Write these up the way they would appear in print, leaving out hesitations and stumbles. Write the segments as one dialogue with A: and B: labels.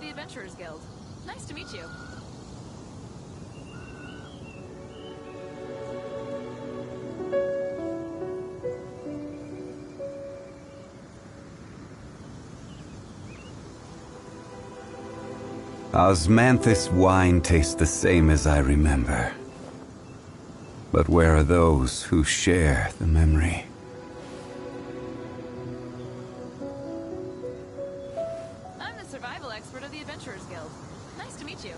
A: the Adventurers Guild. Nice to meet you.
B: Osmanthus wine tastes the same as I remember. But where are those who share the memory?
A: I'm the survival expert of the Adventurers Guild. Nice to meet you.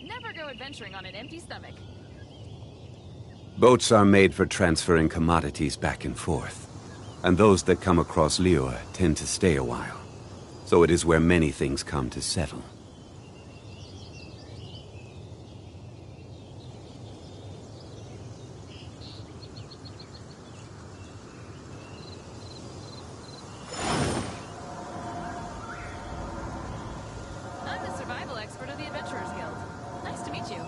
A: Never go adventuring on an empty stomach.
B: Boats are made for transferring commodities back and forth, and those that come across Liyue tend to stay a while. So it is where many things come to settle.
A: I'm the survival expert of the Adventurers Guild. Nice to meet you.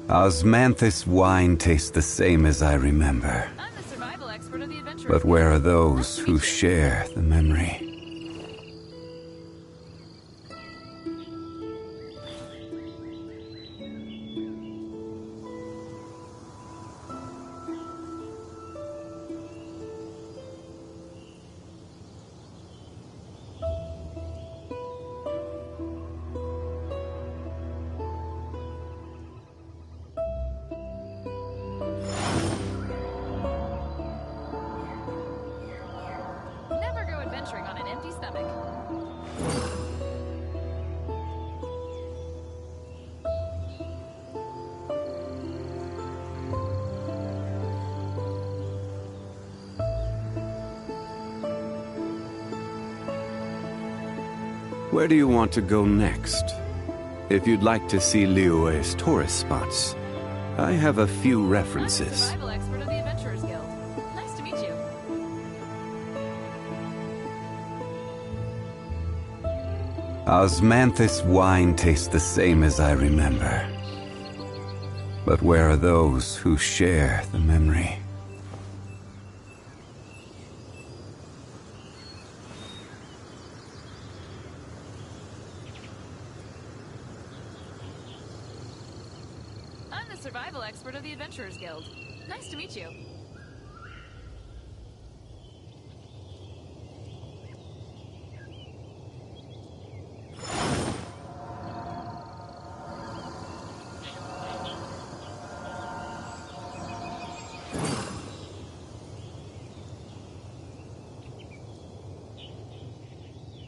B: Osmanthus wine tastes the same as I remember.
A: I'm the survival expert of the Adventurers
B: But where are
A: Guild.
B: those
A: Nice to
B: who
A: meet you.
B: share the memory?
A: Never go adventuring on an empty stomach.
B: Where do you want to go next? If you'd like to see Liyue's tourist spots, I have a few
A: I'm the
B: references.
A: survival expert of the Adventurers Guild. Nice to meet you.
B: Osmanthus wine tastes the same as I remember. But where are those who share the memory?
A: I'm the survival expert of the Adventurers Guild. Nice to meet you.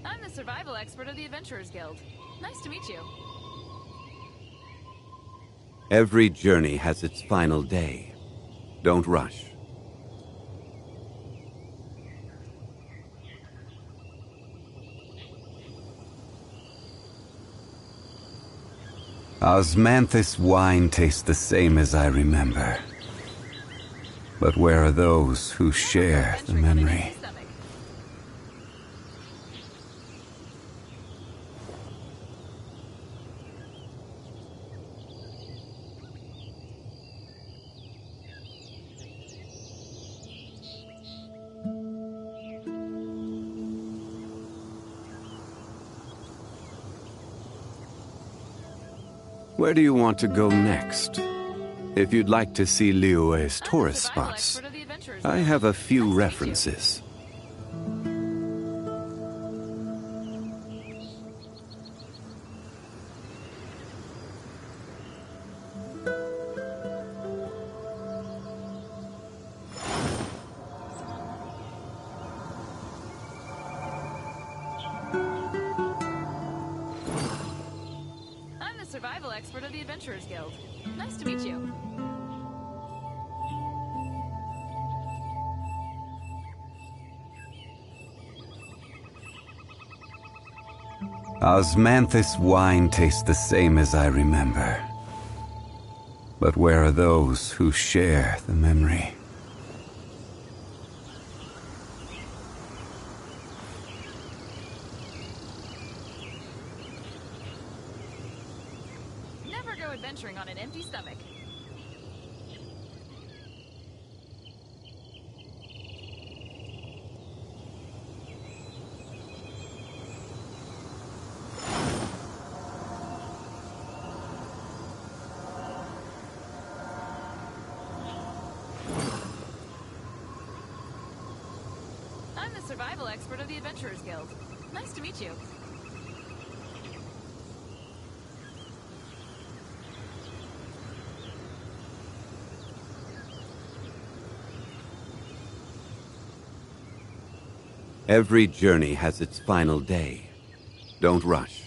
A: I'm the survival expert of the Adventurers Guild. Nice to meet you.
B: Every journey has its final day. Don't rush. Osmanthus wine tastes the same as I remember. But where are those who share the
A: Adventuring on an
B: memory?
A: empty stomach.
B: Where do you want to go next? If you'd like to see Liyue's tourist
A: Survival
B: spots,
A: expert of the Adventurers
B: I
A: Guild.
B: have a few
A: Nice to meet you.
B: references.
A: survival expert of the Adventurers Guild. Nice to meet you.
B: Osmanthus wine tastes the same as I remember. But where are those who share the memory?
A: Never go adventuring on an empty stomach. I'm the survival expert of the Adventurers Guild. Nice to meet you.
B: Every journey has its final day. Don't rush.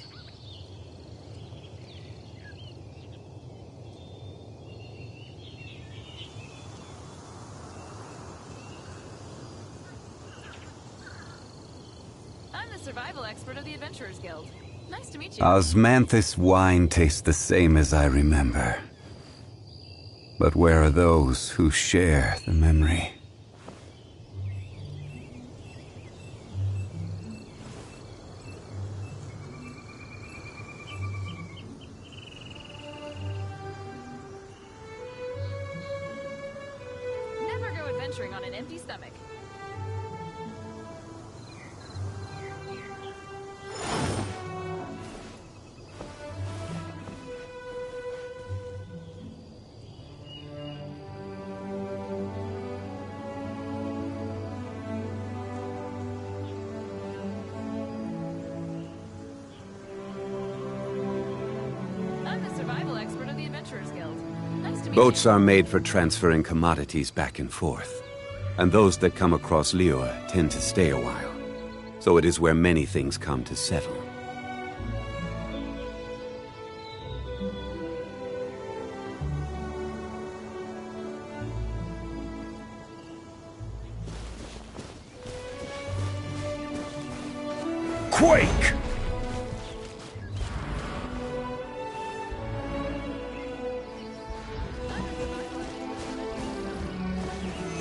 A: I'm the survival expert of the Adventurers Guild. Nice to meet you.
B: Osmanthus wine tastes the same as I remember. But where are those who share the memory?
A: Never go adventuring on an empty stomach. I'm the survival expert of the Adventurers Guild. Nice to meet
B: Boats
A: you.
B: are made for transferring commodities back and forth. And those that come across Liyue tend to stay a while. So it is where many things come to settle.
C: Quake!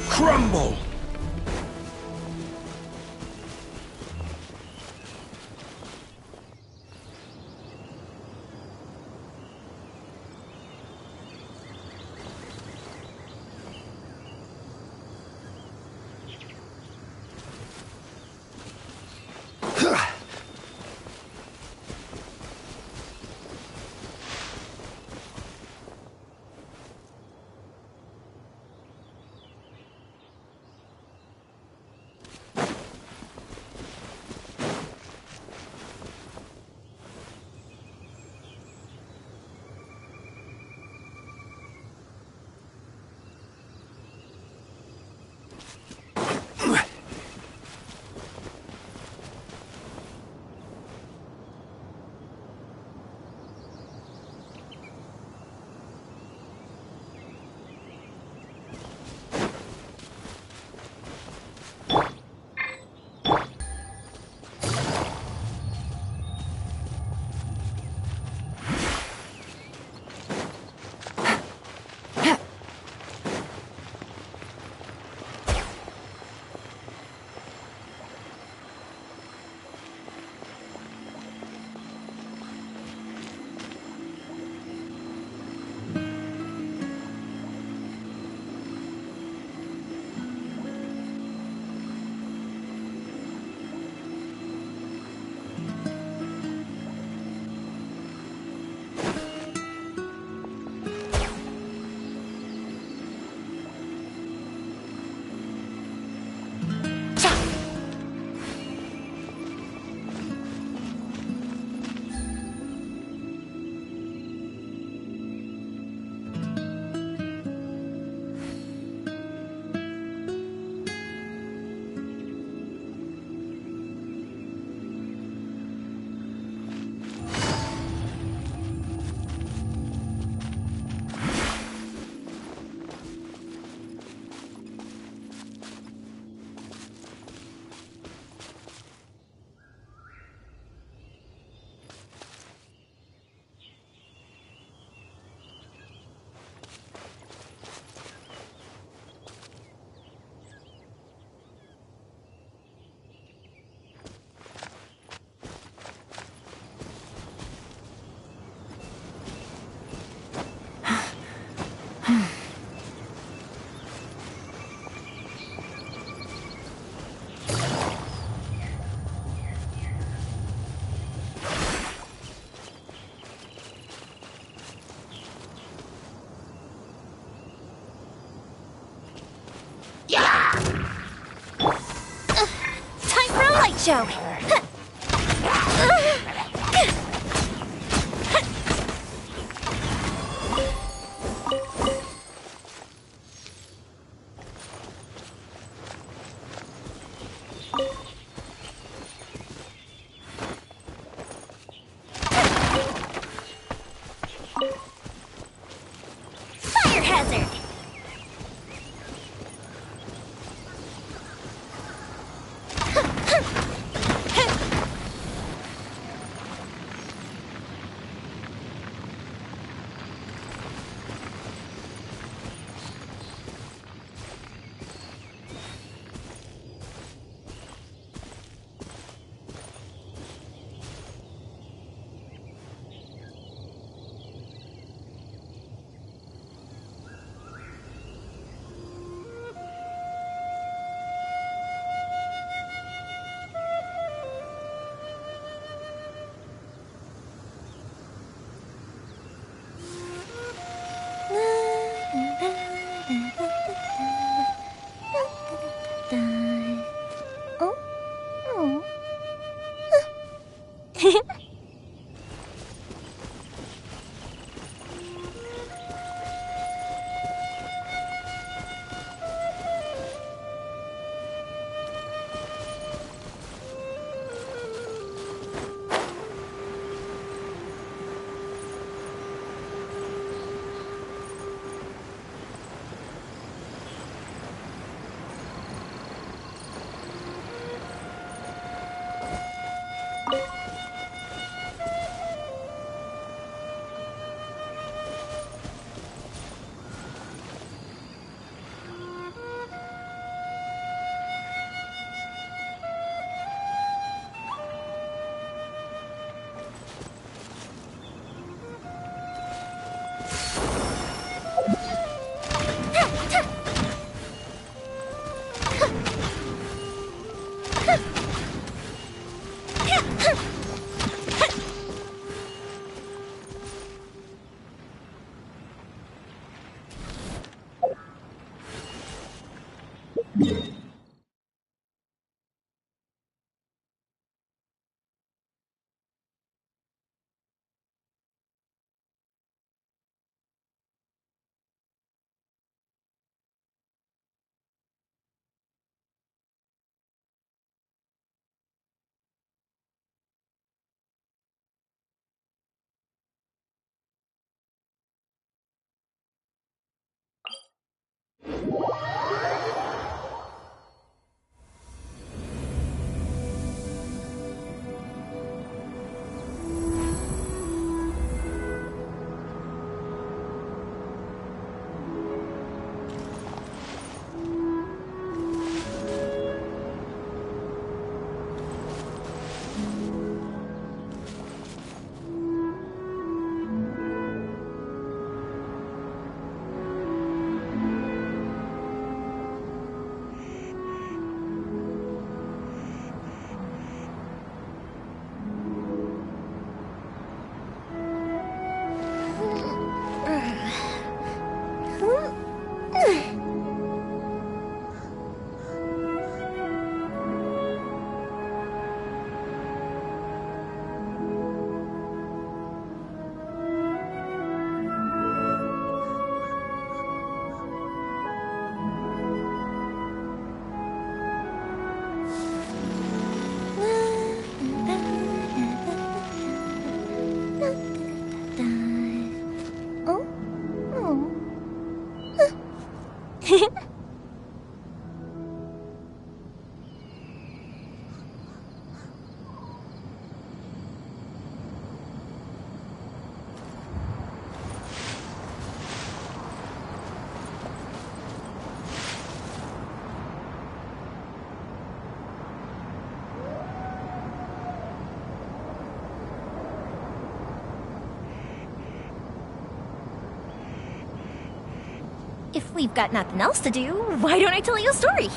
C: Crumble!
D: show. Fire hazard. If we've got nothing else to do, why don't I tell you a story?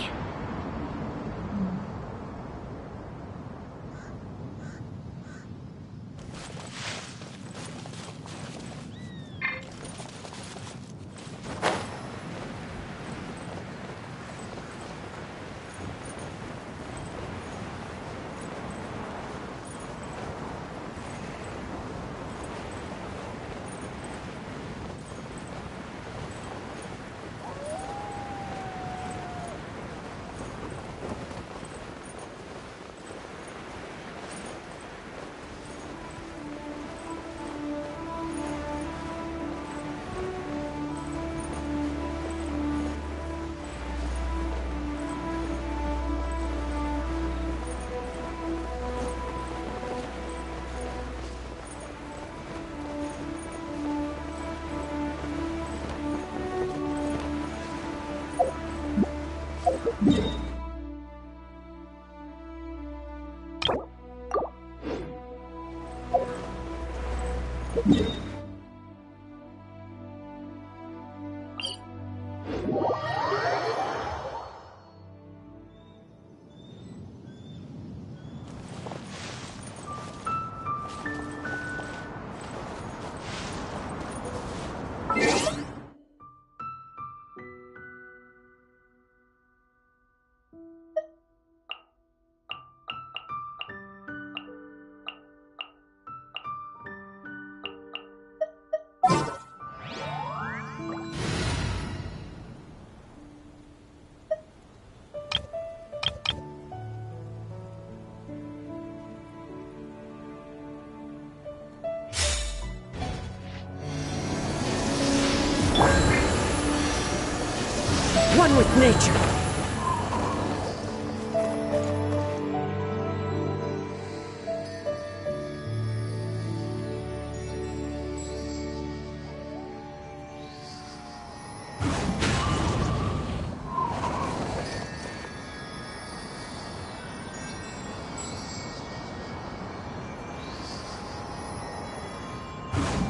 E: One with nature.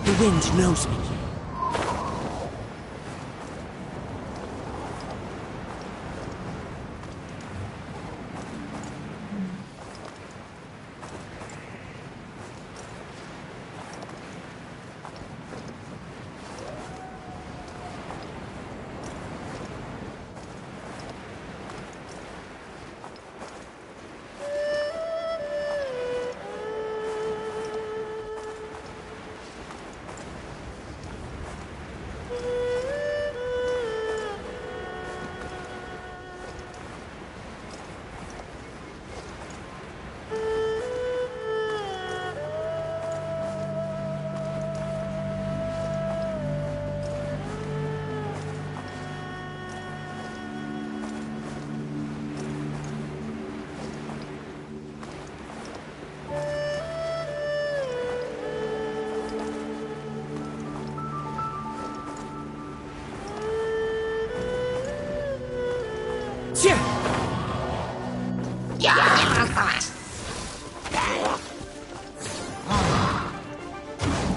E: The wind knows me.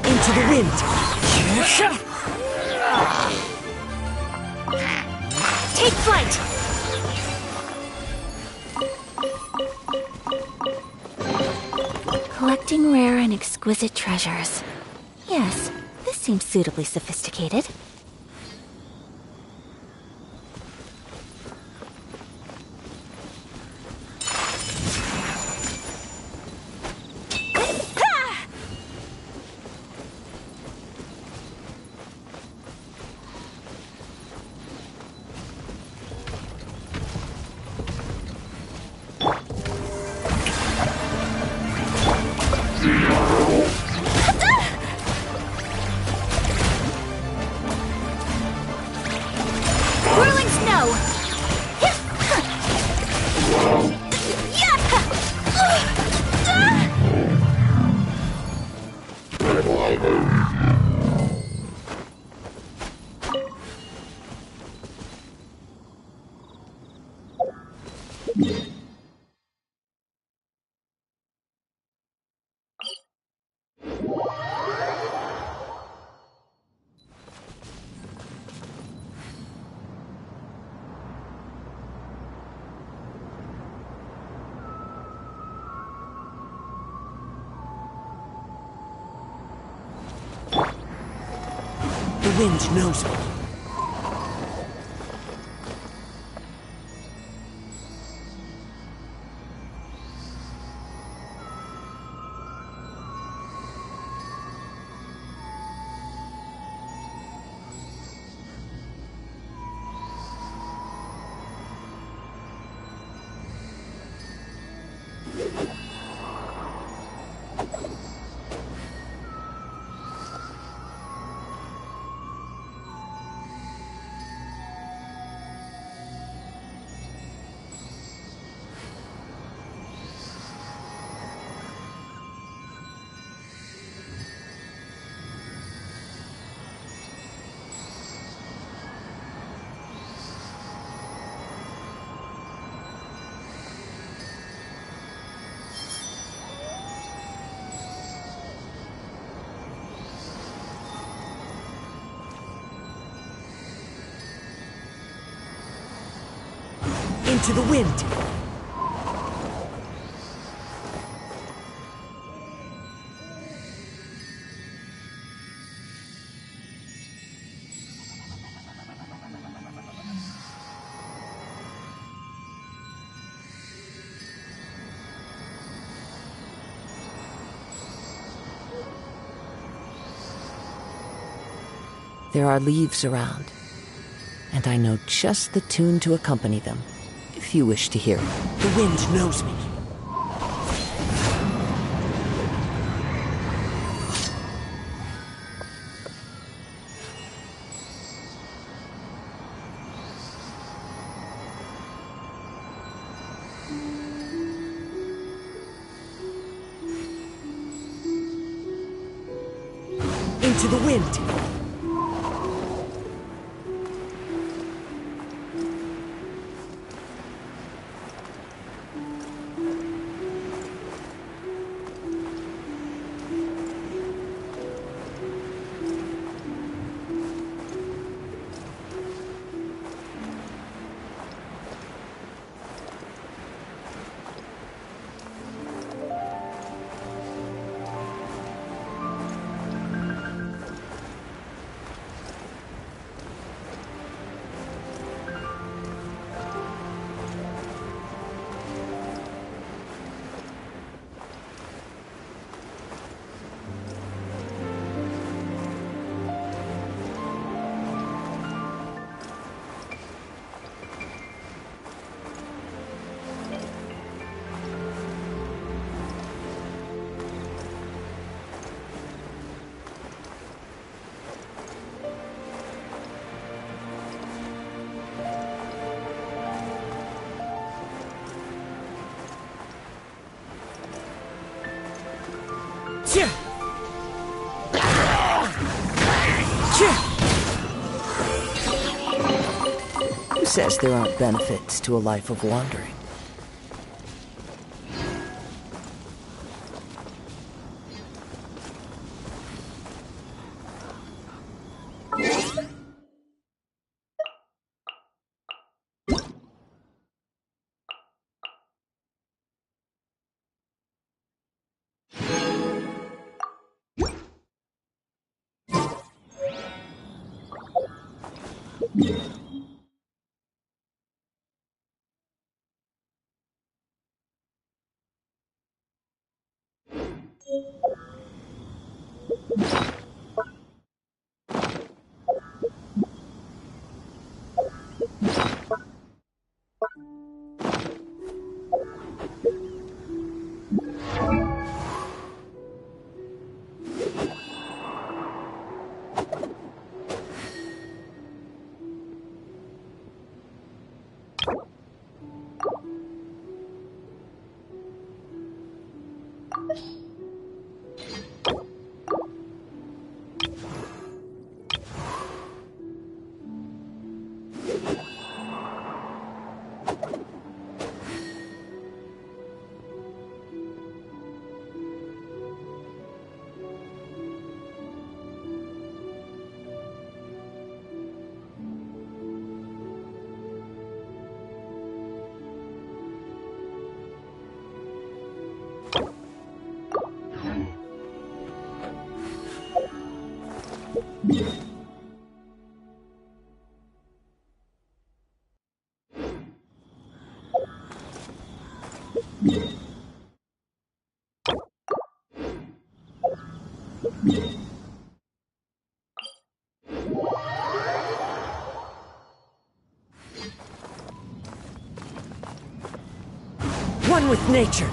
E: Into the wind. Take flight.
D: Collecting rare and exquisite treasures. Yes, this seems suitably sophisticated.
E: The wind knows me. Into the wind! There are leaves around, and I know just the tune to accompany them, if you wish to hear it. The wind knows me. Into the wind! Who says there aren't benefits to a life of wandering? One with nature.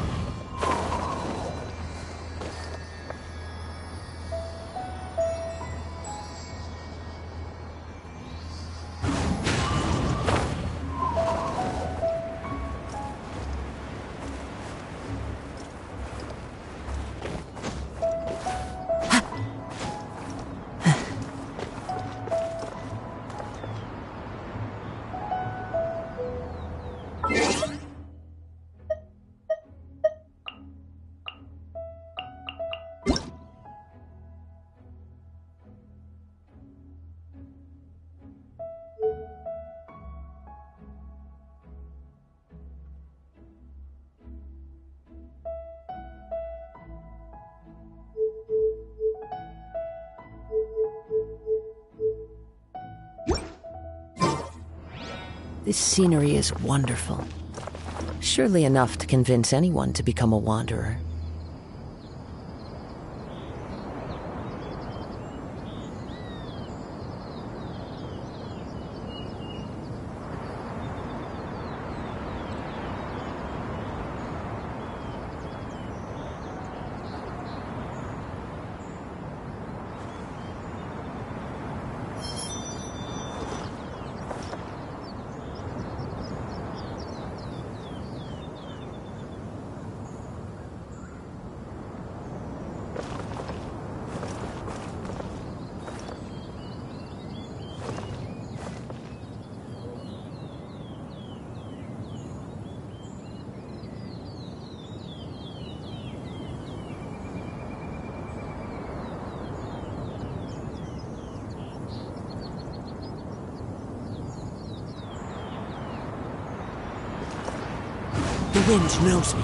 E: This scenery is wonderful. Surely enough to convince anyone to become a wanderer. The wind knows me.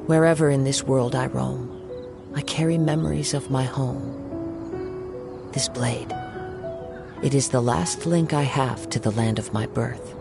E: Wherever in this world I roam, I carry memories of my home. This blade. It is the last link I have to the land of my birth.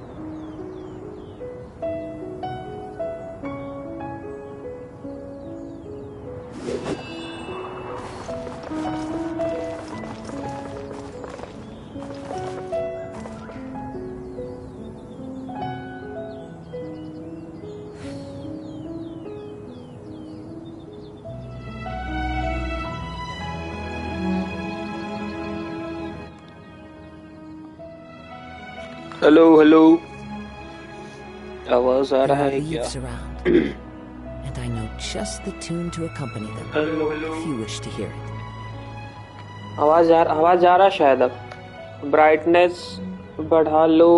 F: Hello hello आवाज आ
E: There
F: रहा
E: are
F: है क्या?
E: leaves around, and I know just the tune to accompany them.
F: Hello hello
E: If you wish to hear it.
F: आवाज आ रहा शायद अब brightness बढ़ा लो।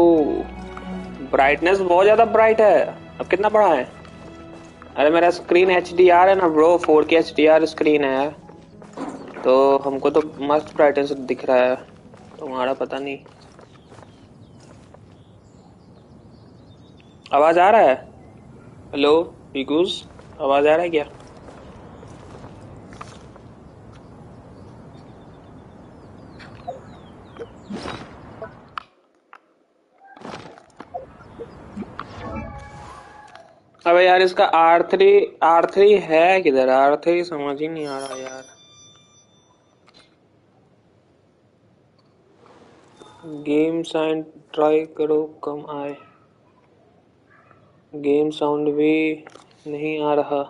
F: Brightness बहुत ज्यादा ब्राइट है। अब कितना बड़ा है? अरे मेरा स्क्रीन HDR है ना ब्रो, 4K HDR स्क्रीन है तो हमको तो मस्त ब्राइटनेस दिख रहा है, तुम्हारा पता नहीं। आवाज आ रहा है? हेलो पीकूस, आवाज आ रहा है क्या? अबे यार इसका R3 है किधर? R3 समझ ही नहीं आ रहा यार। गेम साउंड ट्राई करो, कम आए। गेम साउंड भी नहीं आ रहा।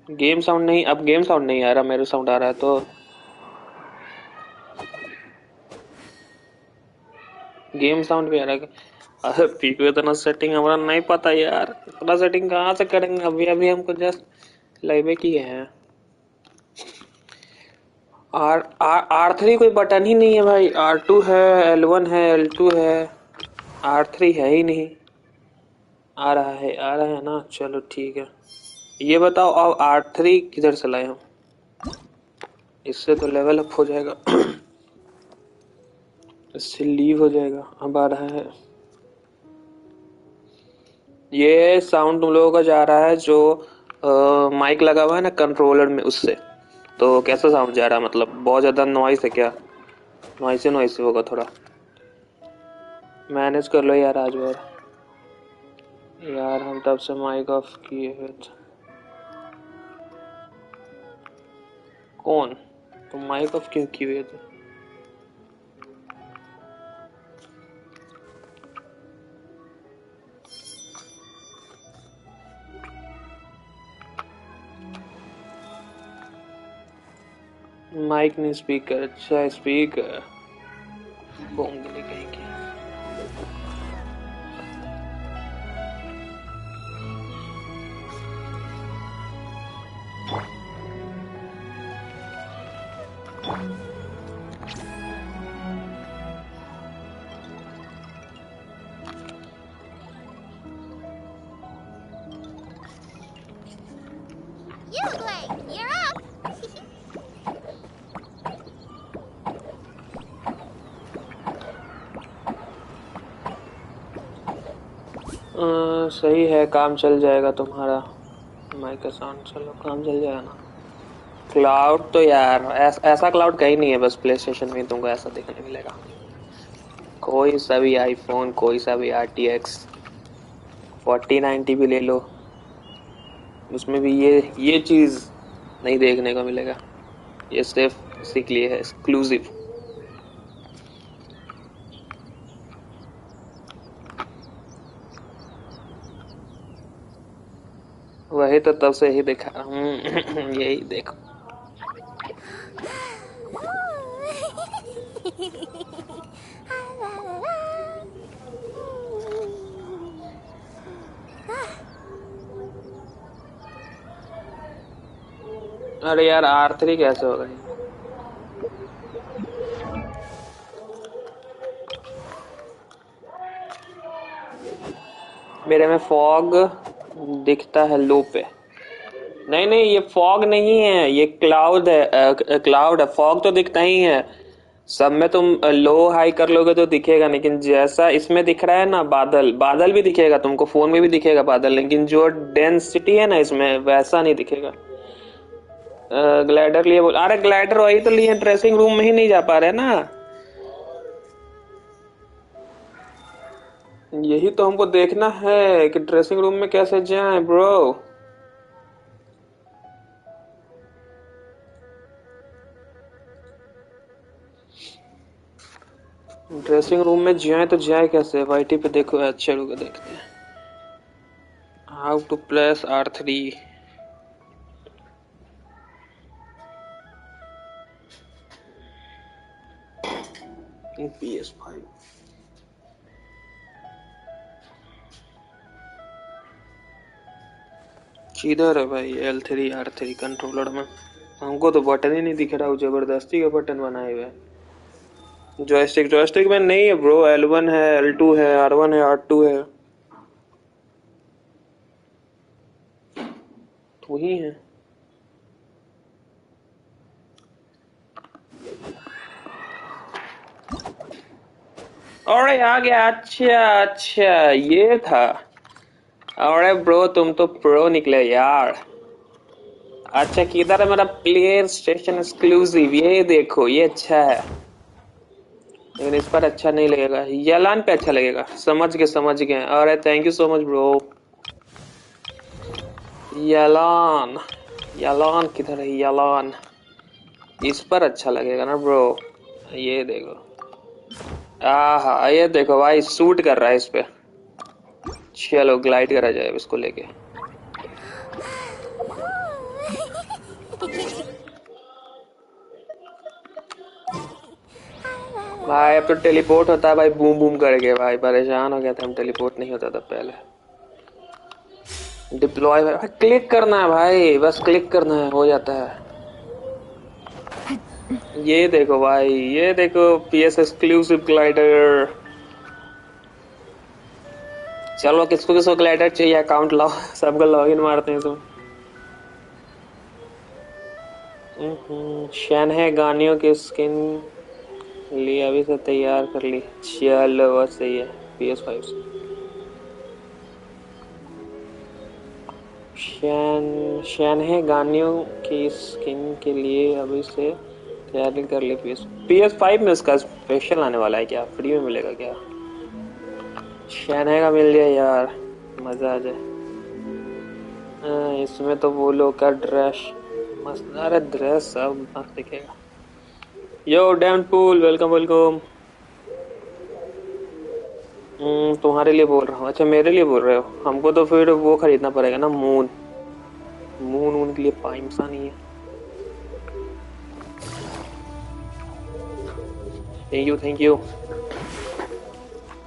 F: गेम साउंड नहीं, अब गेम साउंड नहीं आ रहा, मेरे साउंड आ रहा है तो गेम साउंड भी आ रहा है। अरे पीको इतना सेटिंग हमारा नहीं पता यार, इतना सेटिंग कहाँ से करेंगे? अभी अभी हमको जस्ट लाइव किए हैं। R3 कोई बटन ही नहीं है भाई। R2 है, L1 है, L2 है, R3 है ही नहीं। आ रहा है ना, चलो ठीक है। ये बताओ अब R3 किधर से लाए हम? इससे तो लेवल अप हो जाएगा इससे लीव हो जाएगा। अब आ रहा है। ये साउंड तुम लोगों का जा रहा है जो माइक लगा हुआ है ना कंट्रोलर में, उससे। तो कैसा साउंड जा रहा है? मतलब बहुत ज्यादा नॉइस है क्या? नॉइस होगा थोड़ा, मैनेज कर लो यार आज बार। यार हम तब से माइक ऑफ किए हुए थे। कौन? तुम माइक ऑफ क्यों किए हुए थे? माइक नहीं, स्पीकर। अच्छा स्पीकर, बोंगली कहीं की।
D: You're up.
F: सही है, काम चल जाएगा तुम्हारा। माइक का साउंड चलो, काम चल जाएगा ना। क्लाउड तो यार ऐसा क्लाउड कहीं नहीं है, बस प्ले स्टेशन में तुमको ऐसा देखने मिलेगा। कोई सा भी आईफोन, कोई सा भी RTX 4090 भी ले लो, उसमें भी ये चीज नहीं देखने को मिलेगा। ये सिर्फ इसी के लिए है, एक्सक्लूसिव। वही तो तब से ही दिखा रहा हूँ। यही देखो। अरे यार R3 कैसे हो गई? मेरे में फॉग दिखता है लो पे। नहीं ये फॉग नहीं है, ये क्लाउड है। क्लाउड है, फॉग तो दिखता ही है। सब में तुम लो हाई कर लोगे तो दिखेगा, लेकिन जैसा इसमें दिख रहा है ना, बादल भी दिखेगा तुमको, फोन में भी दिखेगा बादल, लेकिन जो डेंसिटी है ना इसमें वैसा नहीं दिखेगा। ग्लाइडर लिए बोल, अरे ग्लाइडर वही तो लिए, ड्रेसिंग रूम में ही नहीं जा पा रहे ना। यही तो हमको देखना है कि ड्रेसिंग रूम में कैसे जाए ब्रो। ड्रेसिंग रूम में जाए तो जाए कैसे? वाईटी पे देखो, अच्छा रुको देखते हैं। How to place R3। PS5 किधर है भाई? L3 R3 कंट्रोलर में हमको तो बटन ही नहीं दिख रहा। जबरदस्ती का बटन बनाए हुए। जॉयस्टिक में नहीं है ब्रो। L1 है, L2 है, R1 है, R2 है, तो ही है। अरे आ गया। अच्छा ये था। अरे ब्रो तुम तो प्रो निकले यार। अच्छा किधर है मेरा प्ले स्टेशन एक्सक्लूसिव? ये देखो, ये अच्छा है, लेकिन इस पर अच्छा नहीं लगेगा। यलान पे अच्छा लगेगा। समझ गए। अरे thank you so much bro. यलान किधर है? यलान इस पर अच्छा लगेगा ना ब्रो। ये देखो, आहा ये देखो भाई, सूट कर रहा है इस पे। चलो ग्लाइड करा जाए इसको लेके। भाई अब तो टेलीपोर्ट होता है भाई, बूम बूम करके। भाई परेशान हो गया था हम, टेलीपोर्ट नहीं होता था पहले। डिप्लॉय भाई क्लिक करना है भाई, बस क्लिक करना है, हो जाता है। ये देखो भाई, ये देखो PS एक्सक्लूसिव ग्लाइडर। चलो किसको ग्लाइडर चाहिए अकाउंट लाओ, सबको लॉगिन मारते हैं तुम। शनहे गानियों की स्किन ली, अभी से तैयार कर ली। चलो बस सही है। PS5 से शनहे गानियों की स्किन के लिए अभी से तैयारी कर ली। PS5 में उसका स्पेशल आने वाला है क्या? फ्री में मिलेगा क्या? शनहे का मिल गया यार, मजा आ जाए। इसमें तो वो लोग का ड्रेस मस्त। अरे ड्रेस सब मस्त दिखेगा। यो डैम पूल, वेलकम। तुम्हारे लिए बोल रहा हूँ। अच्छा मेरे लिए बोल रहे हो? हमको तो फिर वो खरीदना पड़ेगा ना, मून के लिए पैसा नहीं है। Thank you.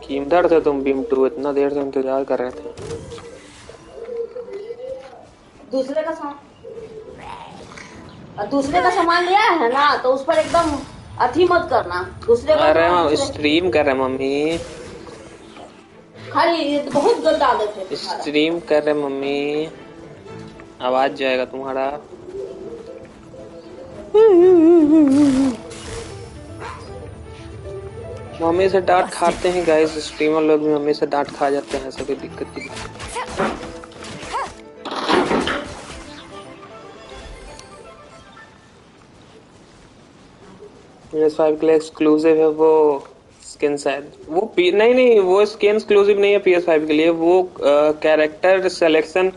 F: किधर थे तुम बिमटू? इतना देर से इंतजार कर रहे थे।
G: दूसरे का सामान लिया है ना, तो उस पर एकदम अथी मत करना। दूसरे का
F: अरे स्ट्रीम कर रहे मम्मी,
G: खाली बहुत गंदा आदत है।
F: स्ट्रीम कर रहे मम्मी, आवाज जाएगा तुम्हारा। मम्मी से डांट खाते हैं गाइस, स्ट्रीमर लोग भी मम्मी से डांट खा जाते हैं, ऐसा कोई दिक्कत नहीं। PS5 के लिए एक्सक्लूसिव है वो स्किन शायद, वो नहीं वो स्किन एक्सक्लूसिव नहीं है PS5 के लिए, वो कैरेक्टर सिलेक्शन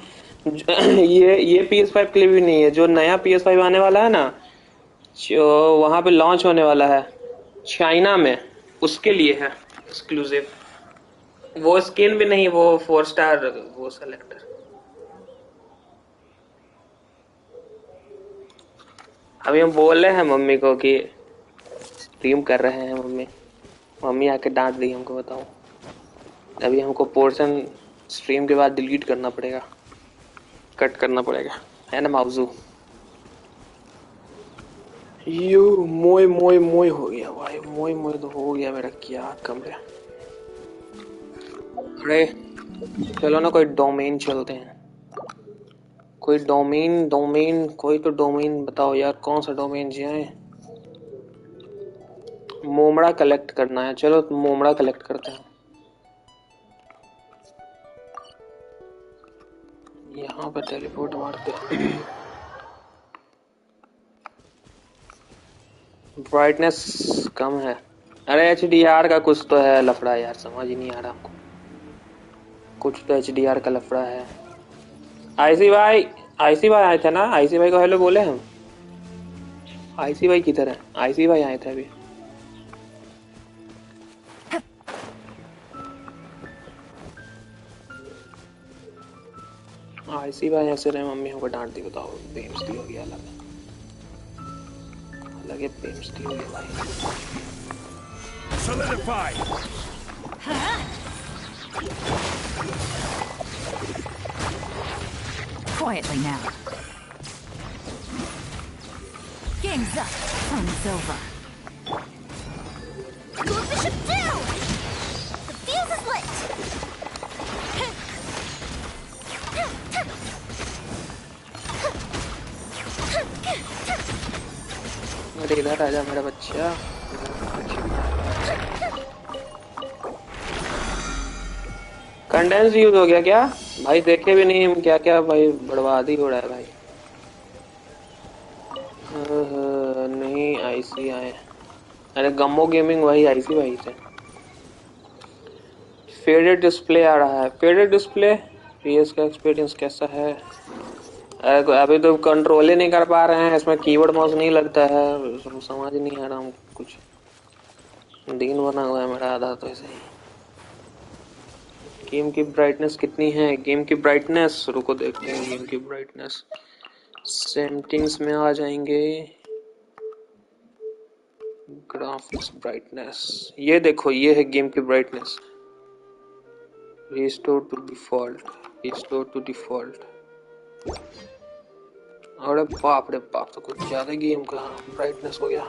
F: ये PS5 के लिए भी नहीं है। जो नया PS5 आने वाला है ना, जो वहां पे लॉन्च होने वाला है चाइना में, उसके लिए है एक्सक्लूसिव। वो स्किन भी नहीं, वो 4 स्टार वो सेलेक्टर। अभी हम बोल रहे हैं मम्मी को कि स्ट्रीम कर रहे हैं, मम्मी आके डांट दी हमको, बताओ। अभी हमको पोर्शन स्ट्रीम के बाद डिलीट करना पड़ेगा, कट करना पड़ेगा, है ना माउजू? यू मोय मोय मोय हो गया भाई, मोय मोय तो हो गया मेरा, क्या कमरे। अरे चलो ना कोई डोमेन चलते हैं, कोई डोमेन कोई तो डोमेन बताओ यार, कौन सा डोमेन जाए? मोमड़ा कलेक्ट करना है, चलो मोमड़ा कलेक्ट करते हैं। यहाँ पे टेलीपोर्ट मारते हैं। ब्राइटनेस कम है। अरे HDR का कुछ तो है लफड़ा यार, समझ ही नहीं आ रहा हमको। कुछ तो HDR का लफड़ा है। आईसी भाई आए थे ना, आईसी भाई को हेलो बोले हम। आईसी भाई किधर है? आईसी भाई आए थे अभी। आईसी भाई ऐसे रहे, मम्मी हमको डांट दी, बताओ बेइज्जती हो गया। लगे बेइज्जती हो गया भाई।
C: Solidify.
A: Quietly now. Game's up. Fun's over.
D: Move the ship down! The fuse is lit!
F: अरे इधर आजा मेरा बच्चा। कंडेंस यूज हो गया क्या भाई? देखे भी नहीं हम, क्या क्या भाई बर्बादी हो रहा है भाई। नहीं आईसी आए। अरे गम्मो गेमिंग वही आईसी भाई थे। फेडेड डिस्प्ले आ रहा है। फेडेड डिस्प्ले PS का एक्सपीरियंस कैसा है? अभी तो कंट्रोल ही नहीं कर पा रहे हैं, इसमें कीबोर्ड माउस नहीं लगता है, समझ नहीं आ रहा हमको कुछ। दिन बना हुआ है मेरा आधा तो ऐसे ही। गेम की ब्राइटनेस कितनी है? गेम की ब्राइटनेस रुको देखते हैं। गेम की ब्राइटनेस सेटिंग्स में आ जाएंगे, ग्राफिक्स ब्राइटनेस, ये देखो ये है गेम की brightness. Restore to default, restore to default. अरे बाप रे बाप, तो कुछ ज्यादा गेम का ब्राइटनेस हो गया।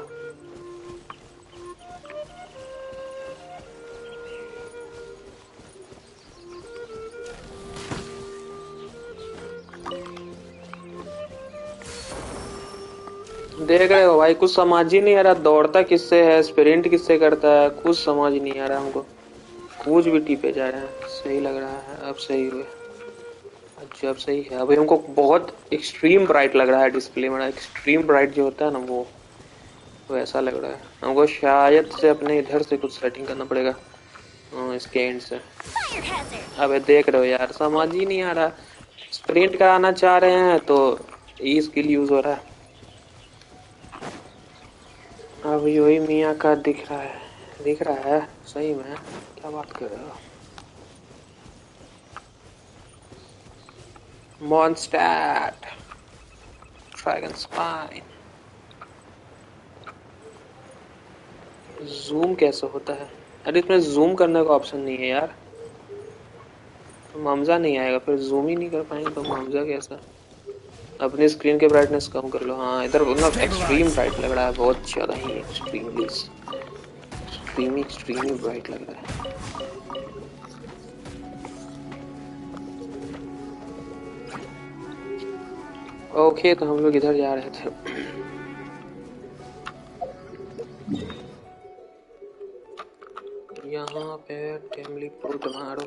F: देख रहे हो भाई, कुछ समझ ही नहीं आ रहा, दौड़ता किससे है, स्प्रिंट किससे करता है, कुछ समझ ही नहीं आ रहा हमको। कुछ भी टिपे जा रहे हैं। सही लग रहा है, अब सही हुए। अच्छा अब सही है। अभी हमको बहुत एक्सट्रीम ब्राइट लग रहा है डिस्प्ले मेरा। एक्सट्रीम ब्राइट जो होता है ना, वो ऐसा लग रहा है हमको। शायद से अपने इधर से कुछ सेटिंग करना पड़ेगा, इसके एंड से। अबे देख रहे हो यार, समझ ही नहीं आ रहा। स्प्रिंट कराना चाह रहे हैं तो ई स्किल यूज हो रहा है। अब यही मियाँ का दिख रहा है सही में। क्या बात कर रहे हो? मॉन्स्टैट, ड्रैगन स्पाइन। जूम कैसे होता है? अरे इसमें जूम करने का ऑप्शन नहीं है यार, तो मामजा नहीं आएगा, फिर जूम ही नहीं कर पाएंगे तो मामजा कैसा? अपनी स्क्रीन के ब्राइटनेस कम कर लो। हाँ इधर मतलब एक्सट्रीम ब्राइट लग रहा है, बहुत ज्यादा ही एक्सट्रीमली ब्राइट लग रहा है। ओके तो हम लोग इधर जा रहे थे। टेमली पुट मारो।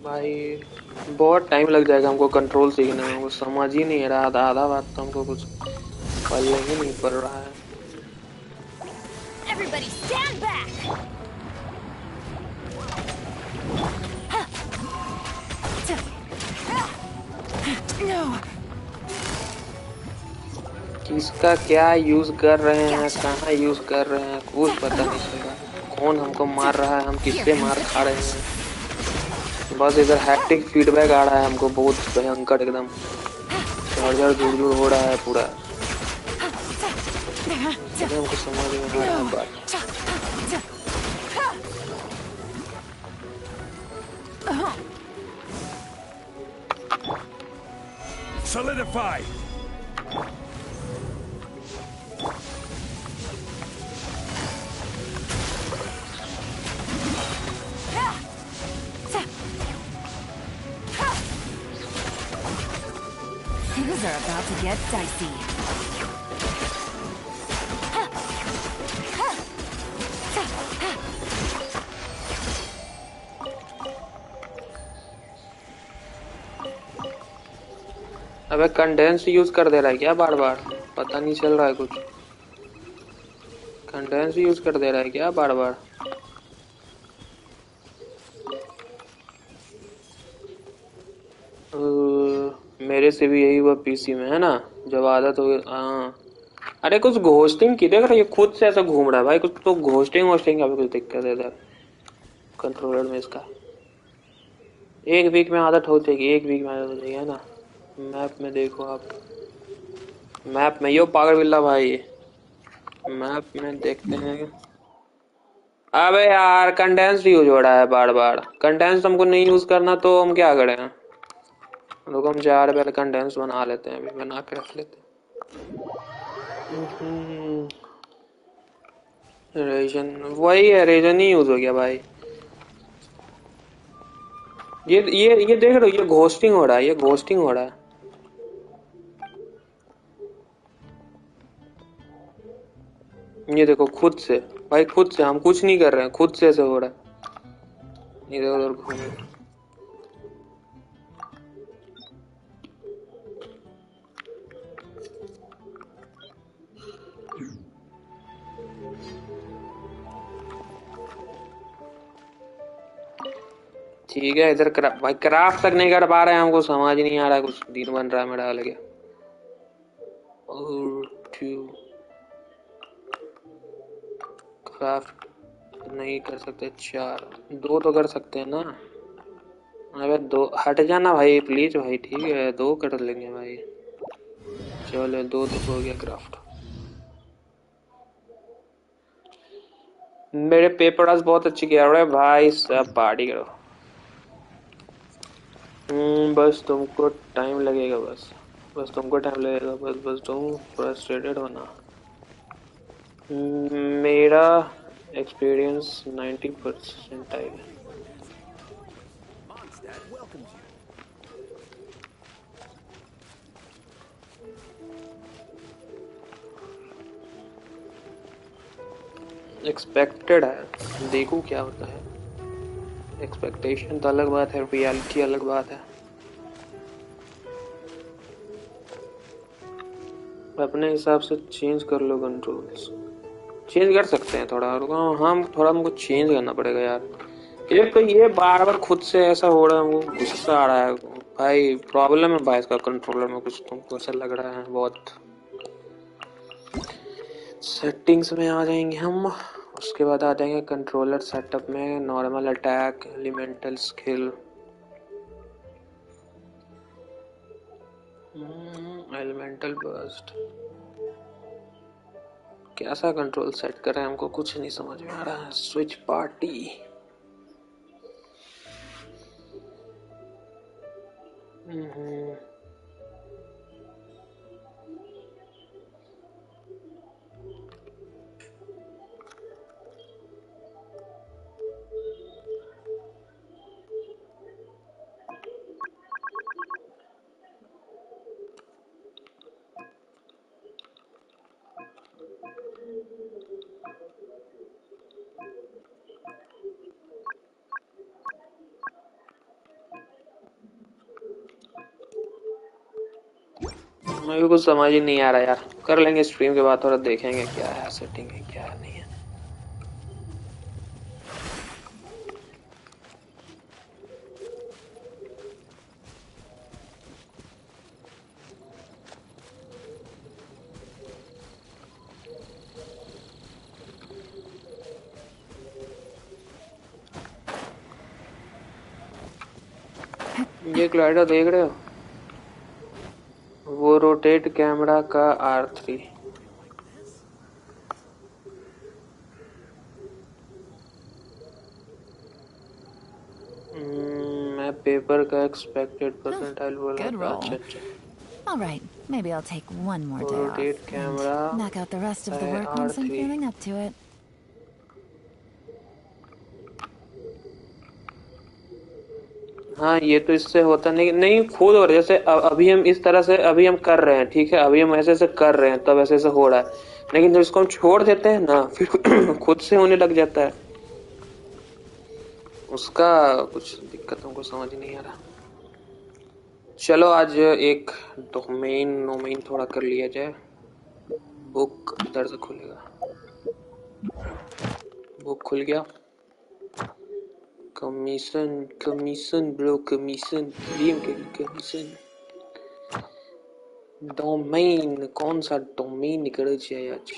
F: भाई बहुत टाइम लग जाएगा हमको कंट्रोल सीखने में, हमको समझ ही नहीं रहा, आधा आधा बात तो हमको कुछ पल्ले ही नहीं पड़ रहा है।
D: Everybody stand back! No.
F: किसका क्या यूज कर रहे हैं, कहाँ यूज कर रहे हैं, कुछ पता नहीं चल रहा। कौन हमको मार रहा है, हम किससे मार खा रहे हैं। बस इधर हैप्टिक फीडबैक आ रहा है हमको, बहुत भयंकर एकदम झड़ झुड़ हो रहा है पूरा। हमको समझ में आ रहा है बात।
C: Solidify.
D: Things are about to get dicey.
F: अबे कंडेंस यूज कर दे रहा है क्या बार बार, पता नहीं चल रहा है कुछ। कंडेंस यूज कर दे रहा है क्या बार बार। मेरे से भी यही हुआ पीसी में है ना, जब आदत हो गई। हाँ अरे कुछ घोस्टिंग की देख रहा है, खुद से ऐसा घूम रहा है भाई, कुछ तो घोस्टिंग वोस्टिंग का भी कुछ दिक्कत है इधर कंट्रोलर में इसका। एक वीक में आदत हो जाएगी, एक वीक में आदत हो जाएगी है ना। मैप में देखो आप, मैप में यो पागल बिल्ला भाई, मैप में देखते हैं। अबे यार कंडेंस यूज हो रहा है बार बार, कंडेंस हमको नहीं यूज करना तो हम क्या करें। लोग हम जा रहे पहले कंडेंस बना लेते हैं, अभी बना के रख लेते हैं। रीजन वही है, रीजन ही यूज हो गया भाई। ये देख रहे हो, ये घोस्टिंग हो रहा है, ये घोस्टिंग हो रहा है। ये देखो खुद से भाई, खुद से, हम कुछ नहीं कर रहे हैं, खुद से ऐसे हो रहा है। इधर उधर घूमे ठीक है। इधर भाई क्राफ्ट तक नहीं कर पा रहे हैं, हमको समझ नहीं आ रहा है, कुछ दिन बन रहा है मेरा अलग। क्राफ्ट नहीं कर सकते, 4 2 तो कर सकते हैं ना। अबे 2 हट जाना भाई प्लीज भाई, ठीक है 2 कर लेंगे भाई। चलो 2 तो हो गया क्राफ्ट। मेरे पेपर्स बहुत अच्छे किया रहे भाई, सब पार्टी करो। बस तुमको टाइम लगेगा, बस तुमको टाइम लगेगा, बस तुम फ्रस्ट्रेटेड होना। मेरा एक्सपीरियंस 90% है। एक्सपेक्टेड है, देखो क्या होता है। एक्सपेक्टेशन तो अलग बात है, रियलिटी अलग बात है। अपने हिसाब से चेंज कर लो कंट्रोल्स, चेंज कर सकते हैं थोड़ा। हम थोड़ा हमको चेंज करना पड़ेगा यार। एक तो ये बार बार खुद से ऐसा हो रहा है, हमको गुस्सा आ रहा है भाई। प्रॉब्लम है भाई इसका कंट्रोलर में कुछ, तुमको ऐसा लग रहा है बहुत। सेटिंग्स में आ जाएंगे हम, उसके बाद आ जाएंगे कंट्रोलर सेटअप में, normal attack, elemental skill, elemental burst. कैसा कंट्रोल सेट करें, हमको कुछ नहीं समझ में आ रहा है। स्विच पार्टी, मेरे को कुछ समझ ही नहीं आ रहा यार। कर लेंगे स्ट्रीम के बाद, थोड़ा देखेंगे क्या है सेटिंग है क्या नहीं है। ये ग्लाइडर देख रहे हो, वो रोटेट कैमरा का R3। मैं पेपर का एक्सपेक्टेड परसेंटाइल बोला था। अच्छा अच्छा।
A: All right, maybe I'll take one more day off
F: rotate camera
A: and knock out the rest of the work once I'm
F: R3।
A: feeling up to it.
F: हाँ ये तो इससे होता नहीं नहीं खुद, और जैसे अभी हम इस तरह से अभी हम कर रहे हैं, ठीक है, अभी हम ऐसे ऐसे कर रहे हैं तब ऐसे ऐसे हो रहा है, लेकिन जब इसको हम छोड़ देते हैं ना फिर खुद से होने लग जाता है। उसका कुछ दिक्कत हमको समझ नहीं आ रहा। चलो आज एक डोमेन थोड़ा कर लिया जाए। बुक इधर से खुलेगा, बुक खुल गया। कमीशन ब्रो, कमीशन गेम के लिए कमीशन। डोमेन कौन सा डोमेन निकल जाए आज?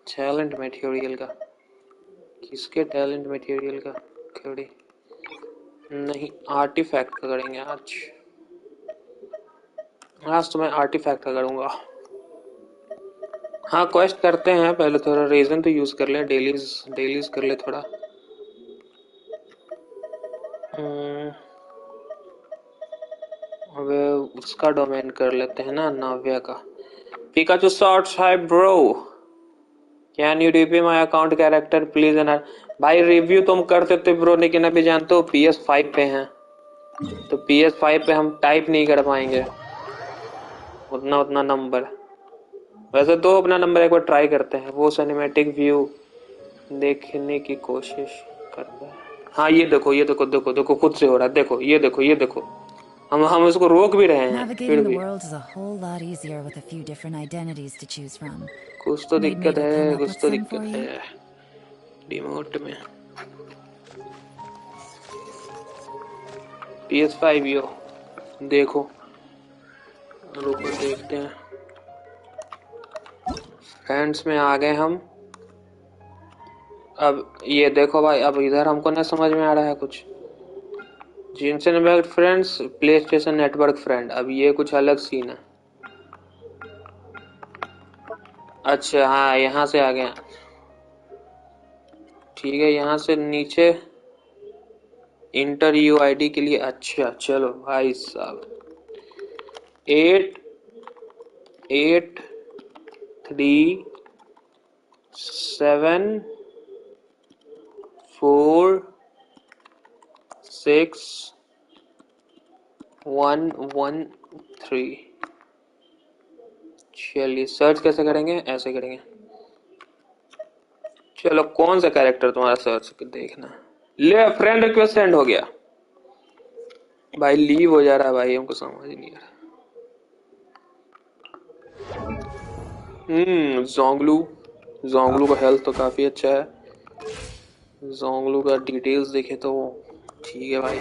F: टैलेंट मटेरियल का, किसके टैलेंट मटेरियल का खड़े नहीं, आर्टिफैक्ट का करेंगे आज। आज तो मैं आर्टिफैक्ट का करूंगा। हाँ क्वेस्ट करते हैं पहले, थोड़ा रीजन तो यूज कर ले, डेलीज कर ले थोड़ा। अब उसका डोमेन कर लेते हैं ना, नाव्या का। Pikachu shorts, hi bro, can you review my account character please and. भाई रिव्यू तुम करते थे ब्रो, लेकिन अभी जानते हो PS5 पे हैं, तो PS5 पे हम टाइप नहीं कर पाएंगे उतना नंबर। वैसे तो अपना नंबर एक बार ट्राई करते हैं, वो सिनेमैटिक व्यू देखने की कोशिश करता है। हाँ ये देखो खुद से हो रहा है, देखो ये देखो हम उसको रोक भी रहे हैं फिर भी कुछ तो दिक्कत है रिमोट में। PS5 यो देखो, रुको देखते हैं। फ्रेंड्स में आ गए हम। अब ये देखो भाई, अब इधर हमको ना समझ में आ रहा है कुछ। Genshin Impact friends, PlayStation network friend, अब ये कुछ अलग सीन है। अच्छा हाँ यहाँ से आ गए, ठीक है, यहाँ से नीचे इंटर UID के लिए। अच्छा चलो भाई साहब, 8 3 7 4 6 1 1 3। चलिए सर्च कैसे करेंगे, ऐसे करेंगे। चलो कौन सा कैरेक्टर तुम्हारा सर्च देखना। ले फ्रेंड रिक्वेस्ट सेंड हो गया भाई, लीव हो जा रहा है भाई, हमको समझ नहीं आ रहा। जोंगलू का हेल्थ तो काफी अच्छा है। जोंगलू का डिटेल्स देखे तो ठीक है भाई,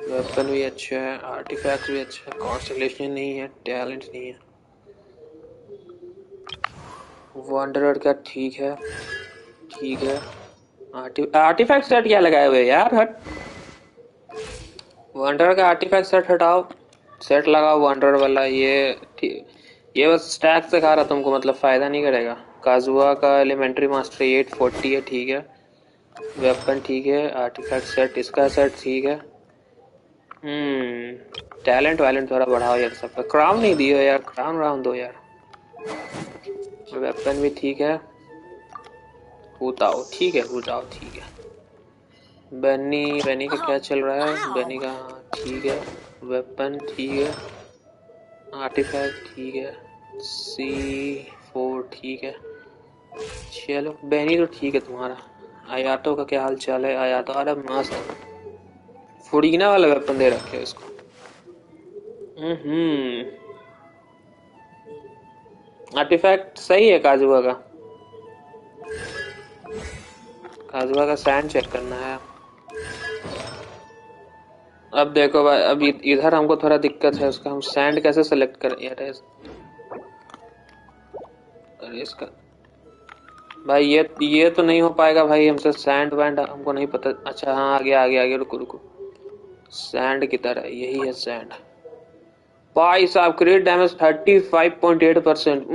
F: वेपन भी अच्छा है, आर्टिफैक्ट भी अच्छा है, कॉन्स्टलेशन नहीं है, टैलेंट नहीं है। वंडरर का ठीक है। आर्टिफैक्ट सेट क्या लगाए हुए यार, हट। वंडरर का आर्टिफैक्ट सेट हटाओ, सेट लगाओ वंडरर वाला। ये बस स्टैक से खा रहा तुमको, मतलब फायदा नहीं करेगा। काजुआ का एलिमेंट्री मास्टर 840 है, ठीक है। वेपन ठीक है, आर्टिफैक्ट सेट, इसका सेट ठीक है। टैलेंट वैलेंट थोड़ा बढ़ाओ यार सबका। क्राउन नहीं दियो यार, क्राउन राउंड दो यार। वेपन भी ठीक है, बताओ ठीक है। बनी का क्या चल रहा है? बनी का ठीक है, वेपन ठीक है, आर्टिफैक्ट ठीक है, C4 ठीक है। चलो बनी तो ठीक है तुम्हारा। आयातो का क्या हाल चाल है? आयातो अरे मस्त फुड़ीना वाला वेपन दे रखे है इसको। आर्टिफैक्ट सही है काजुआ का। काजुआ का सैंड चेक करना है। अब देखो भाई, अब इधर हमको थोड़ा दिक्कत है उसका। हम सैंड कैसे सेलेक्ट करें यार? अरे इसका भाई ये तो नहीं हो पाएगा भाई हमसे। सैंड वैंड हमको नहीं पता। अच्छा हाँ, आगे रुको रुको। सैंड किधर है? यही है सैंड। भाई साहब क्रिएट डैमेज 35.8%।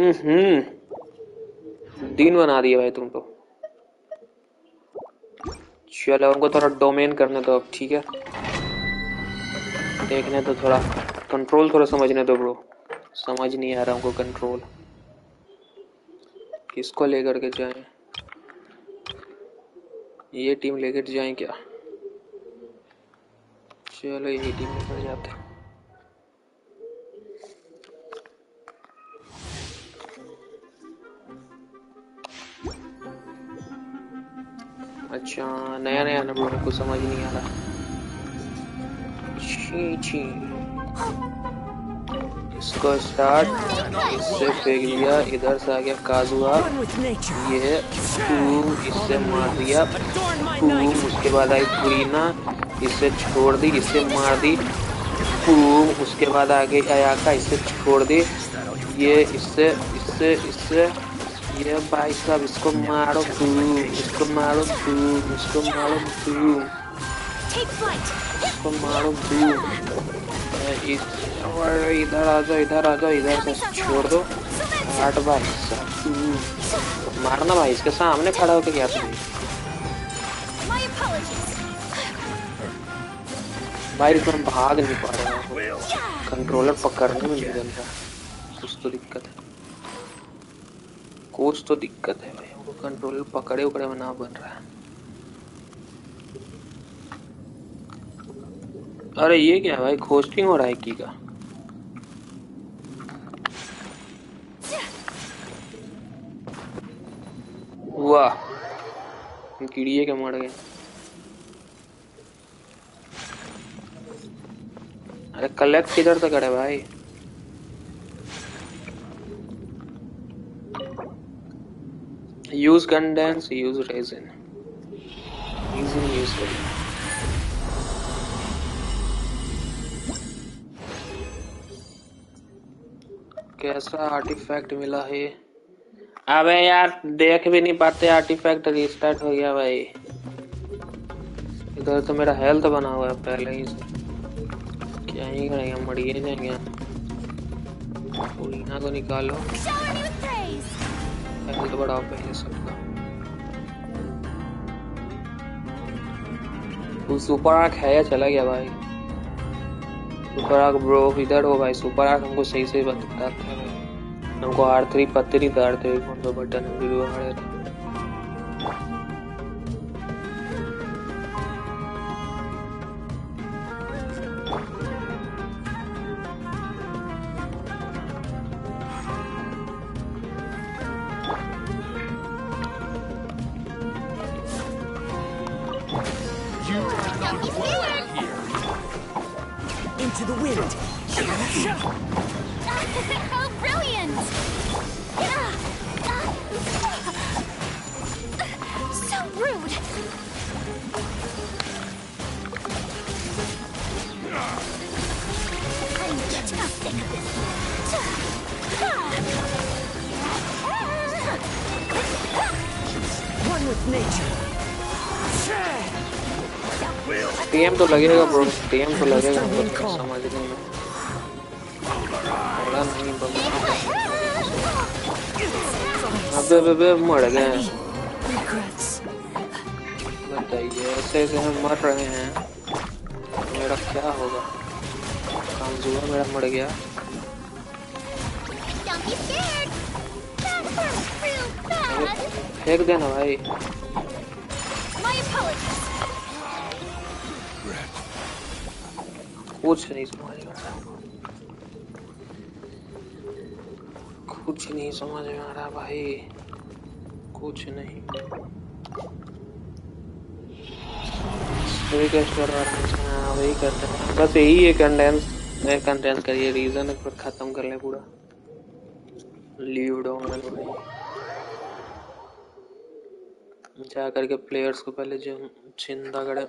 F: दिन बना दिए भाई तुम तो। चलो हमको थोड़ा डोमेन करने दो अब, ठीक है? देखने तो थोड़ा कंट्रोल थोड़ा समझने दो ब्रो। समझ नहीं आ रहा हमको कंट्रोल किसको लेकर के जाएं। ये टीम लेकर जाएं क्या? चलो यही टीम लेकर जाते हैं। अच्छा नया ना ब्रो, को समझ नहीं आ रहा। छी इसको स्टार्ट, इससे फेंक दिया, इधर से आ गया काजुआ, ये इससे मार दिया, उसके बाद आई पुरीना, इससे छोड़ दी, इससे मार दी, उसके बाद आ गई अयाका, इससे छोड़ दी, ये इससे इससे इससे ये भाई साहब इसको मारो, इसको मारो, इसको मारो, इसको मारो, इधर आ जाओ, इधर से छोड़ दो। हट भाई साहब, मारना भाई, इसके सामने खड़ा होकर क्या तुम? भाई इसमें भाग नहीं पा रहा हूँ, कंट्रोलर पकड़ने में नहीं चल रहा। कुछ तो दिक्कत है भाई, हमको कंट्रोलर पकड़े उकड़े में ना बन रहा है। अरे ये क्या भाई, खोस्टिंग हो रहा है की का? वाह कीड़िए के मर गए। अरे कलेक्ट किधर तक करे भाई? Use condense, use resin, use करें। कैसा आर्टिफैक्ट मिला है? अबे यार देख भी नहीं पाते, आर्टिफैक्ट रिस्टार्ट हो गया भाई। इधर तो मेरा हेल्थ बना हुआ है पहले ही से। क्या ही करेंगे, मरिए जाएंगे। पुरीना को निकालो, हेल्थ बढ़ाओ पहले सबका। वो सुपर आर्क है या चला गया भाई? सुपर आर्क ब्रो इधर हो भाई। सुपर आर्क हमको सही से बताता है भाई। हमको R3 पत्ती था, R3 कौन सा बटन है वीडियो हमारे था।
H: Into the wind.
D: Oh, brilliant! So rude. I'm disgusting.
H: One with nature.
F: TM तो लगेगा ब्रो, टीएम तो लगेगा हमको समझने में। थोड़ा नहीं अबे मर गए। बताइए ऐसे ऐसे हम मर रहे हैं, मेरा क्या होगा? कामजुआ मेरा मर गया। फेंक देना भाई। कुछ नहीं समझ में आ रहा, कुछ नहीं समझ में आ रहा भाई, कुछ नहीं। वही करते हैं, बस यही है कंडेंस। मैं कंटेंट करिए रीजन एक बार खत्म कर ले पूरा लीव डाउन भाई जा करके प्लेयर्स को पहले जो जिंदा करे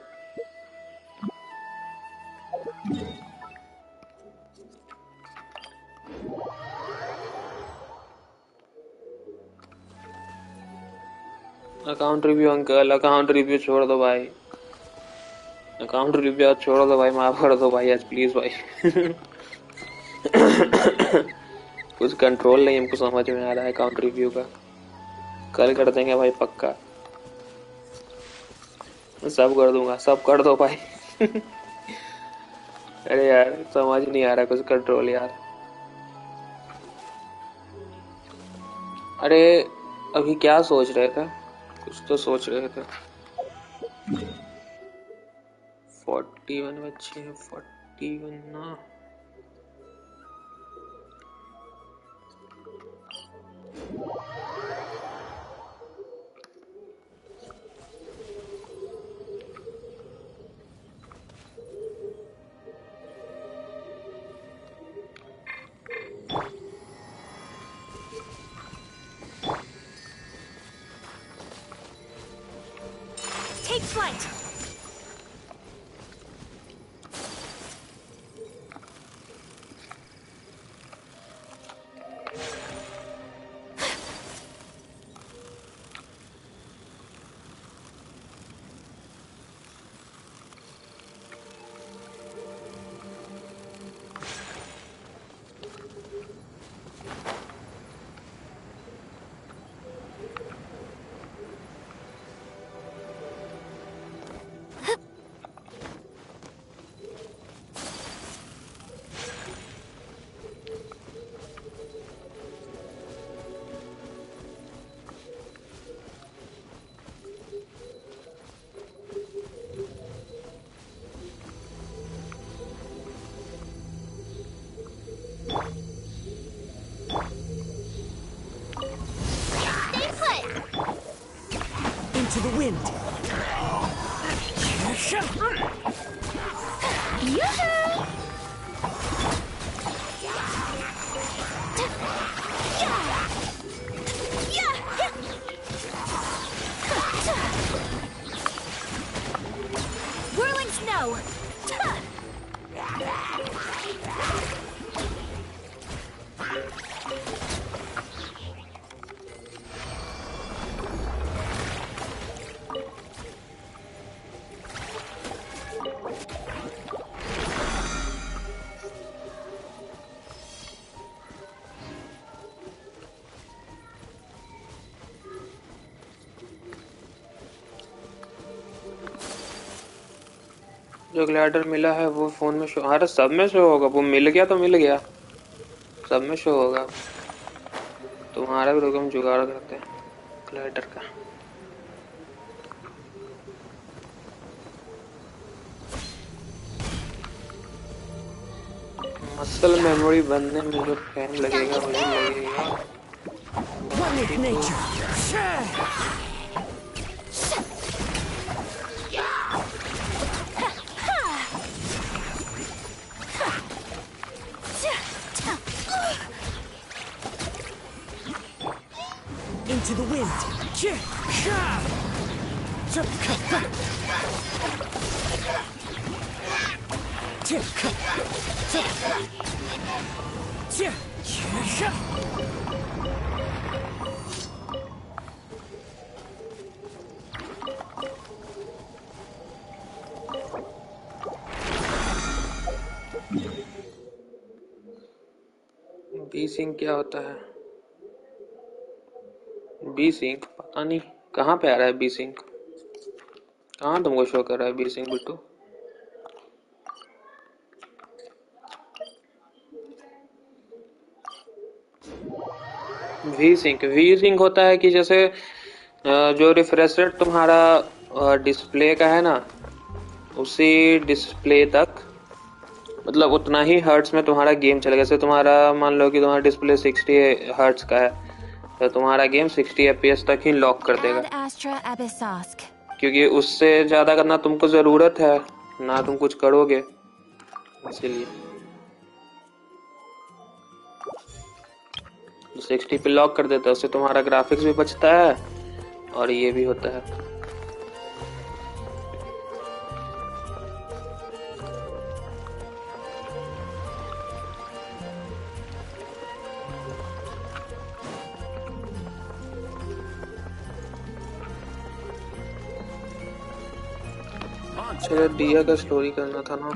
F: account review uncle account review छोड़ दो भाई अकाउंट रिव्यू छोड़ दो भाई माफ कर दो भाई आज प्लीज भाई कुछ कंट्रोल नहीं हमको समझ में आ रहा है अकाउंट रिव्यू का कल कर देंगे भाई पक्का सब कर दूंगा सब कर दो भाई अरे यार समझ नहीं आ रहा कुछ कंट्रोल यार अरे अभी क्या सोच रहे थे कुछ तो सोच रहे थे 41 बच्चे 41 ना
D: Take flight!
H: Into the wind.
D: Whirling snow.
F: जो ग्लाइडर मिला है वो फोन में शो अरे सब में शो होगा वो मिल गया तो मिल गया सब में शो होगा तुम्हारा भी रुको हम जुगाड़ करते हैं ग्लाइडर का मसल मेमोरी बनने में जो टाइम लगेगा वही लगेगा
H: One with nature. Into the wind.
F: V sync क्या होता है बी सिंक पता नहीं कहाँ पे आ रहा है बी सिंक कहाँ तुमको शो कर रहा है बी सिंक बिट्टू वी सिंक होता है कि जैसे जो रिफ्रेश रेट तुम्हारा डिस्प्ले का है ना उसी डिस्प्ले तक मतलब उतना ही हर्ट्ज में तुम्हारा गेम चलेगा। जैसे तुम्हारा मान लो कि तुम्हारा डिस्प्ले 60 हर्ट्ज का है तो तुम्हारा गेम 60 FPS तक ही लॉक कर देगा क्योंकि उससे ज़्यादा करना तुमको ज़रूरत है ना तुम कुछ करोगे इसीलिए 60 पे लॉक कर देता है, उससे तुम्हारा ग्राफिक्स भी बचता है और ये भी होता है। चलो दिया का स्टोरी करना था ना।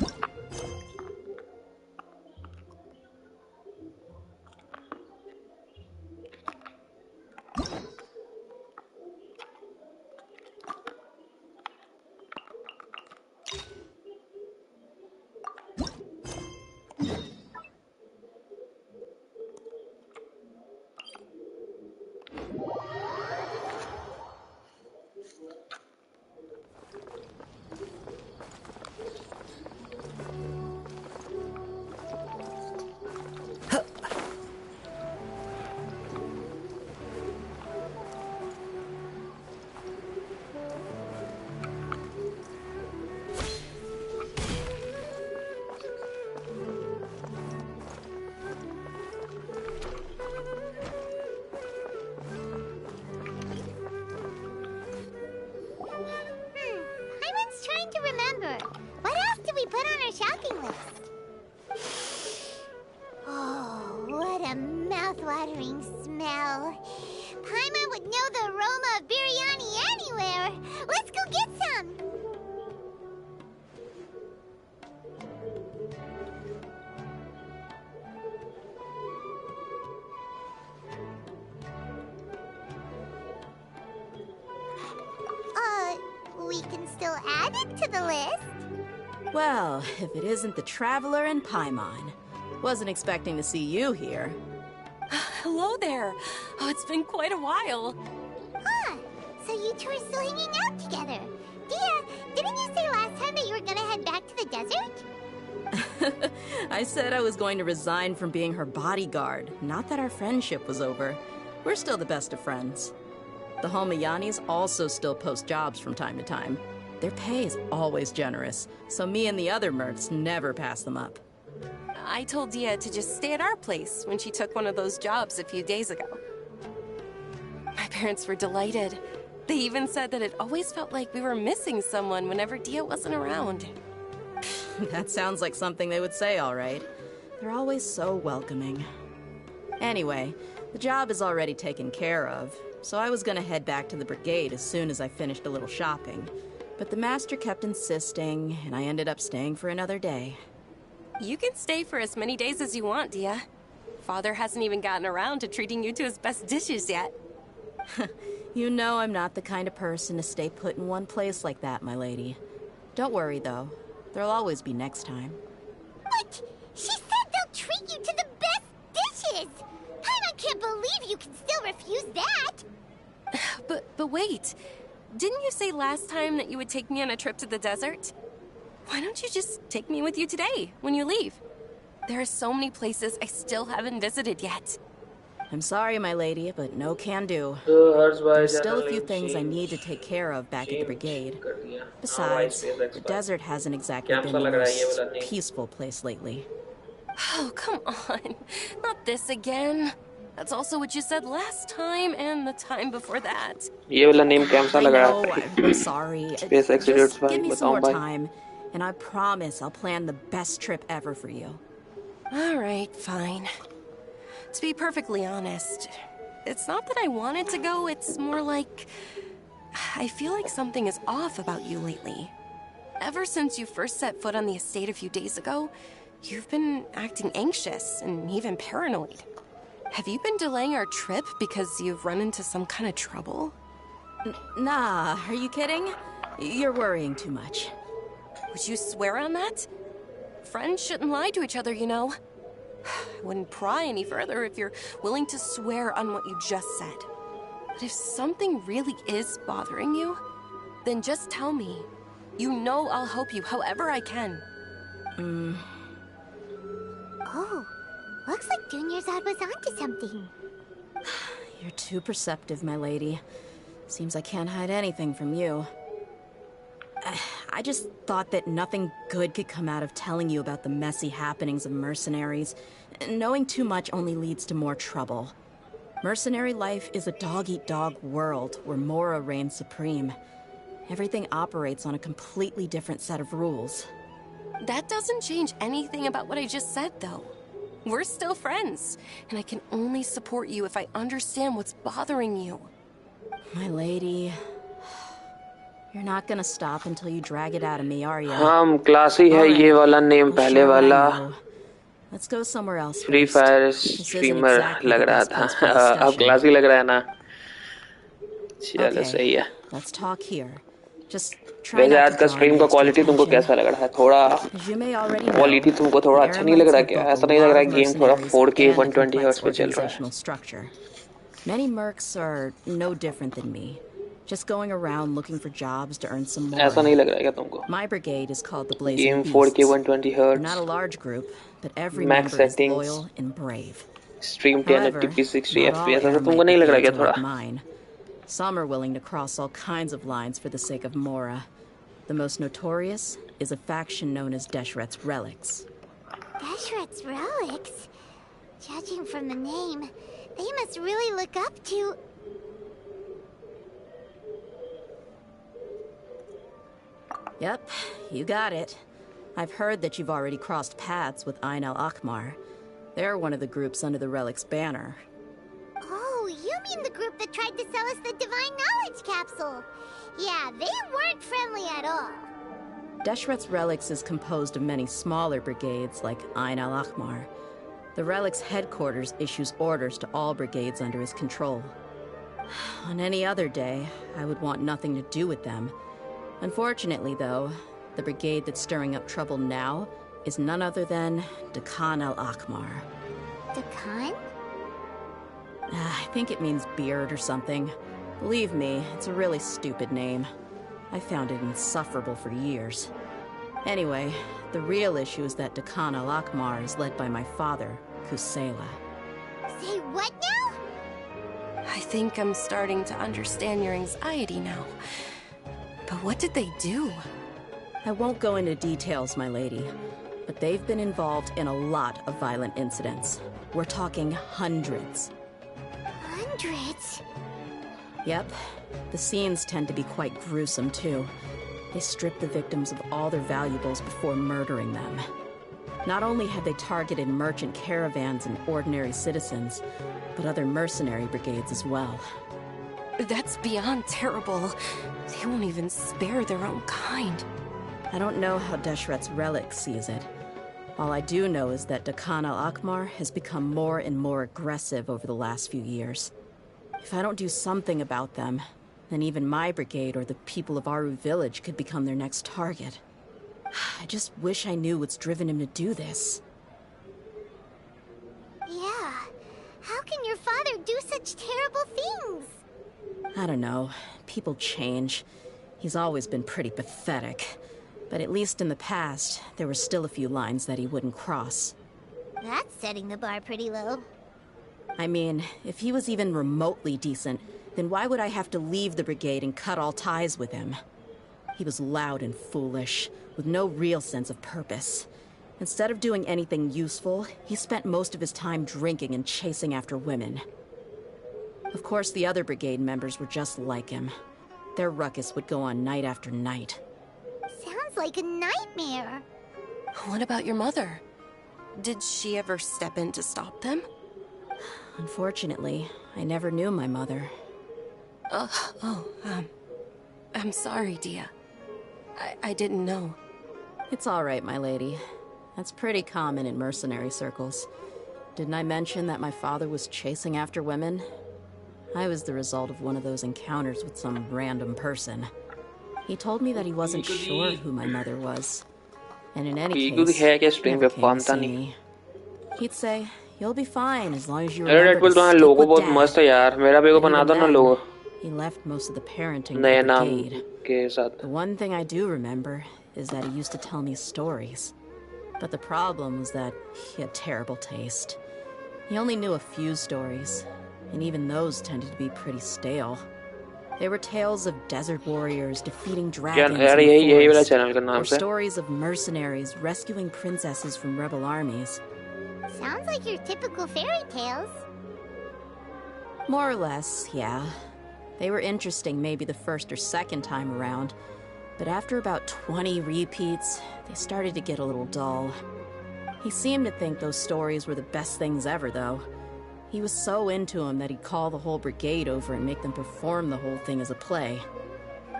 A: Well, if it isn't the Traveler and Paimon. Wasn't expecting to see you here.
I: Hello there. Oh, it's been quite a while.
J: Huh. So you two are still hanging out together. Dia, didn't you say last time that you were gonna head back to the desert?
A: I said I was going to resign from being her bodyguard, not that our friendship was over. We're still the best of friends. The Homayanis also still post jobs from time to time. Their pay is always generous, so me and the other mercs never pass them up.
I: I told Dia to just stay at our place when she took one of those jobs a few days ago. My parents were delighted. They even said that it always felt like we were missing someone whenever Dia wasn't around.
A: That sounds like something they would say, all right. They're always so welcoming. Anyway, the job is already taken care of, so I was gonna head back to the brigade as soon as I finished a little shopping. But the master kept insisting, and I ended up staying for another day.
I: You can stay for as many days as you want, Dia. Father hasn't even gotten around to treating you to his best dishes yet.
A: You know I'm not the kind of person to stay put in one place like that, my lady. Don't worry, though. There'll always be next time.
J: What? She said they'll treat you to the best dishes! I can't believe you can still refuse that!
I: But wait. Didn't you say last time that you would take me on a trip to the desert? Why don't you just take me with you today, when you leave? There are so many places I still haven't visited yet.
A: I'm sorry, my lady, but no can do. There's still a few things I need to take care of back at the brigade. Besides, the desert hasn't exactly been the most peaceful place lately.
I: Oh, come on. Not this again. That's also what you said last time and the time before that.
F: ये वाला name कैसा लग रहा है?
A: I'm sorry. Just give me some more time, and I promise I'll plan the best trip ever for you.
I: All right, fine. To be perfectly honest, it's not that I wanted to go, it's more like I feel like something is off about you lately. Ever since you first set foot on the estate a few days ago, you've been acting anxious and even paranoid. Have you been delaying our trip because you've run into some kind of trouble?
A: Nah, are you kidding? You're worrying too much.
I: Would you swear on that? Friends shouldn't lie to each other, you know. I wouldn't pry any further if you're willing to swear on what you just said. But if something really is bothering you, then just tell me. You know I'll help you however I can.
J: Oh, looks like Dunyarzad was onto something.
A: You're too perceptive, my lady. Seems I can't hide anything from you. I just thought that nothing good could come out of telling you about the messy happenings of mercenaries. Knowing too much only leads to more trouble. Mercenary life is a dog-eat-dog world where Mora reigns supreme. Everything operates on a completely different set of rules.
I: That doesn't change anything about what I just said, though. We're still friends, and I can only support you if I understand what's bothering you.
A: My lady, you're not gonna stop until you drag it out of me, are you?
F: Classy है ये वाला name पहले वाला.
A: Let's go somewhere else.
F: Free fire streamer लग रहा था. अब classy लग रहा है ना. चलो सही है.
A: Let's talk here. Just
F: वैसे आज का स्ट्रीम का क्वालिटी तुमको कैसा लग रहा है? थोड़ा क्वालिटी तुमको थोड़ा अच्छा नहीं लग रहा क्या? ऐसा नहीं लग रहा है गेम थोड़ा 4K 120 हर्ट्ज पे चल रहा है?
A: Many mercs are no different than me. Just going around looking for jobs to earn some more.
F: ऐसा नहीं लग रहा है क्या तुमको?
A: My brigade is called the Blazing
F: Game
A: Beasts.
F: 4K 120 hertz.
A: We're not a large group, but every
F: Max
A: member
F: settings.
A: is loyal and brave.
F: Stream 1080p 60
A: not all
F: FPS ऐसा
A: air
F: तुमको नहीं लग रहा है क्या
A: brigades are
F: थोड़ा?
A: like mine. Some are willing to cross all kinds of lines for the sake of Mora. The most notorious is a faction known as Deshret's Relics.
J: Deshret's Relics? Judging from the name, they must really look up to...
A: Yep, you got it. I've heard that you've already crossed paths with Ain al-Akmar. They're one of the groups under the Relic's banner.
J: Oh, you mean the group that tried to sell us the Divine Knowledge Capsule? Yeah, they weren't friendly at all.
A: Deshret's Relics is composed of many smaller brigades like Ain al-Akmar. The Relic's headquarters issues orders to all brigades under his control. On any other day, I would want nothing to do with them. Unfortunately, though, the brigade that's stirring up trouble now is none other than Dakan al-Akmar.
J: Dakan?
A: I think it means beard or something. Believe me, it's a really stupid name. I found it insufferable for years. Anyway, the real issue is that Dakan al-Akmar is led by my father, Kusela.
J: Say what now?
I: I think I'm starting to understand your anxiety now. But what did they do?
A: I won't go into details, my lady, but they've been involved in a lot of violent incidents. We're talking hundreds.
J: Hundreds?
A: Yep. The scenes tend to be quite gruesome, too. They strip the victims of all their valuables before murdering them. Not only have they targeted merchant caravans and ordinary citizens, but other mercenary brigades as well.
I: That's beyond terrible. They won't even spare their own kind.
A: I don't know how Deshret's Relic sees it. All I do know is that Dakan al-Akmar has become more and more aggressive over the last few years. If I don't do something about them, then even my brigade or the people of Aru village could become their next target. I just wish I knew what's driven him to do this.
J: Yeah. How can your father do such terrible things?
A: I don't know. People change. He's always been pretty pathetic. But at least in the past, there were still a few lines that he wouldn't cross.
J: That's setting the bar pretty low.
A: I mean, if he was even remotely decent, then why would I have to leave the brigade and cut all ties with him? He was loud and foolish, with no real sense of purpose. Instead of doing anything useful, he spent most of his time drinking and chasing after women. Of course, the other brigade members were just like him. Their ruckus would go on night after night.
J: Sounds like a nightmare.
I: What about your mother? Did she ever step in to stop them?
A: Unfortunately, I never knew my mother.
I: I'm sorry, Dia. I didn't know.
A: It's all right, my lady. That's pretty common in mercenary circles. Didn't I mention that my father was chasing after women? I was the result of one of those encounters with some random person. He told me that he wasn't sure who my mother was. And in any case, he never came to see me. He'd say, "You'll be fine as long as you remember to stick with Dad." And even then, he left most of the parenting to the brigade. The one thing I do remember is that he used to tell me stories. But the problem was that he had terrible taste. He only knew a few stories, and even those tended to be pretty stale. They were tales of desert warriors defeating dragons in the forest, or stories of mercenaries rescuing princesses from rebel armies.
J: Sounds like your typical fairy tales.
A: More or less, yeah. They were interesting maybe the first or second time around, but after about 20 repeats, they started to get a little dull. He seemed to think those stories were the best things ever, though. He was so into them that he'd call the whole brigade over and make them perform the whole thing as a play.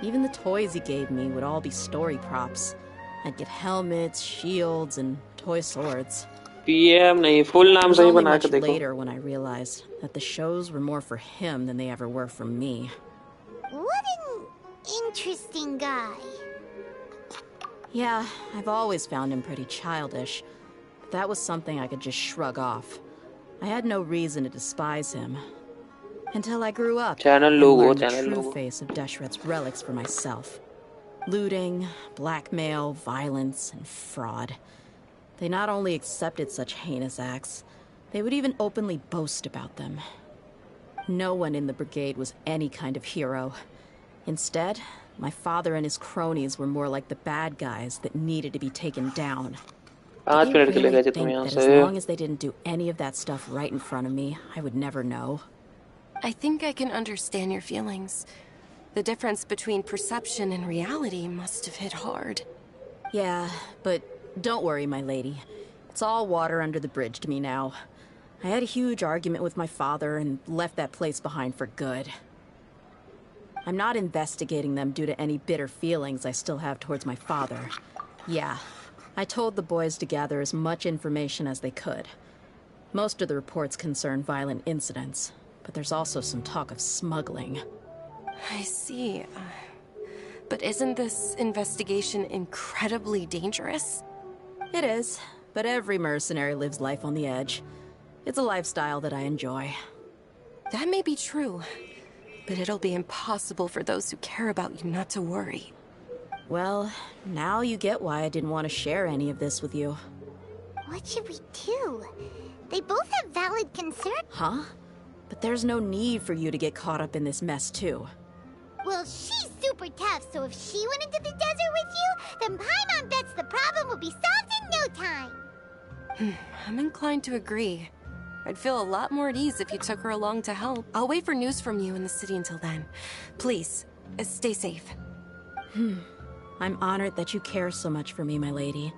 A: Even the toys he gave me would all be story props. I'd get helmets, shields, and toy swords.
F: PM नहीं full नाम
A: It was
F: सही
A: only
F: बना
A: much
F: के देखो.
A: later when I realized that the shows were more for him than they ever were for me.
J: What an interesting guy.
A: Yeah, I've always found him pretty childish. But that was something I could just shrug off. I had no reason to despise him. Until I grew up
F: Channel
A: and
F: logo,
A: learned the
F: channel
A: true
F: logo.
A: face of Deshret's relics for myself. Looting, blackmail, violence, and fraud. They not only accepted such heinous acts, they would even openly boast about them. No one in the brigade was any kind of hero. Instead, my father and his cronies were more like the bad guys that needed to be taken down.
F: 5
A: Did
F: minute
A: they
F: के लिए
A: really
F: गए थे तुम
A: think
F: यहाँ
A: that as
F: से.
A: long as they didn't do any of that stuff right in front of me, I would never know?
I: I think I can understand your feelings. The difference between perception and reality must have hit hard.
A: Yeah, but don't worry, my lady. It's all water under the bridge to me now. I had a huge argument with my father and left that place behind for good. I'm not investigating them due to any bitter feelings I still have towards my father. Yeah, I told the boys to gather as much information as they could. Most of the reports concern violent incidents, but there's also some talk of smuggling.
I: I see. But isn't this investigation incredibly dangerous?
A: It is, but every mercenary lives life on the edge. It's a lifestyle that I enjoy.
I: That may be true, but it'll be impossible for those who care about you not to worry.
A: Well, now you get why I didn't want to share any of this with you.
J: What should we do? They both have valid concerns.
A: Huh? But there's no need for you to get caught up in this mess, too.
J: Well, she's super tough, so if she went into the desert with you, then Paimon bets the problem will be solved in no time.
I: I'm inclined to agree. I'd feel a lot more at ease if you took her along to help. I'll wait for news from you in the city until then. Please, stay safe.
A: I'm honored that you care so much for me, my lady.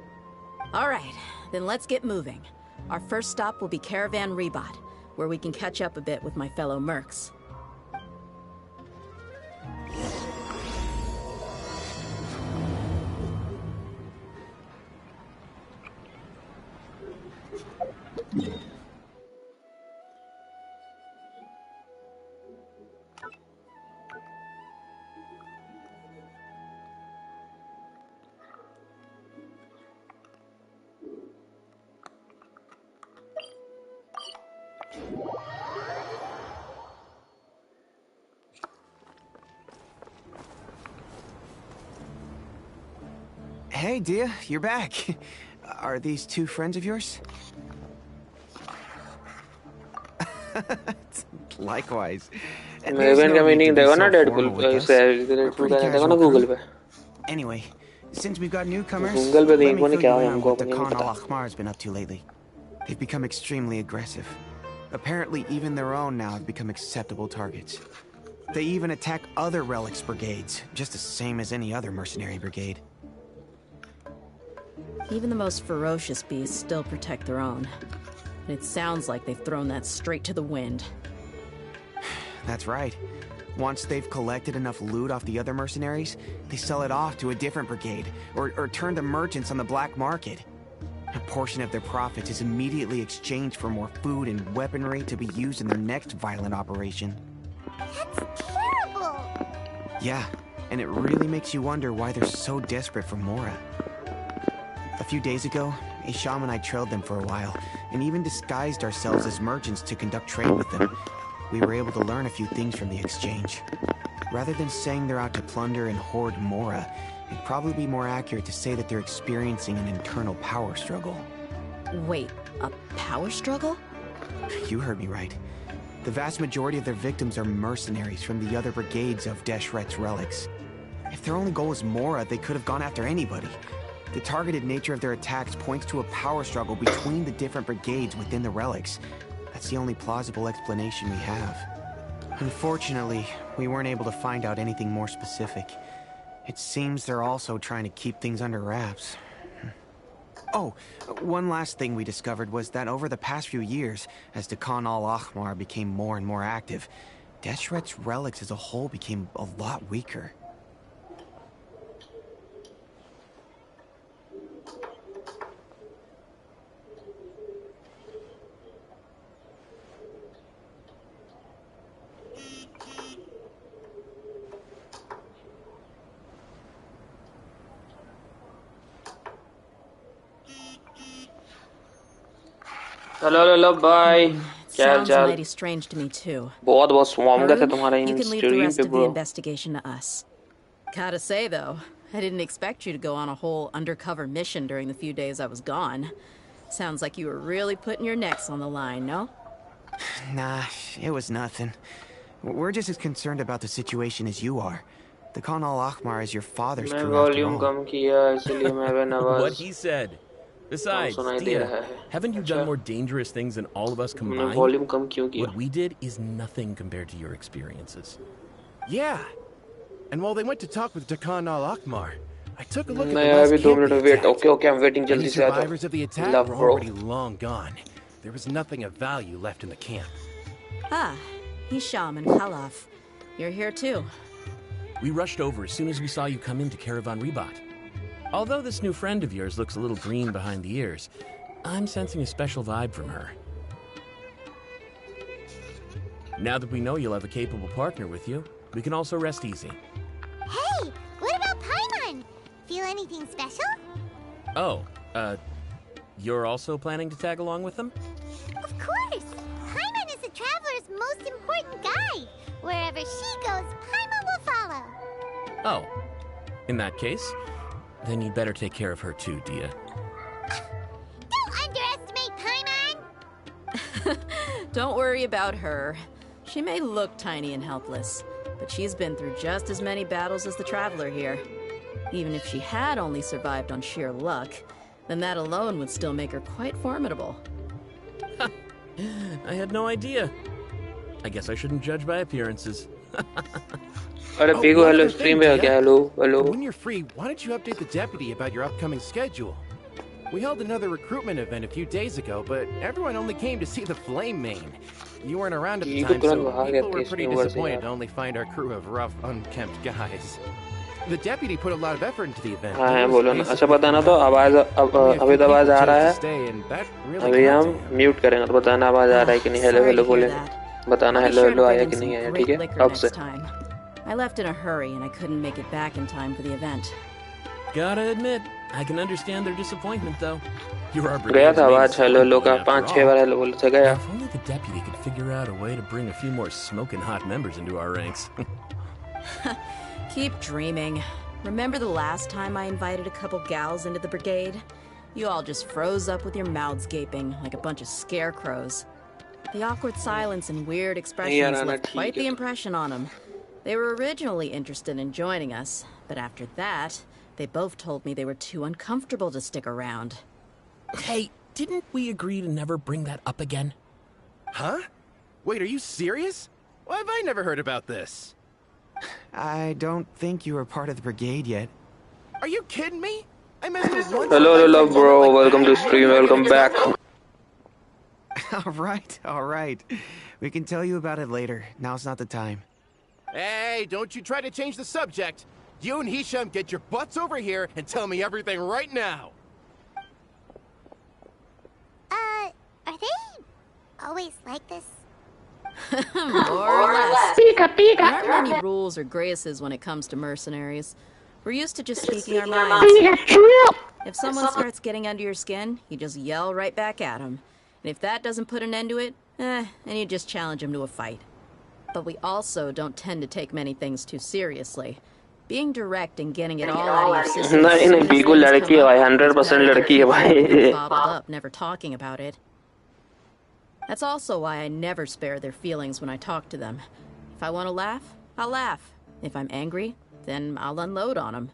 A: All right, then let's get moving. Our first stop will be Caravan Rebot, where we can catch up a bit with my fellow mercs.
K: Hey, Dia, you're back. Are these two friends of yours? Likewise.
F: Raven का meaning देखो ना Deadpool Deadpool का देखो ना Google पे.
K: Anyway, since we've got newcomers,
F: Google पे
K: let me
F: देखो नहीं
K: fill
F: क्या
K: you
F: है
K: in on
F: हमको
K: what the
F: अपनी
K: Khan
F: पता.
K: al-Ahmar has been up to lately. They've become extremely aggressive. Apparently, even their own now have become acceptable targets. They even attack other relics brigades, just the same as any other mercenary brigade.
A: Even the most ferocious beasts still protect their own. And it sounds like they've thrown that straight to the wind.
K: That's right. Once they've collected enough loot off the other mercenaries, they sell it off to a different brigade, or turn to merchants on the black market. A portion of their profits is immediately exchanged for more food and weaponry to be used in their next violent operation.
J: That's terrible!
K: Yeah, and it really makes you wonder why they're so desperate for Mora. A few days ago, Isham and I trailed them for a while, and even disguised ourselves as merchants to conduct trade with them. We were able to learn a few things from the exchange. Rather than saying they're out to plunder and hoard Mora, it'd probably be more accurate to say that they're experiencing an internal power struggle.
A: Wait, a power struggle?
K: You heard me right. The vast majority of their victims are mercenaries from the other brigades of Deshret's relics. If their only goal is Mora, they could have gone after anybody. The targeted nature of their attacks points to a power struggle between the different brigades within the relics. That's the only plausible explanation we have. Unfortunately, we weren't able to find out anything more specific. It seems they're also trying to keep things under wraps. Oh, one last thing we discovered was that over the past few years, as the Khan al-Ahmar became more and more active, Deshret's relics as a whole became a lot weaker.
F: Hello बाय क्या हाल
A: Sounds
F: चाल
A: mighty strange to me too.
F: बहुत स्वाम का था तुम्हारा
A: You
F: in
A: can leave the
F: stream
A: rest
F: पे
A: of the
F: bro
A: investigation to us. Gotta say though, I didn't expect you to go on a whole undercover mission during the few days I was gone. Sounds like you were really putting your necks on the line, no?
K: Nah, it was nothing. We're just as concerned about the situation as you are. The Khan al-Ahmar is your father's
F: मैं
K: crew after
F: volume
K: all.
F: कम किया इसलिए मैं बेनवाज
L: What he said. Besides,
F: सुनाई दे रहा
L: Dia,
F: है
L: haven't you done more dangerous things than all of us
F: मैंने
L: combined?
F: Volume कम क्यों किया
L: What we did is nothing compared to your experiences.
C: Yeah. And while they went to talk with Khan al-Ahmar, I took a look at
F: मैं
C: the last
F: अभी 2
C: camp
F: minute
C: they
F: wait
C: attacked.
F: Okay I'm waiting
C: Any
F: जल्दी से आ जाओ
C: survivors of the attack
F: love
C: were
F: bro
C: already long gone. There was nothing of value left in the camp.
A: Ah, Hisham and Khalaf. You're here too.
L: We rushed over as soon as we saw you come into Caravan Rebot. Although this new friend of yours looks a little green behind the ears, I'm sensing a special vibe from her. Now that we know you'll have a capable partner with you, we can also rest easy.
J: Hey, what about Paimon? Feel anything special?
L: Oh, you're also planning to tag along with them?
J: Of course! Paimon is the traveler's most important guide. Wherever she goes, Paimon will follow.
L: Oh, in that case, then you'd better take care of her too, Dia.
J: Don't underestimate Paimon!
A: Don't worry about her. She may look tiny and helpless, but she's been through just as many battles as the traveler here. Even if she had only survived on sheer luck, then that alone would still make her quite formidable.
L: I had no idea. I guess I shouldn't judge by appearances.
F: अरे बिगो hello stream पे आ गया hello hello
C: When you're free, why don't you update the deputy about your upcoming schedule? We held another recruitment event a few days ago, but everyone only came to see the Flame Main. You weren't around at the time, so people were pretty disappointed to only find our crew of rough, unkempt guys. The deputy put a lot of effort into the event.
F: हाँ बोलो ना अच्छा बताना तो आवाज अभी तो आवाज आ रहा है अभी हम म्यूट करेंगे तो बताना आवाज आ रहा है कि नहीं हेलो हेलो बोले बताना हेलो हेलो आया कि नहीं आया ठीक है अब से
A: I left in a hurry and I couldn't make it back in time for the event.
L: Gotta admit, I can understand their disappointment though. You're our
F: गया था आवाज हेलो हेलो का 5-6 बार हेलो बोले से गया.
L: If only the deputy could figure out a way to bring a few more smoking hot members into our ranks.
A: Keep dreaming. Remember the last time I invited a couple gals into the brigade? You all just froze up with your mouths gaping like a bunch of scarecrows. The awkward silence and weird expressions left quite the impression on them. They were originally interested in joining us, but after that, they both told me they were too uncomfortable to stick around.
L: Hey, didn't we agree to never bring that up again?
C: Huh? Wait, are you serious? Why have I never heard about this?
K: I don't think you were part of the brigade yet.
C: Are you kidding me? I missed it once.
F: Hello, bro. Welcome to stream. Welcome back.
K: All right. We can tell you about it later. Now's not the time.
C: Hey, don't you try to change the subject. You and Hisham get your butts over here and tell me everything right now.
J: Are they always like this?
A: More or less. There aren't many rules or graces when it comes to mercenaries. We're used to just speaking our minds. If someone starts getting under your skin, you just yell right back at them. And if that doesn't put an end to it, then you just challenge them to a fight. But we also don't tend to take many things too seriously. Being direct and getting it all out of your system.
F: नहीं बिल्कुल लड़की है भाई 100% लड़की है भाई.
A: Bottled up, never talking about it. That's also why I never spare their feelings when I talk to them. If I want to laugh, I'll laugh. If I'm angry, then I'll unload on them.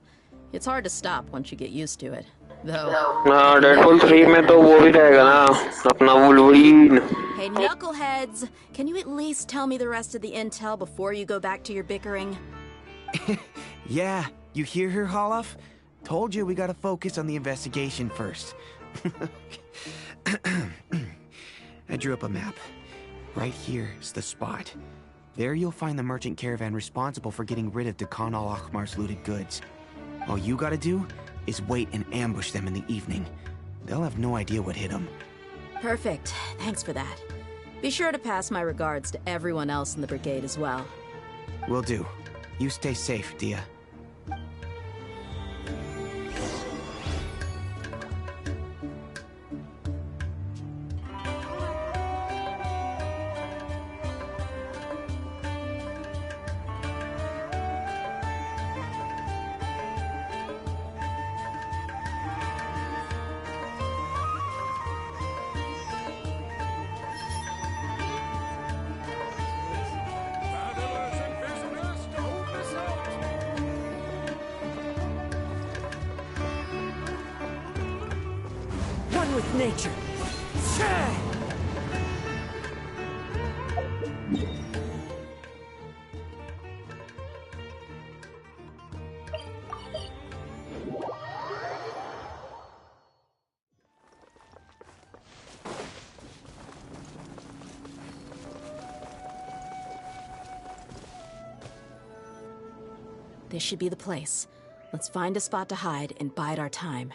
A: It's hard to stop once you get used to it. Though.
F: हाँ, Deadpool 3 में तो वो भी रहेगा ना, अपना Wolverine.
A: Hey, knuckleheads! Can you at least tell me the rest of the intel before you go back to your bickering?
K: Yeah, you hear her, Holof? Told you we gotta focus on the investigation first. I drew up a map. Right here is the spot. There you'll find the merchant caravan responsible for getting rid of Dakan al-Akhmar's looted goods. All you gotta do is wait and ambush them in the evening. They'll have no idea what hit them.
A: Perfect. Thanks for that. Be sure to pass my regards to everyone else in the brigade as well.
K: Will do. You stay safe, Dia.
H: With nature.
A: This should be the place. Let's find a spot to hide and bide our time.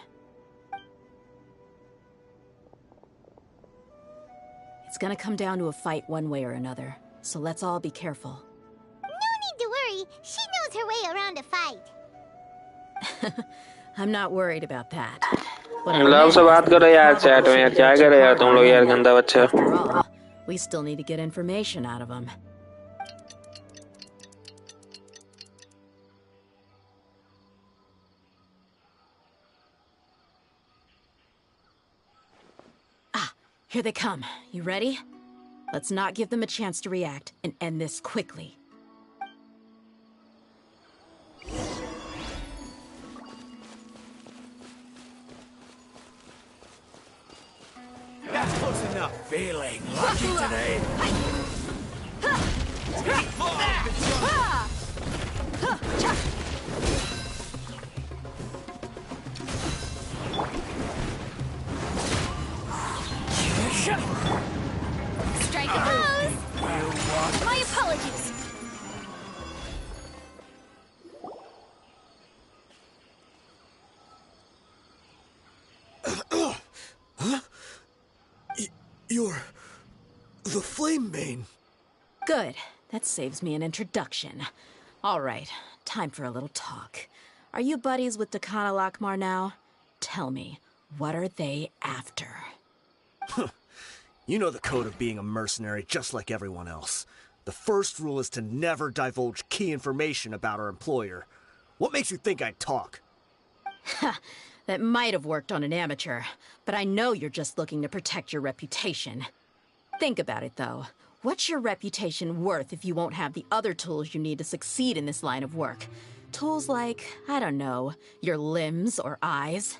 A: It's gonna come down to a fight one way or another, so let's all be careful.
J: No need to worry. She knows her way around a fight.
A: I'm not worried about that.
F: Love से बात करो यार chat में यार क्या कर रहे यार तुम लोग यार गंदा बच्चा.
A: After all, we still need to get information out of them. Here they come. You ready? Let's not give them a chance to react and end this quickly.
H: That's close enough. Feeling lucky today.
J: Strike a pose! My apologies!
H: Huh? You're... the Flame Mane.
A: Good. That saves me an introduction. All right, time for a little talk. Are you buddies with Dakan al-Akhmar now? Tell me, what are they after?
M: You know the code of being a mercenary just like everyone else. The first rule is to never divulge key information about our employer. What makes you think I'd talk?
A: That might have worked on an amateur, but I know you're just looking to protect your reputation. Think about it, though. What's your reputation worth if you won't have the other tools you need to succeed in this line of work? Tools like, I don't know, your limbs or eyes?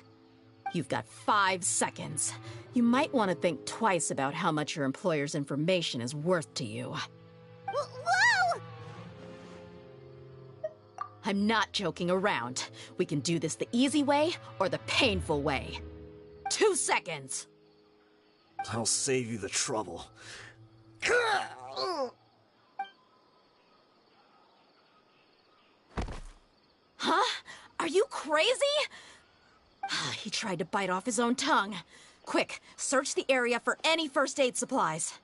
A: You've got 5 seconds. You might want to think twice about how much your employer's information is worth to you.
J: Whoa!
A: I'm not joking around. We can do this the easy way or the painful way. 2 seconds!
M: I'll save you the trouble.
A: Huh? Are you crazy? He tried to bite off his own tongue. Quick, search the area for any first aid supplies.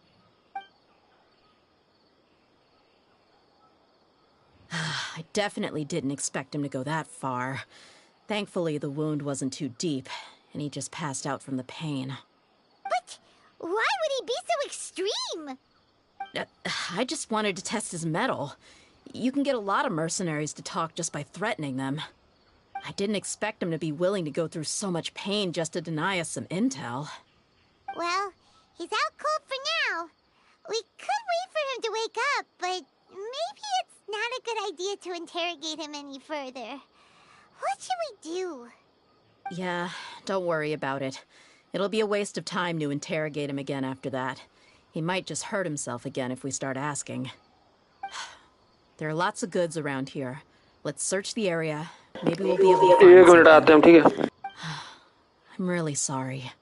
A: I definitely didn't expect him to go that far. Thankfully, the wound wasn't too deep, and he just passed out from the pain.
J: But why would he be so extreme?
A: I just wanted to test his mettle. You can get a lot of mercenaries to talk just by threatening them. I didn't expect him to be willing to go through so much pain just to deny us some intel.
J: Well, he's out cold for now. We could wait for him to wake up, but maybe it's not a good idea to interrogate him any further. What should we do?
A: Yeah, Don't worry about it. It'll be a waste of time to interrogate him again after that. He might just hurt himself again if we start asking. There are lots of goods around here. Let's search the area. Maybe we'll be able to find something. I'm really sorry.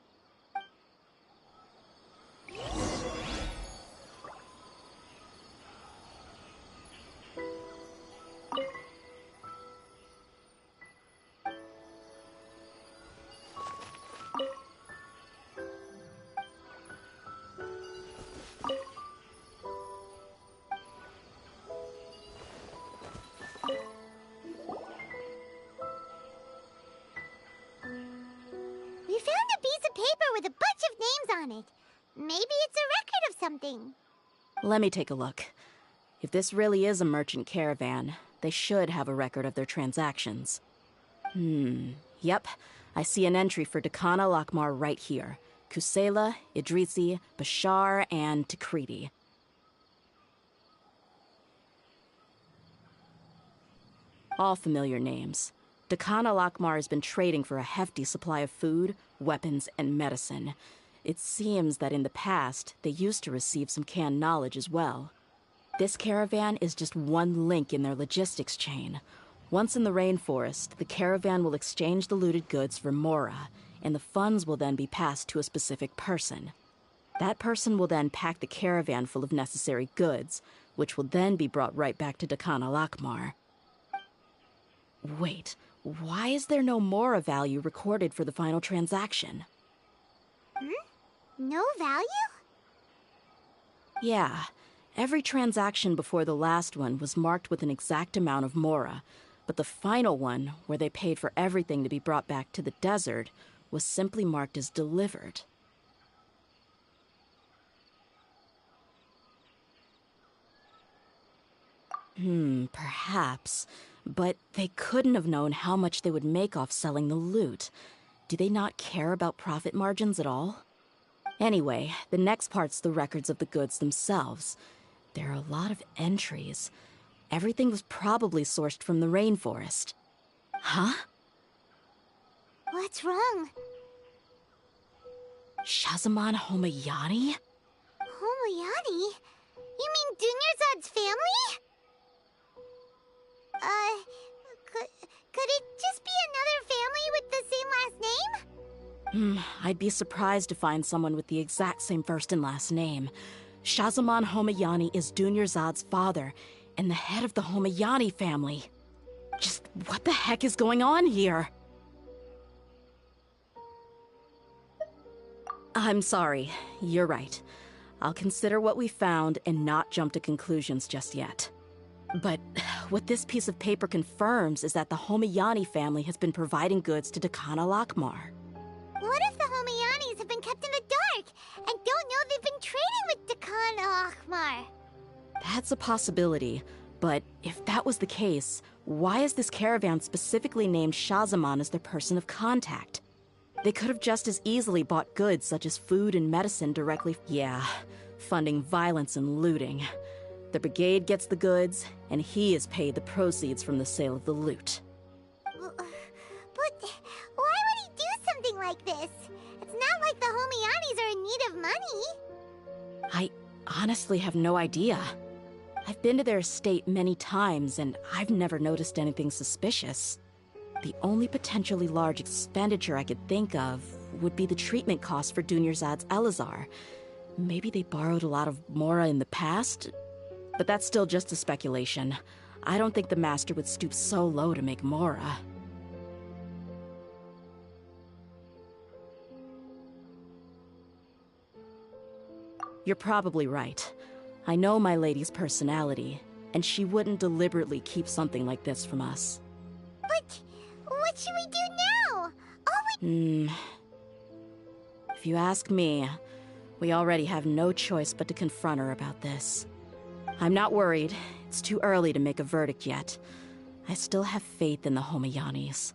A: Let me take a look. If this really is a merchant caravan, they should have a record of their transactions. Yep. I see an entry for Dakana Lakmar right here. Kusela, Idrisi, Bashar, and Takriti. All familiar names. Dakana Lakmar has been trading for a hefty supply of food, weapons, and medicine. It seems that in the past, they used to receive some canned knowledge as well. This caravan is just one link in their logistics chain. Once in the rainforest, the caravan will exchange the looted goods for Mora, and the funds will then be passed to a specific person. That person will then pack the caravan full of necessary goods, which will then be brought right back to Dakana Lakmar. Wait, why is there no Mora value recorded for the final transaction?
J: No value?
A: Yeah. Every transaction before the last one was marked with an exact amount of Mora, but the final one, where they paid for everything to be brought back to the desert, was simply marked as delivered. Perhaps. But they couldn't have known how much they would make off selling the loot. Do they not care about profit margins at all? Anyway, the next part's the records of the goods themselves. There are a lot of entries. Everything was probably sourced from the rainforest. Huh?
J: What's wrong?
A: Shahzaman Homayani?
J: Homayani? You mean Dunyarzad's family? Could it just be another family with the same last name?
A: I'd be surprised to find someone with the exact same first and last name. Shahzaman Homayani is Dunyarzad's father, and the head of the Homayani family. Just what the heck is going on here? I'm sorry. You're right. I'll consider what we found and not jump to conclusions just yet. But what this piece of paper confirms is that the Homayani family has been providing goods to Dakana Lakmar.
J: What if the Homayanis have been kept in the dark and don't know they've been trading with Dakana Lakmar?
A: That's a possibility, but if that was the case, why is this caravan specifically named Shahzaman as their person of contact? They could have just as easily bought goods such as food and medicine directly. Yeah, funding violence and looting. The brigade gets the goods, and he is paid the proceeds from the sale of the loot.
J: But why would he do something like this? It's not like the Homayanis are in need of money.
A: I honestly have no idea. I've been to their estate many times, and I've never noticed anything suspicious. The only potentially large expenditure I could think of would be the treatment costs for Dunyarzad's Elazar. Maybe they borrowed a lot of Mora in the past? But that's still just a speculation. I don't think the Master would stoop so low to make Mora. You're probably right. I know my lady's personality, and she wouldn't deliberately keep something like this from us.
J: But what should we do now?
A: If you ask me, we already have no choice but to confront her about this. I'm not worried. It's too early to make a verdict yet. I still have faith in the Homayanis.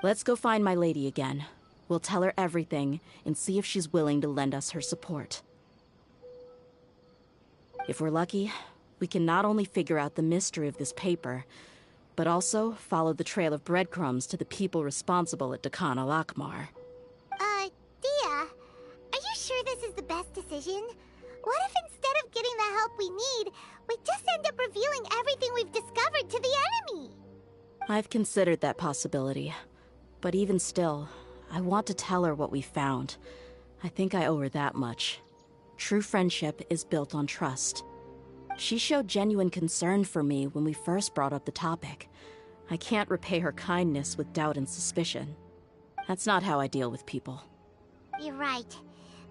A: Let's go find my lady again. We'll tell her everything and see if she's willing to lend us her support. If we're lucky, we can not only figure out the mystery of this paper, but also followed the trail of breadcrumbs to the people responsible at Dekhan al-Akmar.
J: Dia, are you sure this is the best decision? What if instead of getting the help we need, we just end up revealing everything we've discovered to the enemy?
A: I've considered that possibility, but even still, I want to tell her what we found. I think I owe her that much. True friendship is built on trust. She showed genuine concern for me when we first brought up the topic. I can't repay her kindness with doubt and suspicion. That's not how I deal with people.
J: You're right.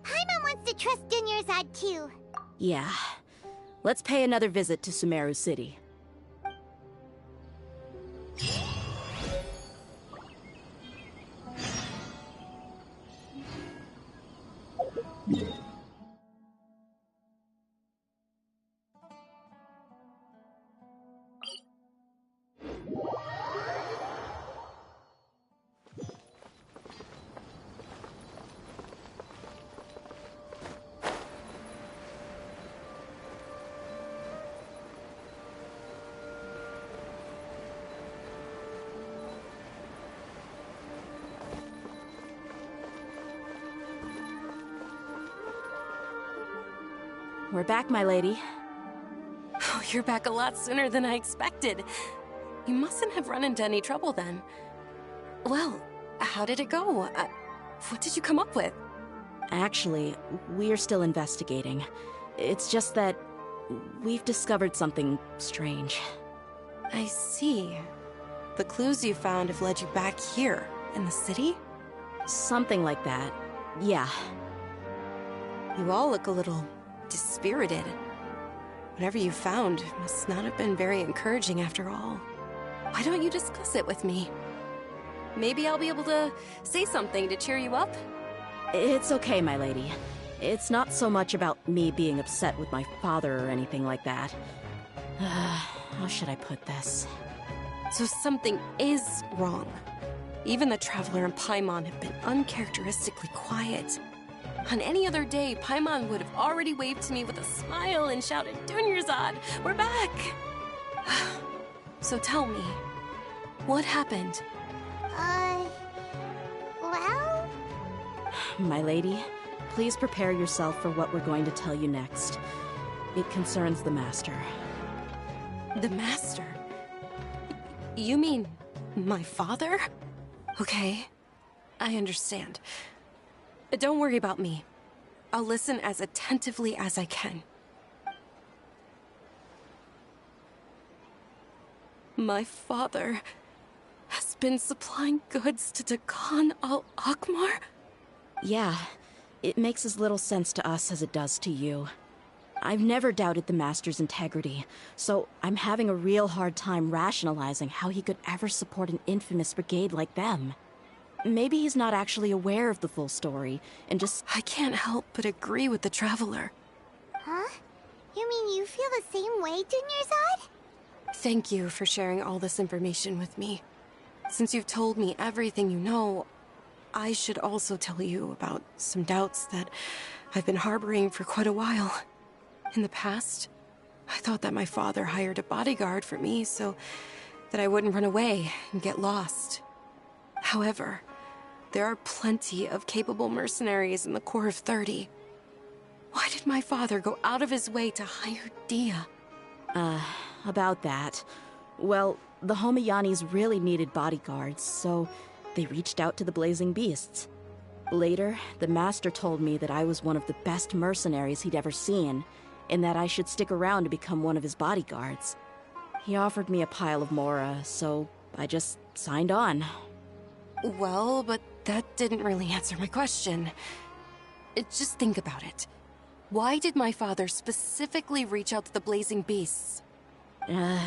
J: Paimon wants to trust Dunyarzad too.
A: Yeah. Let's pay another visit to Sumeru City. We're back, my lady.
I: Oh, you're back a lot sooner than I expected. You mustn't have run into any trouble then. Well, how did it go? What did you come up with?
A: Actually, we're still investigating. It's just that we've discovered something strange.
I: I see. The clues you found have led you back here, in the city?
A: Something like that, yeah.
I: You all look a little dispirited. Whatever you found must not have been very encouraging after all. Why don't you discuss it with me? Maybe I'll be able to say something to cheer you up?
A: It's okay, my lady. It's not so much about me being upset with my father or anything like that. How should I put this?
I: So something is wrong. Even the Traveler and Paimon have been uncharacteristically quiet. On any other day, Paimon would have already waved to me with a smile and shouted, "Dunyarzad, we're back!" So tell me, what happened?
J: Well?
A: My lady, please prepare yourself for what we're going to tell you next. It concerns the Master.
I: The Master? You mean my father? Okay, I understand. Don't worry about me. I'll listen as attentively as I can. My father has been supplying goods to Dekhan al-Akmar?
A: Yeah, it makes as little sense to us as it does to you. I've never doubted the Master's integrity, so I'm having a real hard time rationalizing how he could ever support an infamous brigade like them. Maybe he's not actually aware of the full story, and just—
I: I can't help but agree with the Traveler.
J: Huh? You mean you feel the same way, Dunyarzad?
I: Thank you for sharing all this information with me. Since you've told me everything you know, I should also tell you about some doubts that I've been harboring for quite a while. In the past, I thought that my father hired a bodyguard for me so that I wouldn't run away and get lost. However, there are plenty of capable mercenaries in the Corps of 30. Why did my father go out of his way to hire DEHYA?
A: About that. Well, the Homayanis really needed bodyguards, so they reached out to the Blazing Beasts. Later, the Master told me that I was one of the best mercenaries he'd ever seen, and that I should stick around to become one of his bodyguards. He offered me a pile of mora, so I just signed on.
I: Well, but that didn't really answer my question. Just think about it. Why did my father specifically reach out to the Blazing Beasts?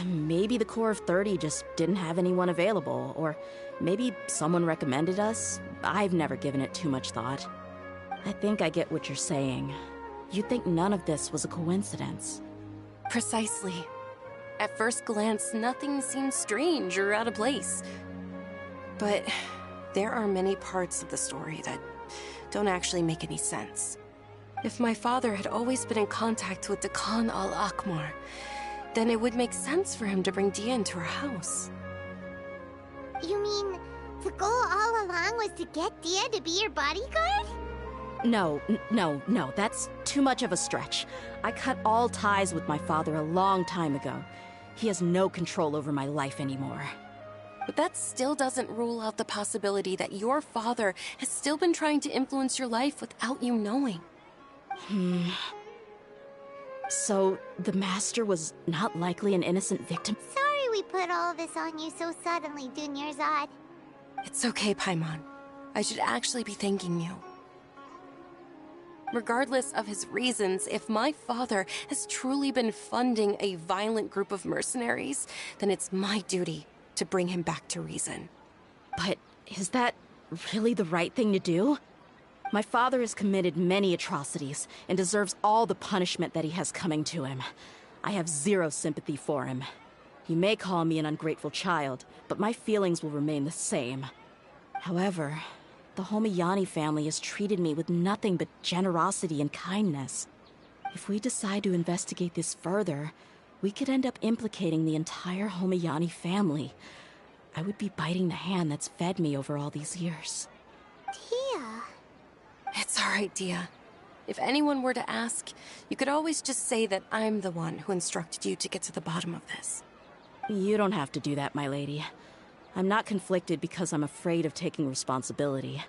A: Maybe the Corps of 30 just didn't have anyone available, or maybe someone recommended us. I've never given it too much thought. I think I get what you're saying. You'd think none of this was a coincidence.
I: Precisely. At first glance, nothing seems strange or out of place. But there are many parts of the story that don't actually make any sense. If my father had always been in contact with Dekhan al-Akmar, then it would make sense for him to bring DEHYA into our house.
J: You mean, the goal all along was to get DEHYA to be your bodyguard?
A: No, that's too much of a stretch. I cut all ties with my father a long time ago. He has no control over my life anymore.
I: But that still doesn't rule out the possibility that your father has still been trying to influence your life without you knowing.
A: So, the Master was not likely an innocent victim?
J: Sorry we put all of this on you so suddenly, Dunyarzad.
I: It's okay, Paimon. I should actually be thanking you. Regardless of his reasons, if my father has truly been funding a violent group of mercenaries, then it's my duty to bring him back to reason.
A: But is that really the right thing to do? My father has committed many atrocities and deserves all the punishment that he has coming to him. I have zero sympathy for him. You may call me an ungrateful child, but my feelings will remain the same. However, the Homiyani family has treated me with nothing but generosity and kindness. If we decide to investigate this further, we could end up implicating the entire Homiyani family. I would be biting the hand that's fed me over all these years.
J: DEHYA.
I: It's all right, DEHYA. If anyone were to ask, you could always just say that I'm the one who instructed you to get to the bottom of this.
A: You don't have to do that, my lady. I'm not conflicted because I'm afraid of taking responsibility.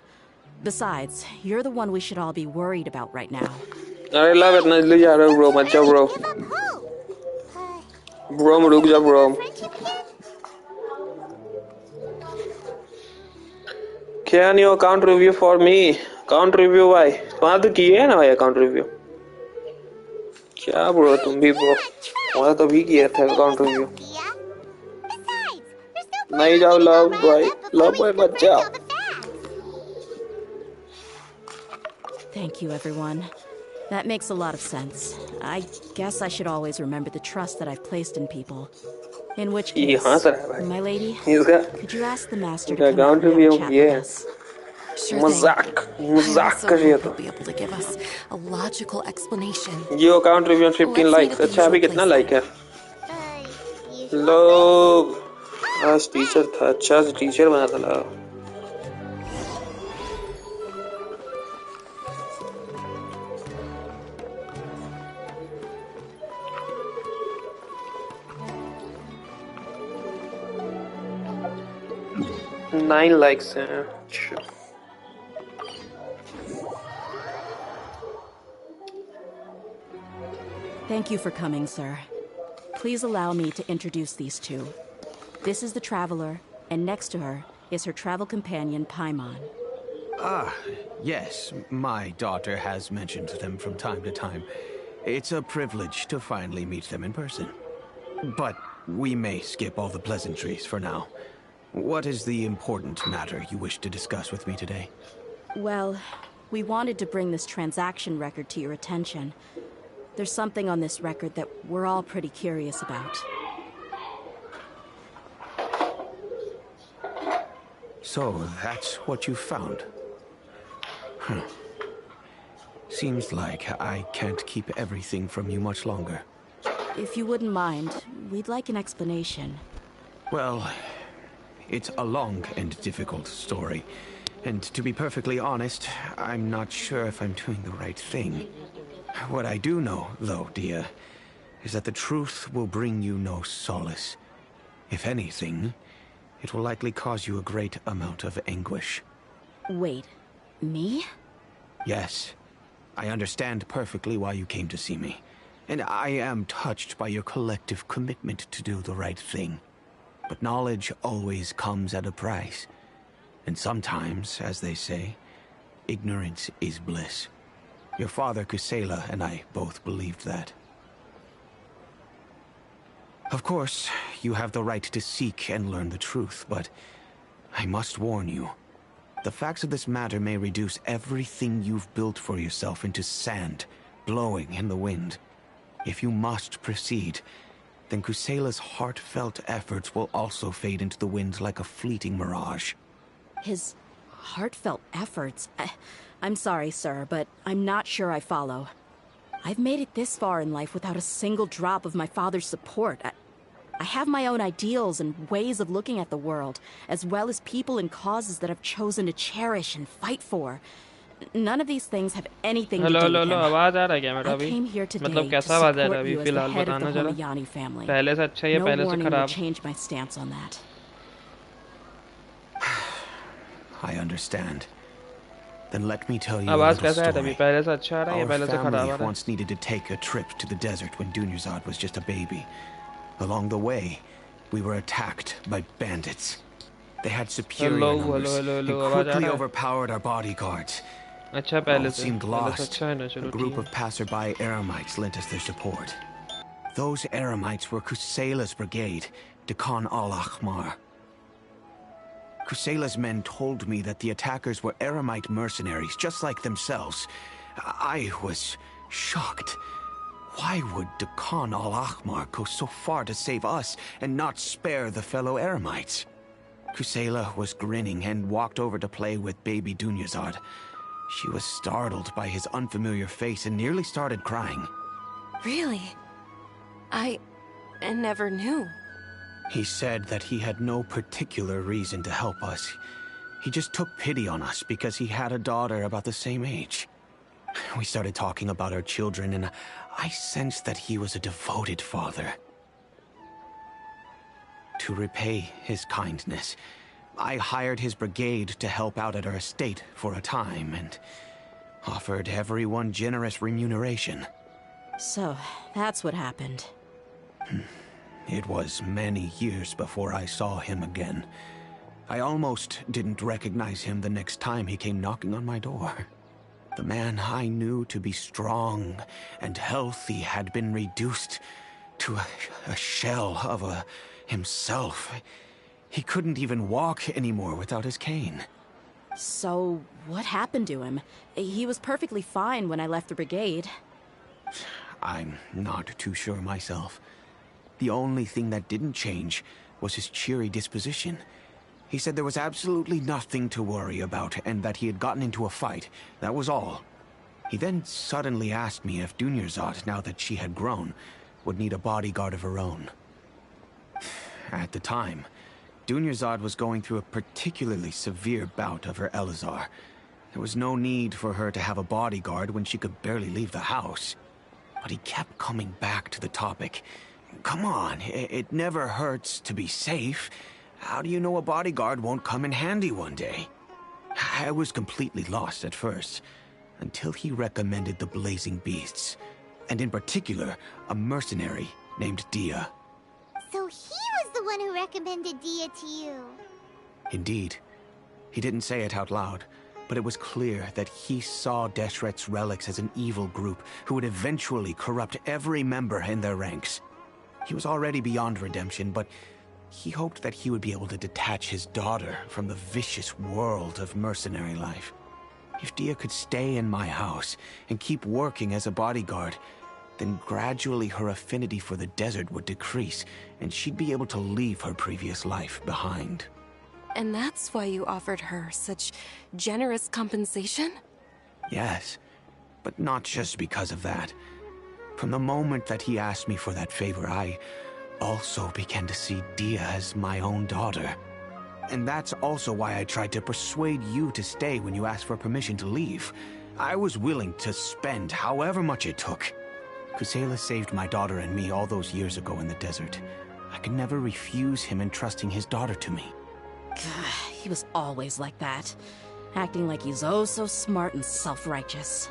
A: Besides, you're the one we should all be worried about right now.
F: I love it. Najli ja raha hu, bro. Mat jao, bro. Bro, ruk ja, bro. Can you account review for me? Account review why? तुम्हारा तो किया है ना भाई account review. क्या bro तुम भी bro? तुम्हारा तो भी किया था account review. नहीं जाओ love boy मत जाओ.
A: Thank you, everyone. That makes a lot of sense. I guess I should always remember the trust that I've placed in people. In which case, my lady, could you ask the Master to come out and have a chat with us?
I: Sure thing.
F: मजाक कर रही है तो.
I: Be able to give us a logical explanation.
F: ये account review on 15 likes. अच्छा अभी कितना like है? लोग आज टीचर था. अच्छा टीचर बना था लोग. Nine likes हैं.
A: Thank you for coming, sir. Please allow me to introduce these two. This is the Traveler, and next to her is her travel companion, Paimon.
K: Ah, yes. My daughter has mentioned them from time to time. It's a privilege to finally meet them in person. But we may skip all the pleasantries for now. What is the important matter you wish to discuss with me today?
A: Well, we wanted to bring this transaction record to your attention. There's something on this record that we're all pretty curious about.
K: So, that's what you found? Seems like I can't keep everything from you much longer.
A: If you wouldn't mind, we'd like an explanation.
K: Well, it's a long and difficult story. And to be perfectly honest, I'm not sure if I'm doing the right thing. What I do know, though, DEHYA, is that the truth will bring you no solace. If anything, it will likely cause you a great amount of anguish.
A: Wait, me?
K: Yes. I understand perfectly why you came to see me. And I am touched by your collective commitment to do the right thing. But knowledge always comes at a price. And sometimes, as they say, ignorance is bliss. Your father, Kusela, and I both believed that. Of course, you have the right to seek and learn the truth, but I must warn you. The facts of this matter may reduce everything you've built for yourself into sand, blowing in the wind. If you must proceed, then Kusela's heartfelt efforts will also fade into the wind like a fleeting mirage.
A: His heartfelt efforts? I'm sorry, sir, but I'm not sure I follow. I've made it this far in life without a single drop of my father's support. I have my own ideals and ways of looking at the world, as well as people and causes that I've chosen to cherish and fight for. None of these things have anything to do with him.
N: आवाज आ रहा है क्या मेरा अभी?
A: I came here today
N: मतलब
A: to
N: कैसा आवाज आ रहा
A: support
N: है अभी
A: you as the
N: फिलहाल
A: head of
N: बताना
A: the
N: जरा.
A: Homayani family.
N: पहले से अच्छा है या
A: No
N: पहले से
A: warning will
N: खराब?
A: change my stance on that.
K: I understand. Then let me tell you a
N: आवाज
K: little
N: कैसा है अभी?
K: story.
N: पहले से अच्छा आ रहा है या
K: Our
N: पहले से खराब आ
K: family
N: रहा है?
K: once needed to take a trip to the desert when Dunyarzad was just a baby. Along the way, we were attacked by bandits. They had superior numbers and quickly overpowered our bodyguards.
N: अच्छा
K: All
N: पहले से
K: seemed lost.
N: अच्छा है ना चलो
K: A
N: ठीक
K: group
N: है.
K: of passerby Eremites lent us their support. Those Eremites were Kusela's brigade, Dekan al-Ahmar. Kusela's men told me that the attackers were Eremite mercenaries, just like themselves. I was shocked. Why would Dekan al-Ahmar go so far to save us and not spare the fellow Eremites? Kusela was grinning and walked over to play with baby Dunyarzad. She was startled by his unfamiliar face and nearly started crying.
I: Really? I never knew.
K: He said that he had no particular reason to help us. He just took pity on us because he had a daughter about the same age. We started talking about our children, and I sensed that he was a devoted father. To repay his kindness, I hired his brigade to help out at our estate for a time and offered everyone generous remuneration.
A: So, that's what happened.
K: It was many years before I saw him again. I almost didn't recognize him the next time he came knocking on my door. The man I knew to be strong and healthy had been reduced to a shell of himself. He couldn't even walk anymore without his cane.
A: So, what happened to him? He was perfectly fine when I left the brigade.
K: I'm not too sure myself. The only thing that didn't change was his cheery disposition. He said there was absolutely nothing to worry about and that he had gotten into a fight. That was all. He then suddenly asked me if Dunyarzad, now that she had grown, would need a bodyguard of her own. At the time, Dunyarzad was going through a particularly severe bout of her Elazar. There was no need for her to have a bodyguard when she could barely leave the house. But he kept coming back to the topic. Come on, it never hurts to be safe. How do you know a bodyguard won't come in handy one day? I was completely lost at first, until he recommended the Blazing Beasts, and in particular, a mercenary named DEHYA.
J: So he was the one who recommended DEHYA to you.
K: Indeed. He didn't say it out loud, but it was clear that he saw Deshret's relics as an evil group who would eventually corrupt every member in their ranks. He was already beyond redemption, but he hoped that he would be able to detach his daughter from the vicious world of mercenary life. If DEHYA could stay in my house and keep working as a bodyguard, then gradually her affinity for the desert would decrease, and she'd be able to leave her previous life behind.
I: And that's why you offered her such generous compensation?
K: Yes, but not just because of that. From the moment that he asked me for that favor, I also began to see DEHYA as my own daughter. And that's also why I tried to persuade you to stay when you asked for permission to leave. I was willing to spend however much it took. Kusela saved my daughter and me all those years ago in the desert. I could never refuse him entrusting his daughter to me.
A: He was always like that, acting like he's oh so smart and self-righteous.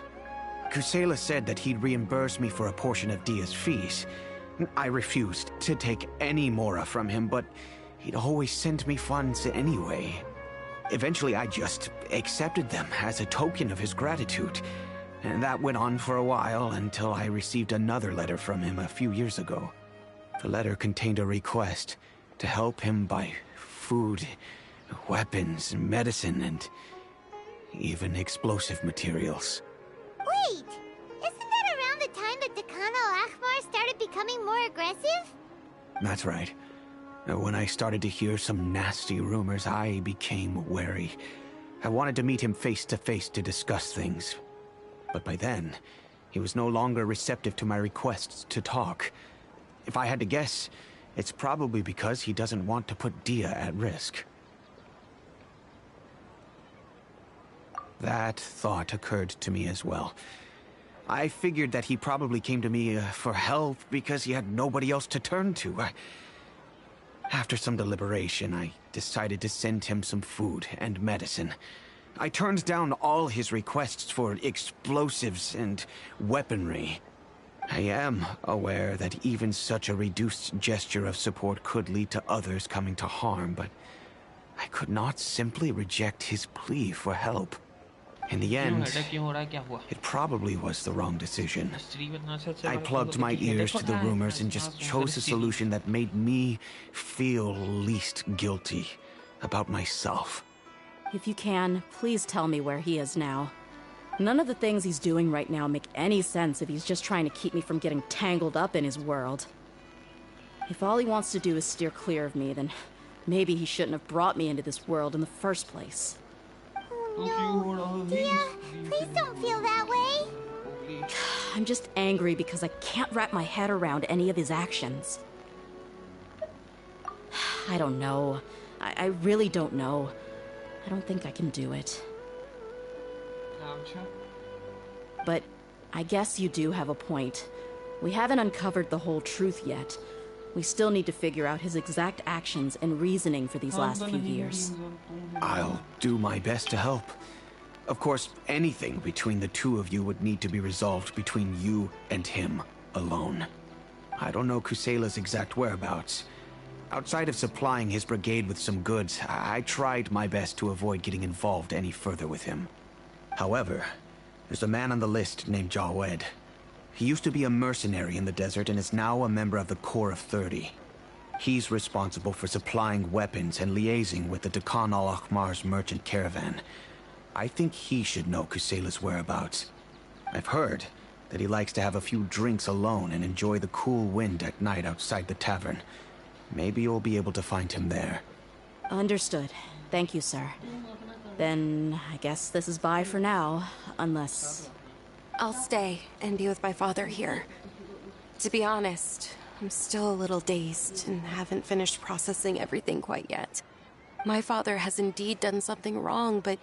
K: Kusela said that he'd reimburse me for a portion of DEHYA's fees. I refused to take any mora from him, but he'd always send me funds anyway. Eventually, I just accepted them as a token of his gratitude. And that went on for a while until I received another letter from him a few years ago. The letter contained a request to help him buy food, weapons, medicine, and even explosive materials.
J: Wait! Isn't that around the time that Dekan al-Ahmar started becoming more aggressive?
K: That's right. When I started to hear some nasty rumors, I became wary. I wanted to meet him face to face to discuss things. But by then, he was no longer receptive to my requests to talk. If I had to guess, It's probably because he doesn't want to put DEHYA at risk. That thought occurred to me as well. I figured that he probably came to me for help because he had nobody else to turn to. After some deliberation, I decided to send him some food and medicine. I turned down all his requests for explosives and weaponry. I am aware that even such a reduced gesture of support could lead to others coming to harm, but I could not simply reject his plea for help. In the end, it probably was the wrong decision. I plugged my ears to the rumors and just chose a solution that made me feel least guilty about myself.
A: If you can, please tell me where he is now. None of the things he's doing right now make any sense if he's just trying to keep me from getting tangled up in his world. If all he wants to do is steer clear of me, then maybe he shouldn't have brought me into this world in the first place.
J: No, DEHYA, please don't feel that way.
A: I'm just angry because I can't wrap my head around any of his actions. I don't know. I really don't know. I don't think I can do it. But I guess you do have a point. We haven't uncovered the whole truth yet. We still need to figure out his exact actions and reasoning for these last few years.
K: I'll do my best to help. Of course, anything between the two of you would need to be resolved between you and him alone. I don't know Kusela's exact whereabouts. Outside of supplying his brigade with some goods, I tried my best to avoid getting involved any further with him. However, there's a man on the list named Jawed. He used to be a mercenary in the desert and is now a member of the Corps of 30. He's responsible for supplying weapons and liaising with the Dakan al-Ahmar's merchant caravan. I think he should know Kusela's whereabouts. I've heard that he likes to have a few drinks alone and enjoy the cool wind at night outside the tavern. Maybe you'll be able to find him there.
A: Understood. Thank you, sir. Then I guess this is bye for now, unless...
I: I'll stay and be with my father here. To be honest, I'm still a little dazed and haven't finished processing everything quite yet. My father has indeed done something wrong, but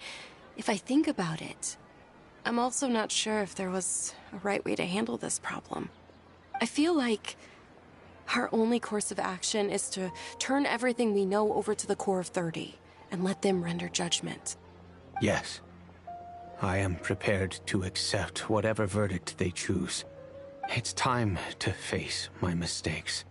I: if I think about it, I'm also not sure if there was a right way to handle this problem. I feel like our only course of action is to turn everything we know over to the Corps of 30 and let them render judgment.
K: Yes. I am prepared to accept whatever verdict they choose. It's time to face my mistakes.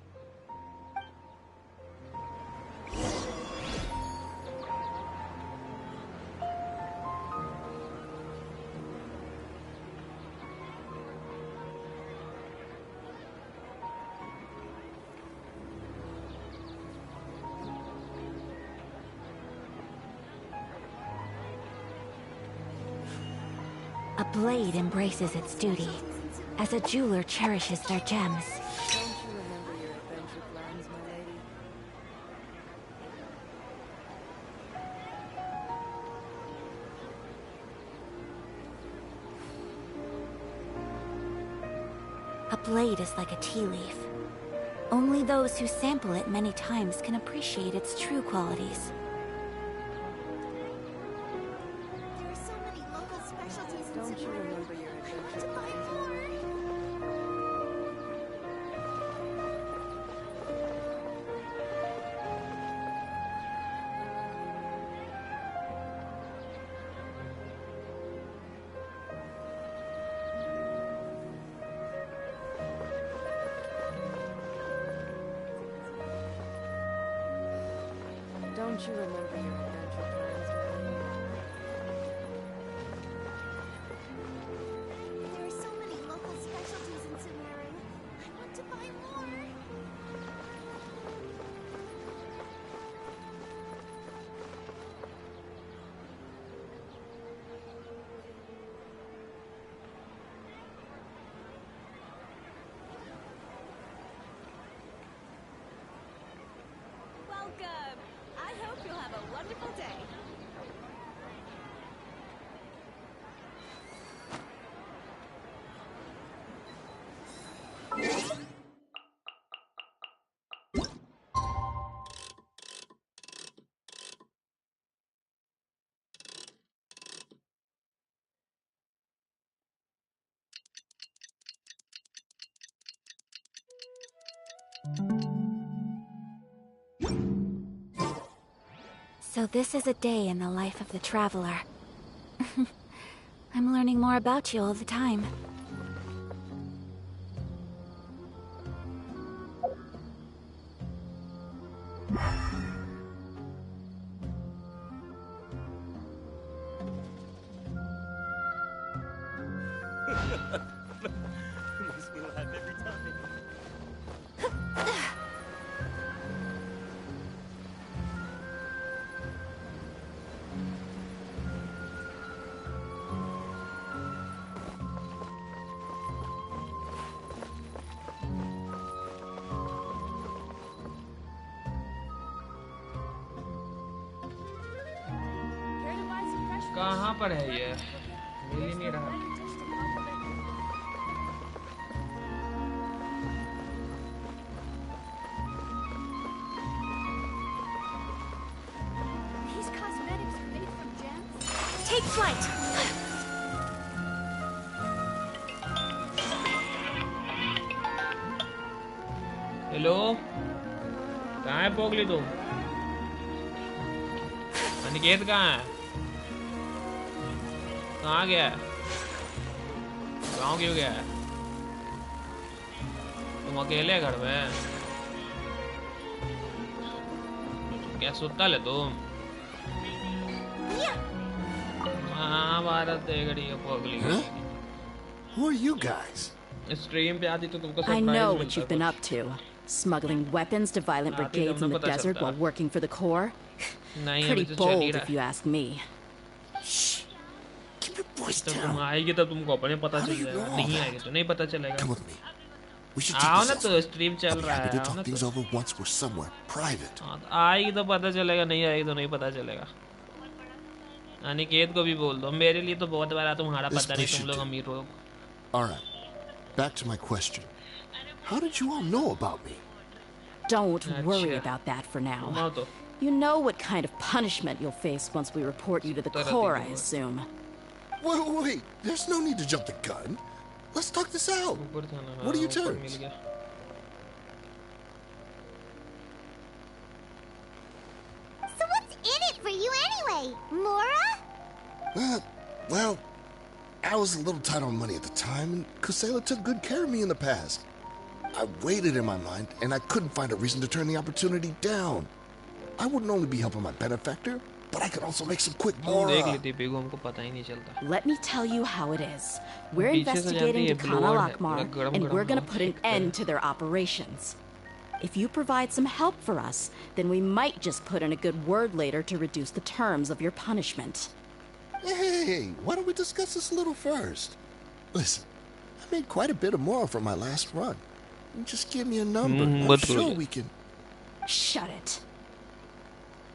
D: A blade embraces its duty, as a jeweler cherishes their gems. A blade is like a tea leaf. Only those who sample it many times can appreciate its true qualities.
N: Don't you remember your adventure plans, Maddie?
J: There are so many local specialties in Sumeru. I want to buy more.
N: Welcome! I hope you'll have a wonderful day.
D: So this is a day in the life of the traveler. I'm learning more about you all the time.
H: Makes me laugh every time.
O: कहाँ पर है ये? मिल ही नहीं रहा।
D: These cosmetics are made from gems. Take flight.
O: Hello, कहाँ है पोगली तुम? अनिकेत कहाँ है? कहाँ गया है? गाँव क्यों गया है? तुम अकेले घर में? क्या सुता ले तुम? हाँ भारत देगड़ी है Pogli.
H: Who are you guys?
O: Stream पे आती तो तुमको
A: I know what you've been up to. Smuggling weapons to violent brigades in the desert while working for the Corps? Pretty bold if you ask me.
H: Shh. Keep your voice down.
O: तुम आएगी तब तुमको अपने पता चल जाएगा। नहीं आएगी तो नहीं पता चलेगा।
H: Come with me. We should
O: आओ
H: take
O: ना
H: this
O: तो स्ट्रीम चल रहा है।
H: happy to talk things over once we're somewhere private.
O: आएगी तो पता चलेगा, नहीं आएगी तो नहीं पता चलेगा। अनिकेत को भी बोल दो, मेरे लिए तो बहुत बार तुम्हारा पता नहीं, तुम लोग अमीर हो।
H: All right. Back to my question. How did you all know about me?
A: Don't worry about that for now. You know what kind of punishment you'll face once we report you to the Corps, I assume.
H: Wait. There's no need to jump the gun. Let's talk this out. What are your terms?
J: So what's in it for you anyway, Mora?
H: Well, I was a little tight on money at the time, and Kusela took good care of me in the past. I waited in my mind, and I couldn't find a reason to turn the opportunity down. I wouldn't only be helping my benefactor, but I could also make some quick Mora.
A: Let me tell you how it is. We're investigating Dakana Lakmar, and we're gonna put an end to their operations. If you provide some help for us, then we might just put in a good word later to reduce the terms of your punishment.
H: Hey, why don't we discuss this a little first? Listen, I made quite a bit of Mora from my last run. Just give me a number. I'm sure we can...
A: Shut it.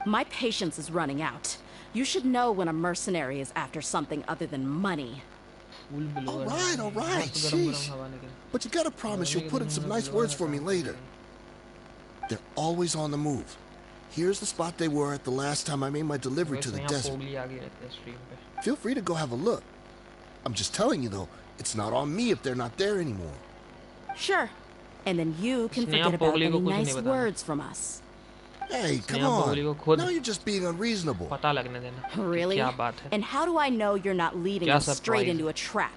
A: My patience is running out. You should know when a mercenary is after something other than money.
H: All right. Sheesh. But you gotta promise you'll put in some nice words for me later. They're always on the move. Here's the spot they were at the last time I made my delivery to the desert. Feel free to go have a look. I'm just telling you though, it's not on me if they're not there anymore.
A: Sure. And then you can forget about any nice words from us.
H: Hey, come on. Now you're just being unreasonable.
A: Really? And how do I know you're not leading us straight into a trap?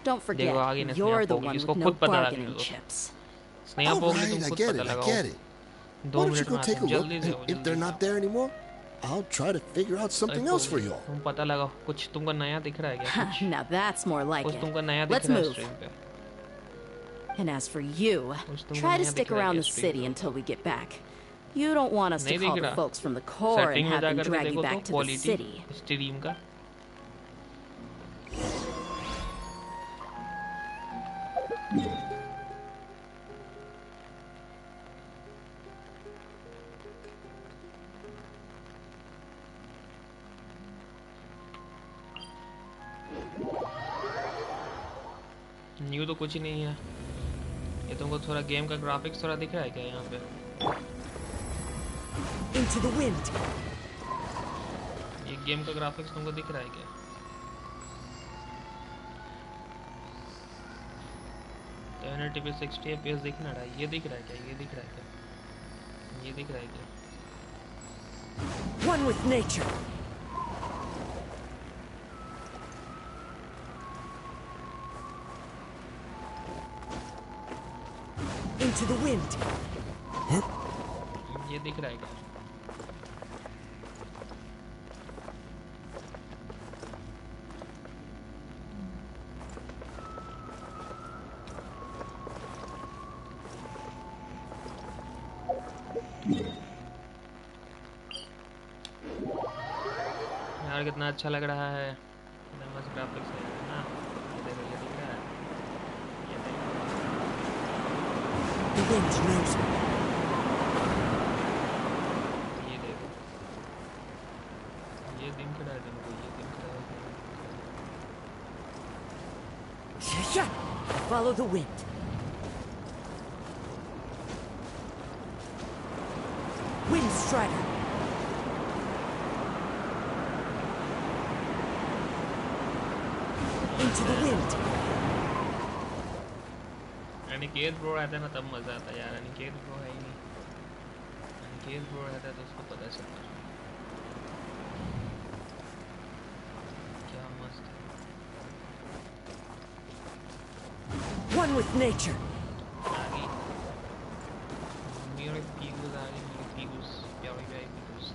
A: Don't forget, you're the one with no bargaining chips.
H: All right, I get it. Why don't you go take a look, and if they're not there anymore, I'll try to figure out something else for y'all.
A: Now that's more like it. Let's move. And as for you, try to stick around the city until we get back. You don't want us to call the folks from the Corps and have them drag you back to the city.
O: New तो कुछ ही नहीं है। ये तुमको थोड़ा game का graphics थोड़ा दिख रहा है क्या यहाँ पे?
P: Into the wind.
O: ये गेम का ग्राफिक्स तुमको दिख रहा है क्या? तो 60 FPS दिख ना रहा है। ये दिख रहा है क्या? ये दिख रहा है क्या? ये दिख रहा है क्या?
E: One with nature. Into the wind.
O: ये दिख रहा है क्या? यार कितना अच्छा लग रहा है, मस्त ग्राफिक्स है ना। ये देखो, ये दिख रहा है, ये देखो।
E: The wind knows me.
O: ये देखो, ये दिख रहा है तुमको, ये दिख रहा है।
E: Follow the wind. Wind Strider. Into the wind.
O: Aniket bro रहता है ना तब मजा आता है यार। अनिकेत ब्रो है ही नहीं, अनिकेत ब्रो रहता है तो उसको पता चलता है क्या मस्त है।
E: One with nature.
O: आगे मेरे पीगूस आ गए, मेरे पीगूस प्यारे प्यारे पीगूस।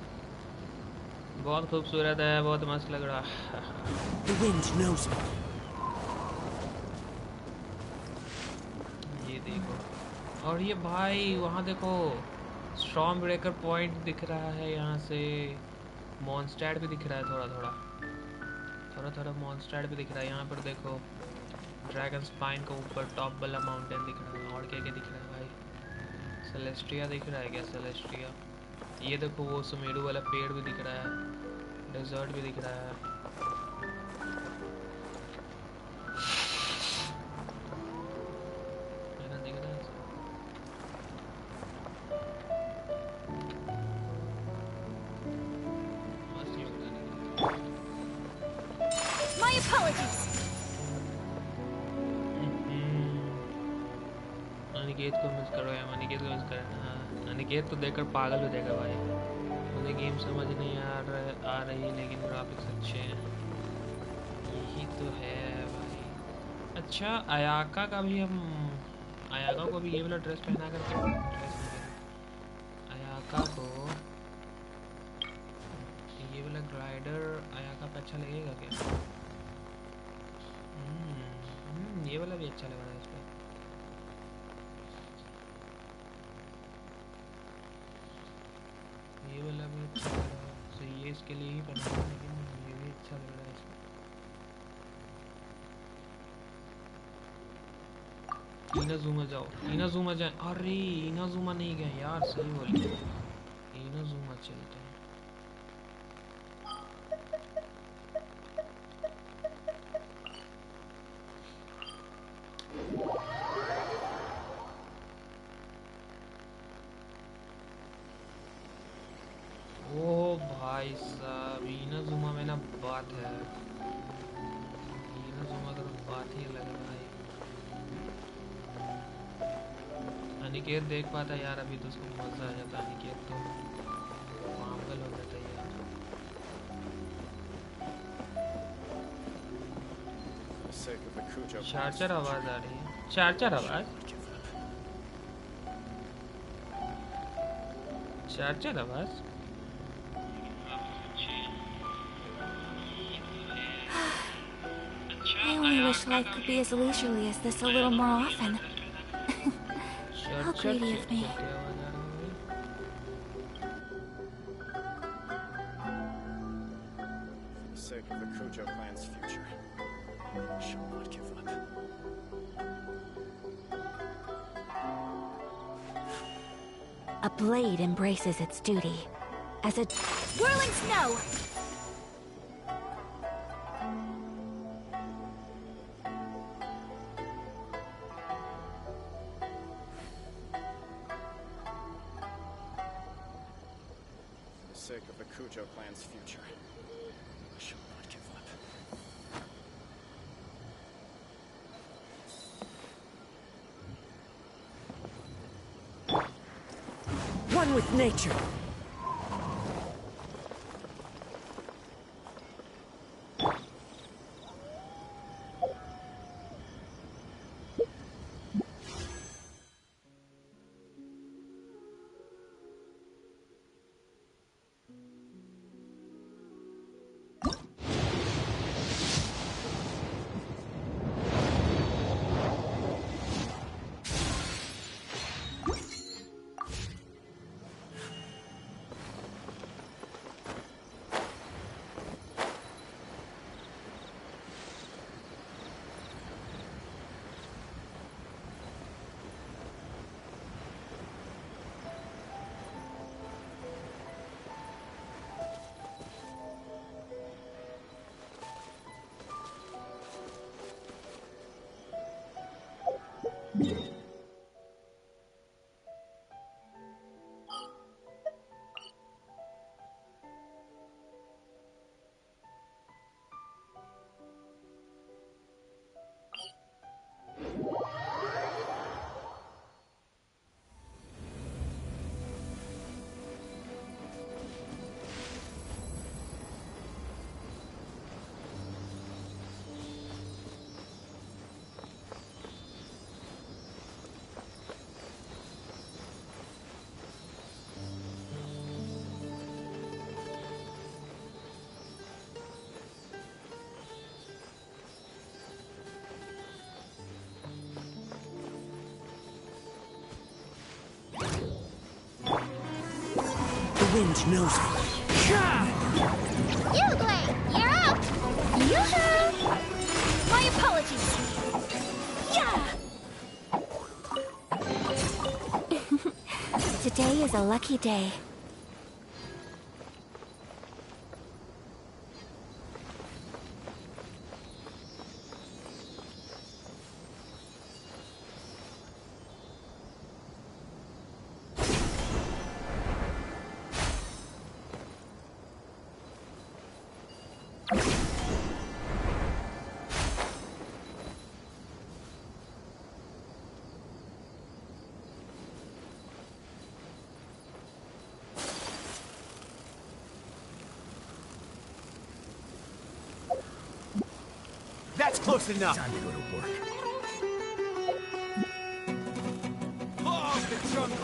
O: बहुत खूबसूरत है, बहुत मस्त लग रहा है।
E: The wind knows me.
O: और ये भाई वहाँ देखो, स्टॉर्म ब्रेकर पॉइंट दिख रहा है यहाँ से। मॉन्स्टैड भी दिख रहा है, थोड़ा मॉन्स्टैड भी दिख रहा है यहाँ पर। देखो ड्रैगन स्पाइन का ऊपर टॉप वाला माउंटेन दिख रहा है। और क्या क्या दिख रहा है भाई? सेलेस्टिया दिख रहा है क्या? सेलेस्टिया, ये देखो वो सुमेरु वाला पेड़ भी दिख रहा है, डेजर्ट भी दिख रहा है। अनिकेत को मिस करो यार, अनिकेत को मिस करो। हाँ, अनिकेत तो देखकर पागल हो जाएगा भाई। मुझे गेम समझ नहीं आ रही लेकिन ग्राफिक्स अच्छे हैं, यही तो है भाई। अच्छा अयाका का भी हम, अयाका को भी ये वाला ड्रेस पहना करके, अयाका को ये वाला ग्लाइडर अयाका पे अच्छा लगेगा क्या? ये वाला भी अच्छा लग रहा है इस पर। ये वाला भी अच्छा लग रहा है, तो ये इसके लिए ही पहना है, लेकिन ये भी अच्छा लग रहा है इसमें। इनाजुमा जाओ, इनाजुमा जाए। अरे इनाजुमा नहीं गए यार, सही बोल, इनाजुमा चलते हैं। भाई साहब इनाजुमा में ना बात है, इनाजुमा का तो बात ही अलग है भाई। अनिकेत देख पाता यार अभी तो उसको मजा आ जाता। अनिकेत तो पागल हो जाता यार। चार आवाज आ रही है, चार आवाज, चार आवाज।
D: I only wish life could be as leisurely as this a little more often. How greedy of me.
P: For the sake of the Kujo clan's future, I shall not give up.
D: A blade embraces its duty as a whirling snow.
P: For the sake of the Kujo clan's future, I shall not give up.
E: One with nature.
Q: wind knows it.
J: Uglay, you're up! Yoo-hoo! My apologies. Yeah!
D: Today is a lucky day.
Q: That's close enough.
M: Time to go to work.
Q: Oh, the jungle.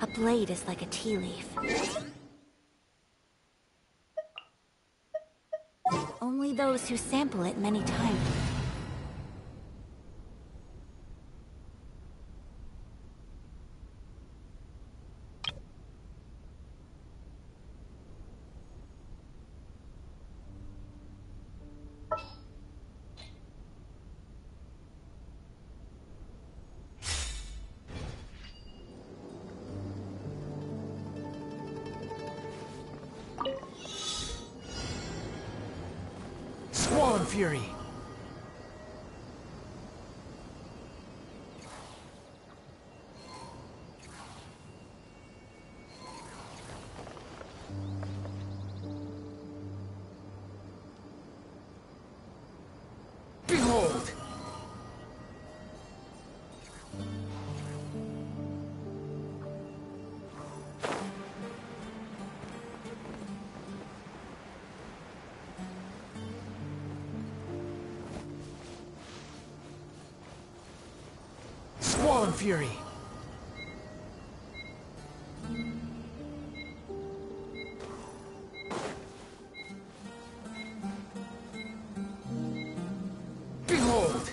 D: A blade is like a tea leaf. Only those who sample it many times.
Q: Squall Fury. Behold! Squall Fury. Behold!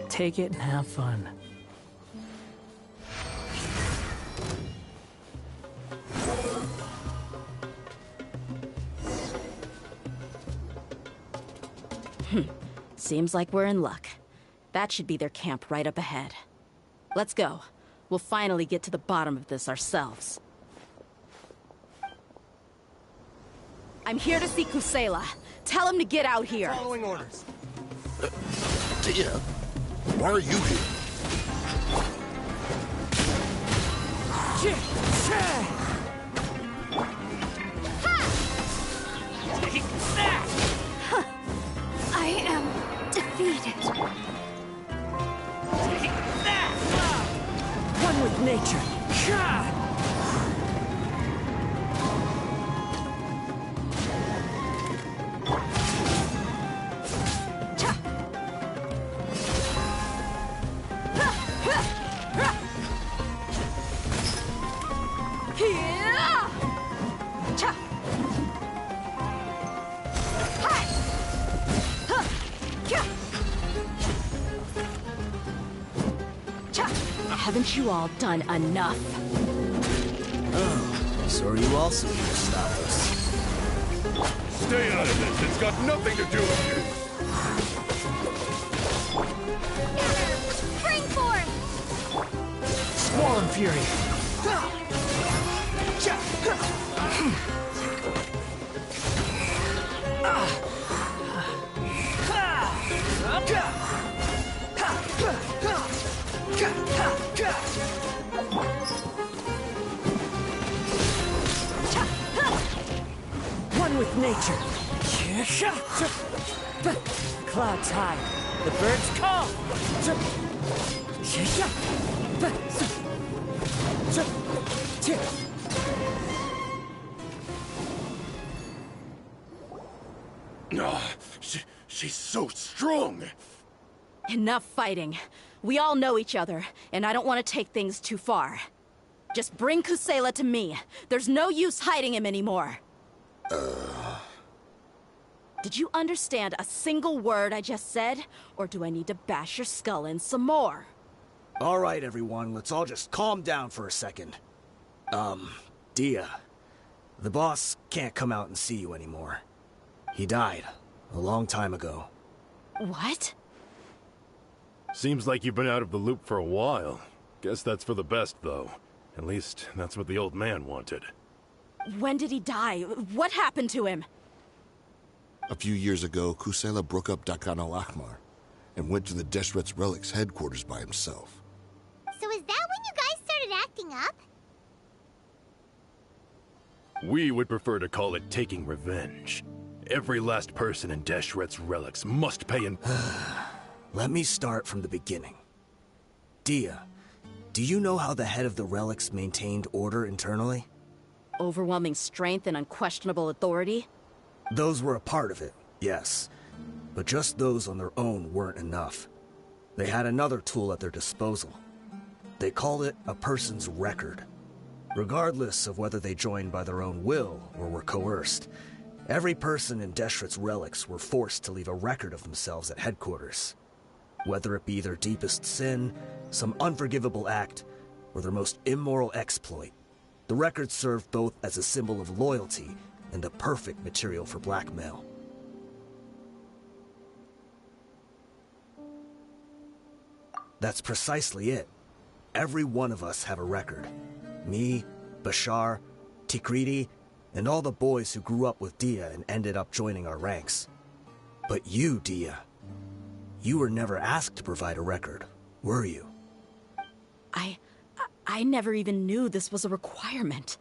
R: Take it and have fun.
A: Seems like we're in luck. That should be their camp right up ahead. Let's go. We'll finally get to the bottom of this ourselves. I'm here to see Kusela. Tell him to get out here.
Q: Following orders.
H: DEHYA, why are you here?
D: I am defeated.
Q: One with nature.
S: Haven't you all done enough?
M: Oh, so are you also here to stop us?
T: Stay out of this. It's got nothing to do with you.
J: Spring form!
Q: Squall Fury! One with nature. Clouds high. The birds call.
T: Oh, she's so strong.
A: Enough fighting. We all know each other, and I don't want to take things too far. Just bring Kusela to me. There's no use hiding him anymore. Did you understand a single word I just said? Or do I need to bash your skull in some more?
M: All right, everyone, let's all just calm down for a second. DEHYA, the boss can't come out and see you anymore. He died a long time ago.
A: What?
T: Seems like you've been out of the loop for a while. Guess that's for the best, though. At least, that's what the old man wanted.
A: When did he die? What happened to him?
H: A few years ago, Kusela broke up Dakan al-Ahmar and went to the Deshret's relics headquarters by himself.
J: So is that when you guys started acting up?
T: We would prefer to call it taking revenge. Every last person in Deshret's relics must pay in...
M: Let me start from the beginning. DEHYA, do you know how the head of the relics maintained order internally?
A: Overwhelming strength and unquestionable authority?
M: Those were a part of it, yes. But just those on their own weren't enough. They had another tool at their disposal. They called it a person's record. Regardless of whether they joined by their own will or were coerced, every person in Deshret's relics were forced to leave a record of themselves at headquarters. Whether it be their deepest sin, some unforgivable act, or their most immoral exploit, the record served both as a symbol of loyalty and the perfect material for blackmail. That's precisely it. Every one of us have a record. Me, Bashar, Tikriti, and all the boys who grew up with DEHYA and ended up joining our ranks. But you, DEHYA, you were never asked to provide a record, were you?
A: I never even knew this was a requirement.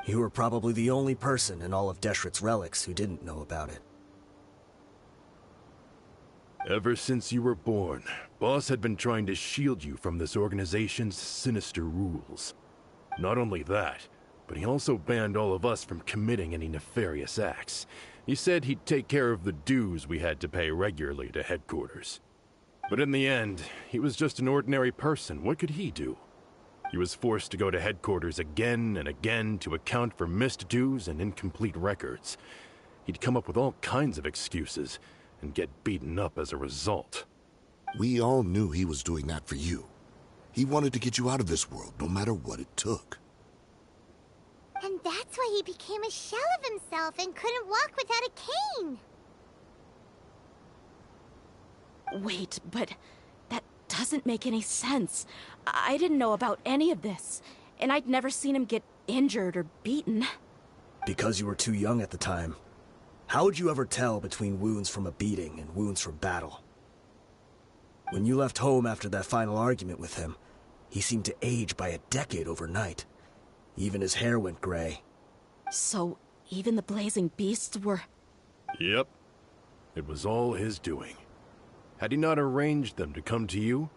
M: You were probably the only person in all of Deshret's relics who didn't know about it.
T: Ever since you were born, Boss had been trying to shield you from this organization's sinister rules. Not only that, but he also banned all of us from committing any nefarious acts. He said he'd take care of the dues we had to pay regularly to headquarters. But in the end, he was just an ordinary person. What could he do? He was forced to go to headquarters again and again to account for missed dues and incomplete records. He'd come up with all kinds of excuses and get beaten up as a result.
H: We all knew he was doing that for you. He wanted to get you out of this world, no matter what it took.
J: And that's why he became a shell of himself and couldn't walk without a cane.
A: Wait, but that doesn't make any sense. I didn't know about any of this, and I'd never seen him get injured or beaten.
M: Because you were too young at the time. How would you ever tell between wounds from a beating and wounds from battle? When you left home after that final argument with him, he seemed to age by a decade overnight. Even his hair went gray.
A: So, even the blazing beasts were...
T: Yep. It was all his doing. Had he not arranged them to come to you,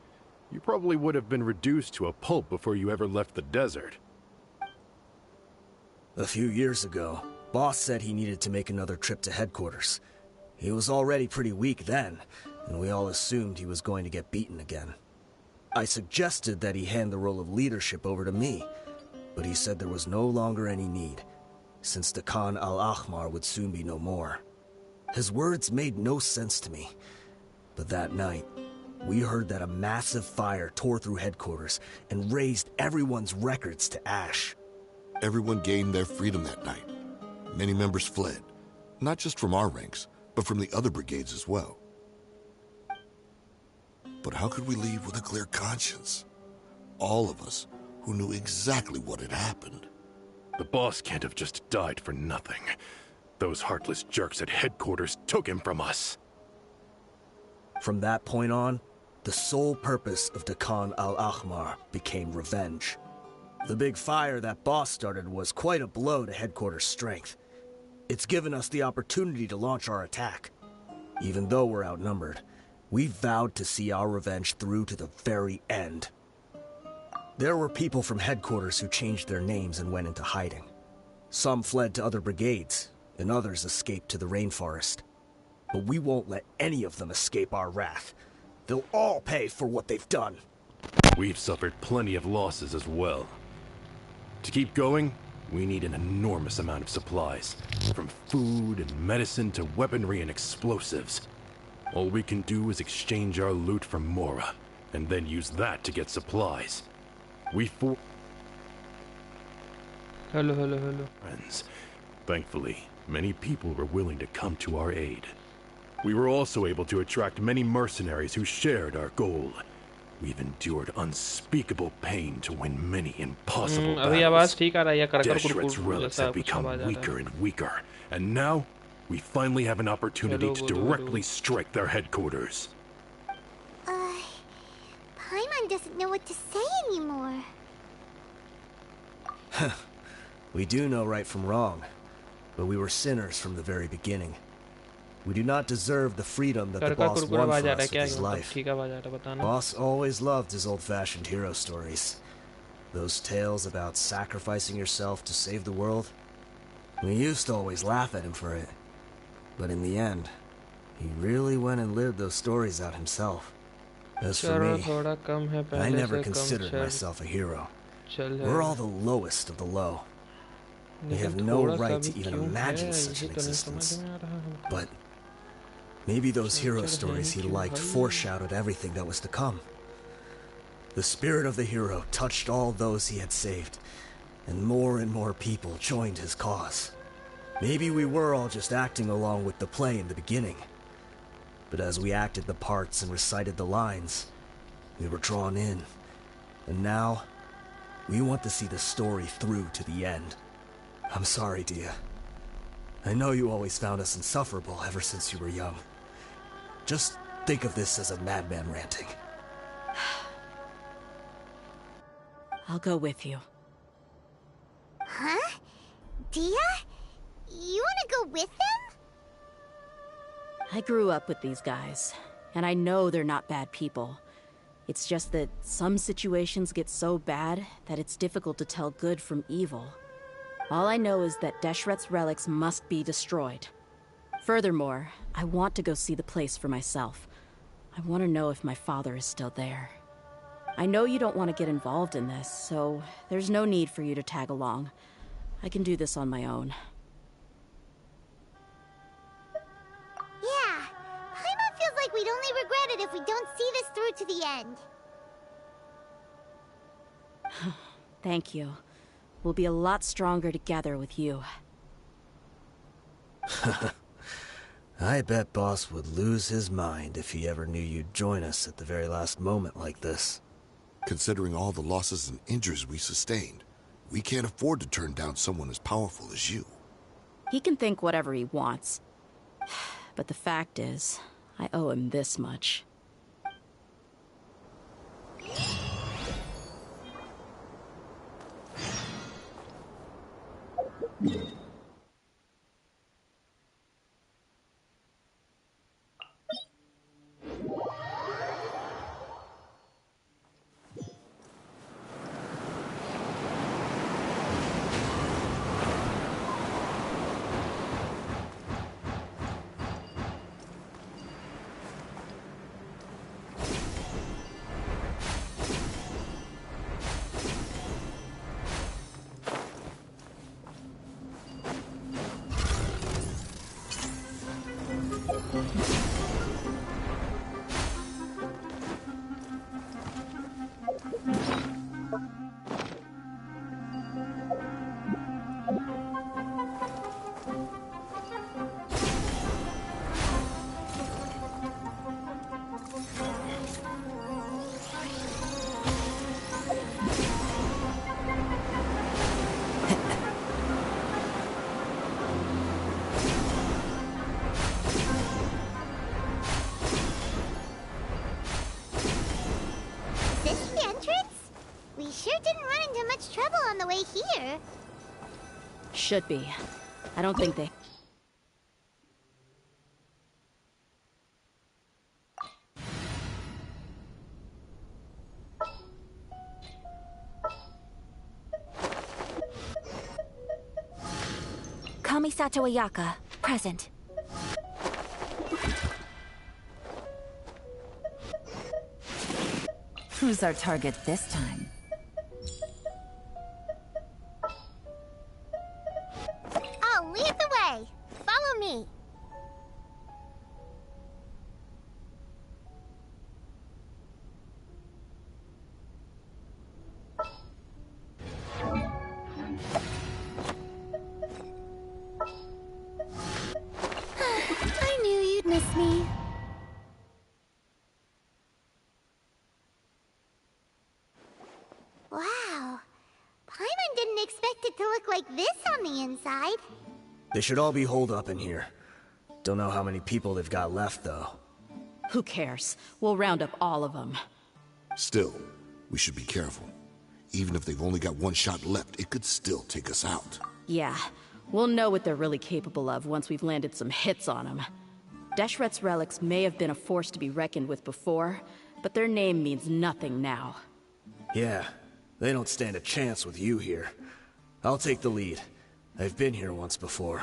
T: you probably would have been reduced to a pulp before you ever left the desert.
M: A few years ago, Boss said he needed to make another trip to headquarters. He was already pretty weak then, and we all assumed he was going to get beaten again. I suggested that he hand the role of leadership over to me, but he said there was no longer any need, since the Khan al-Ahmar would soon be no more. His words made no sense to me, but that night, we heard that a massive fire tore through headquarters and razed everyone's records to ash.
H: Everyone gained their freedom that night. Many members fled, not just from our ranks, but from the other brigades as well. But how could we leave with a clear conscience? All of us who knew exactly what had happened.
T: The boss can't have just died for nothing. Those heartless jerks at headquarters took him from us.
M: From that point on, the sole purpose of Dakan al-Ahmar became revenge. The big fire that boss started was quite a blow to headquarters' strength. It's given us the opportunity to launch our attack. Even though we're outnumbered, we vowed to see our revenge through to the very end. There were people from headquarters who changed their names and went into hiding. Some fled to other brigades, and others escaped to the rainforest. But we won't let any of them escape our wrath. They'll all pay for what they've done.
T: We've suffered plenty of losses as well. To keep going, we need an enormous amount of supplies, from food and medicine to weaponry and explosives. All we can do is exchange our loot from Mora, and then use that to get supplies.
O: Hello.
T: Friends. Thankfully, many people were willing to come to our aid. We were also able to attract many mercenaries who shared our goal. We've endured unspeakable pain to win many impossible battles. Deshret's relics have become weaker and weaker, and now we finally have an opportunity to directly strike their headquarters.
J: Paimon doesn't know what to say anymore.
M: We do know right from wrong, but we were sinners from the very beginning. We do not deserve the freedom that the boss won for us with his life. Boss always loved his old-fashioned hero stories. Those tales about sacrificing yourself to save the world. We used to always laugh at him for it. But in the end, he really went and lived those stories out himself. As for me, I never considered myself a hero. We're all the lowest of the low. We have no right to even imagine such an existence. But maybe those hero stories he liked foreshadowed everything that was to come. The spirit of the hero touched all those he had saved, and more people joined his cause. Maybe we were all just acting along with the play in the beginning. But as we acted the parts and recited the lines, we were drawn in. And now, we want to see the story through to the end. I'm sorry, DEHYA. I know you always found us insufferable ever since you were young. Just think of this as a madman ranting.
A: I'll go with you.
J: Huh? DEHYA? You want to go with them?
A: I grew up with these guys, and I know they're not bad people. It's just that some situations get so bad that it's difficult to tell good from evil. All I know is that Deshret's relics must be destroyed. Furthermore, I want to go see the place for myself. I want to know if my father is still there. I know you don't want to get involved in this, so there's no need for you to tag along. I can do this on my own.
J: Yeah, Paimon feels like we'd only regret it if we don't see this through to the end.
A: Thank you. We'll be a lot stronger together with you.
M: I bet Boss would lose his mind if he ever knew you'd join us at the very last moment like this.
H: Considering all the losses and injuries we sustained, we can't afford to turn down someone as powerful as you.
A: He can think whatever he wants. But the fact is, I owe him this much.
J: on the way here.
A: Should be. I don't think they...
D: Kamisato Ayaka, present.
U: Who's our target this time?
J: I'll lead the way. Follow me. I knew you'd miss me. Wow. Paimon didn't expect it to look like this on the inside.
M: They should all be holed up in here. Don't know how many people they've got left, though.
A: Who cares? We'll round up all of them.
H: Still, we should be careful. Even if they've only got one shot left, it could still take us out.
A: Yeah, we'll know what they're really capable of once we've landed some hits on them. Deshret's relics may have been a force to be reckoned with before, but their name means nothing now.
M: Yeah, they don't stand a chance with you here. I'll take the lead. I've been here once before.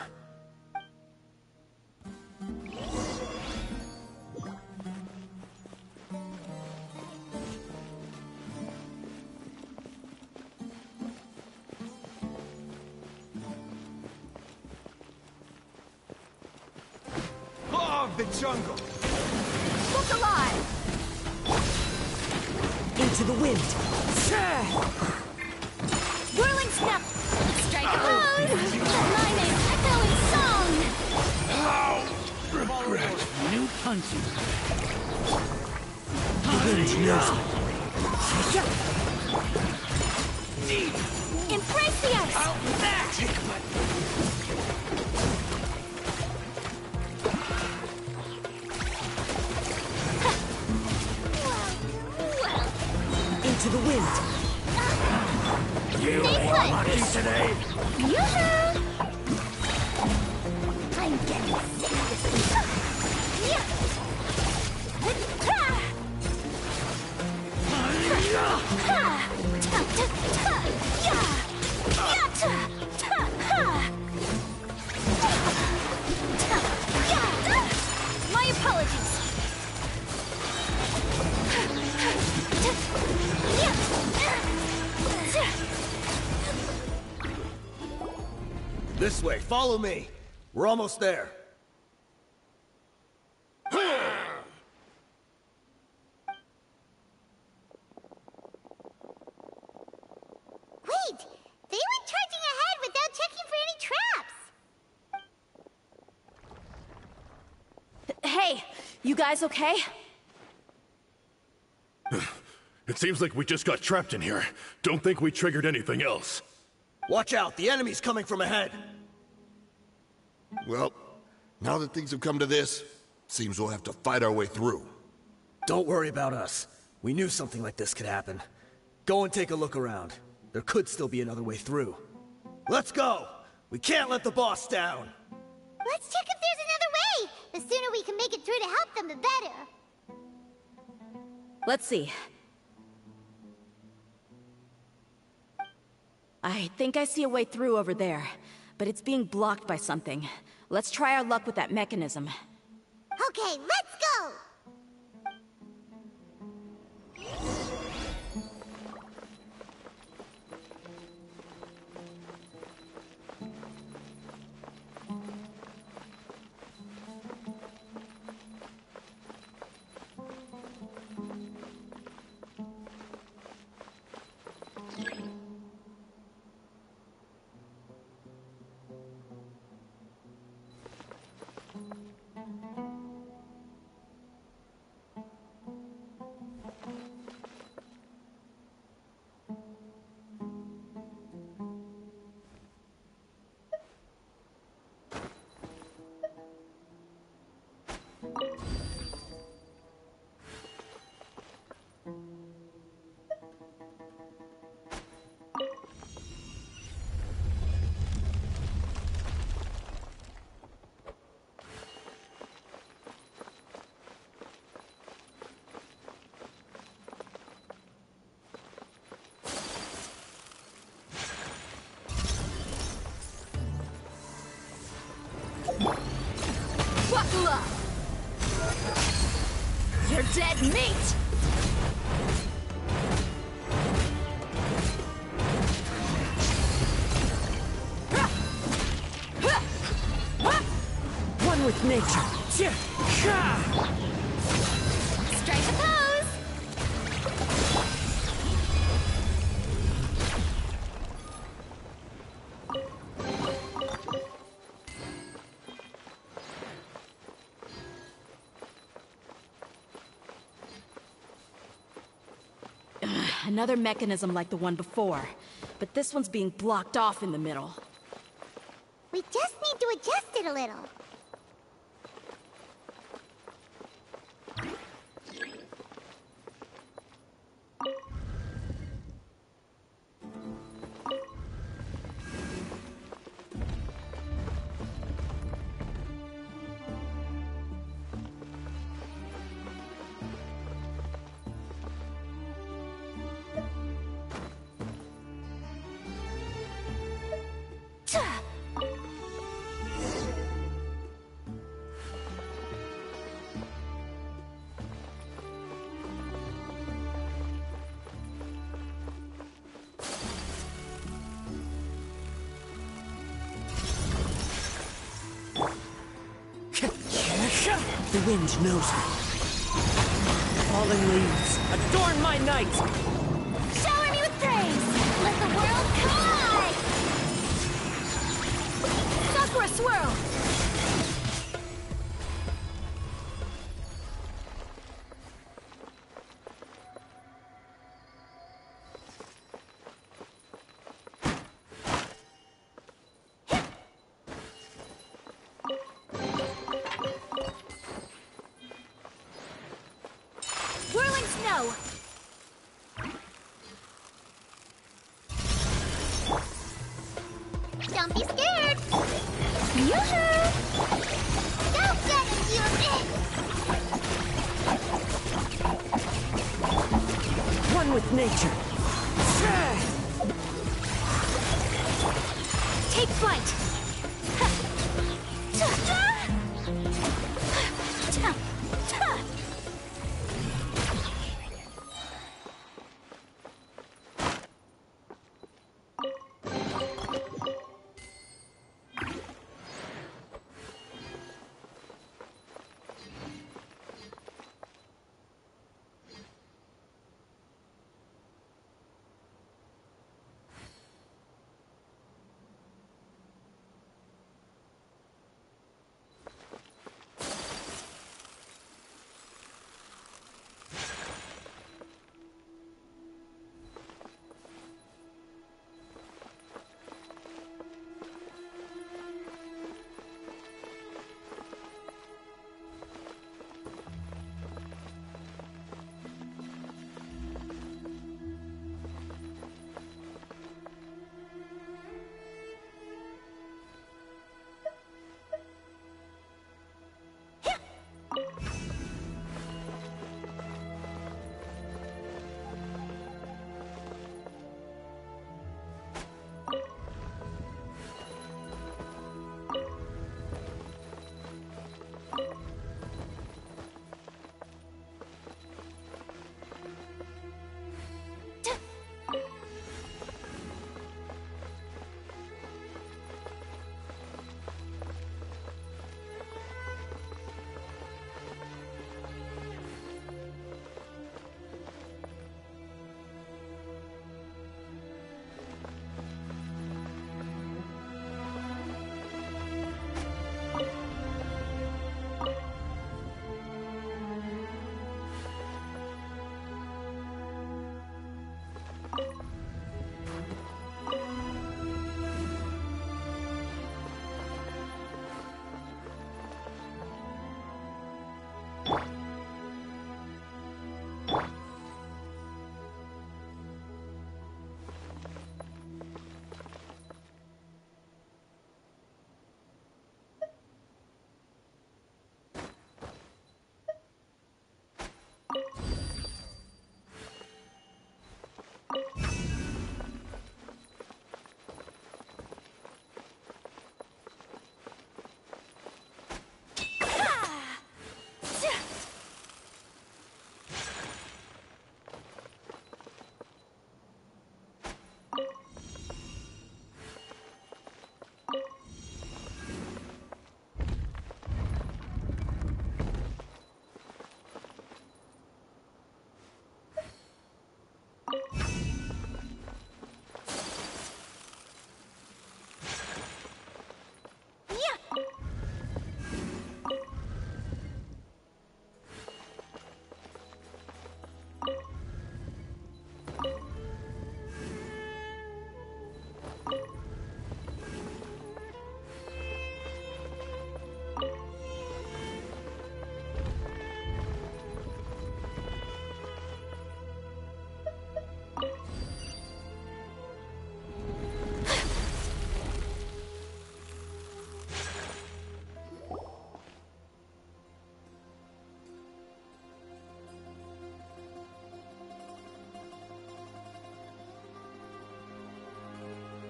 Q: Of the jungle!
I: Look alive!
Q: Into the wind!
I: Whirling snap! Strike hard! My name echo in song!
Q: Regret new punches. The wind knows me.
I: Embrace the ice!
Q: I'll take my... Into the wind. You ain't lucky today.
J: Yoo-hoo! I'm getting sick of this.
I: My apologies.
M: This way, follow me. We're almost there.
J: Wait! They went charging ahead without checking for any traps!
A: Hey, you guys okay?
T: It seems like we just got trapped in here. Don't think we triggered anything else.
M: Watch out, the enemy's coming from ahead.
H: Well, now that things have come to this, seems we'll have to fight our way through.
M: Don't worry about us. We knew something like this could happen. Go and take a look around. There could still be another way through. Let's go! We can't let the boss down!
J: Let's check if there's another way! The sooner we can make it through to help them, the better.
A: Let's see. I think I see a way through over there, but it's being blocked by something. Let's try our luck with that mechanism.
J: Okay, let's go!
S: They're dead meat!
Q: One with nature.
J: Strike a pose!
A: Another mechanism like the one before, but this one's being blocked off in the middle.
J: We just need to adjust it a little.
Q: The wind knows me. Falling leaves, adorn my night!
J: Shower me with praise! Let the world collide!
S: Sakura swirl!
J: Don't be scared! Yoo-hoo! Don't get it, you
Q: One with nature.
S: Take flight!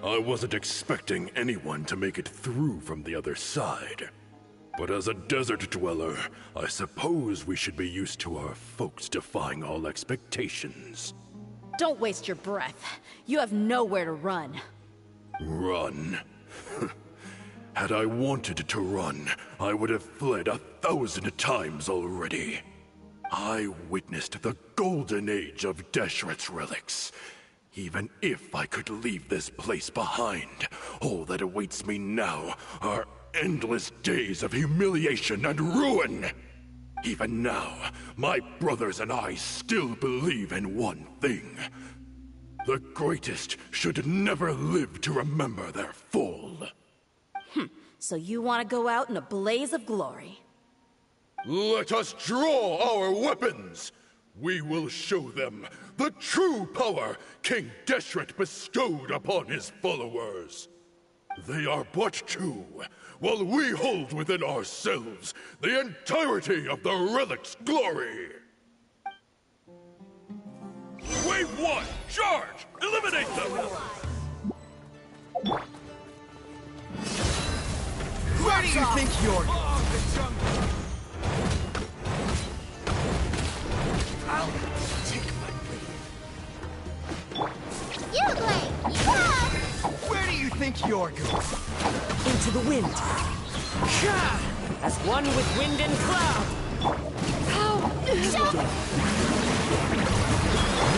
T: I wasn't expecting anyone to make it through from the other side. But as a desert dweller, I suppose we should be used to our folks defying all expectations.
A: Don't waste your breath. You have nowhere to run.
T: Run? Had I wanted to run, I would have fled 1,000 times already. I witnessed the golden age of Deshret's relics. Even if I could leave this place behind, all that awaits me now are endless days of humiliation and ruin. Even now, my brothers and I still believe in one thing. The greatest should never live to remember their fall.
A: So you want to go out in a blaze of glory?
T: Let us draw our weapons! We will show them the true power King Deshret bestowed upon his followers. They are but two, while we hold within ourselves the entirety of the relic's glory. Wave 1, charge! Eliminate them!
Q: Where do you think you're going? I'll take my leave.
J: You play! Yeah!
Q: Where do you think you're going?
R: Into the wind. As one with wind and cloud.
T: We're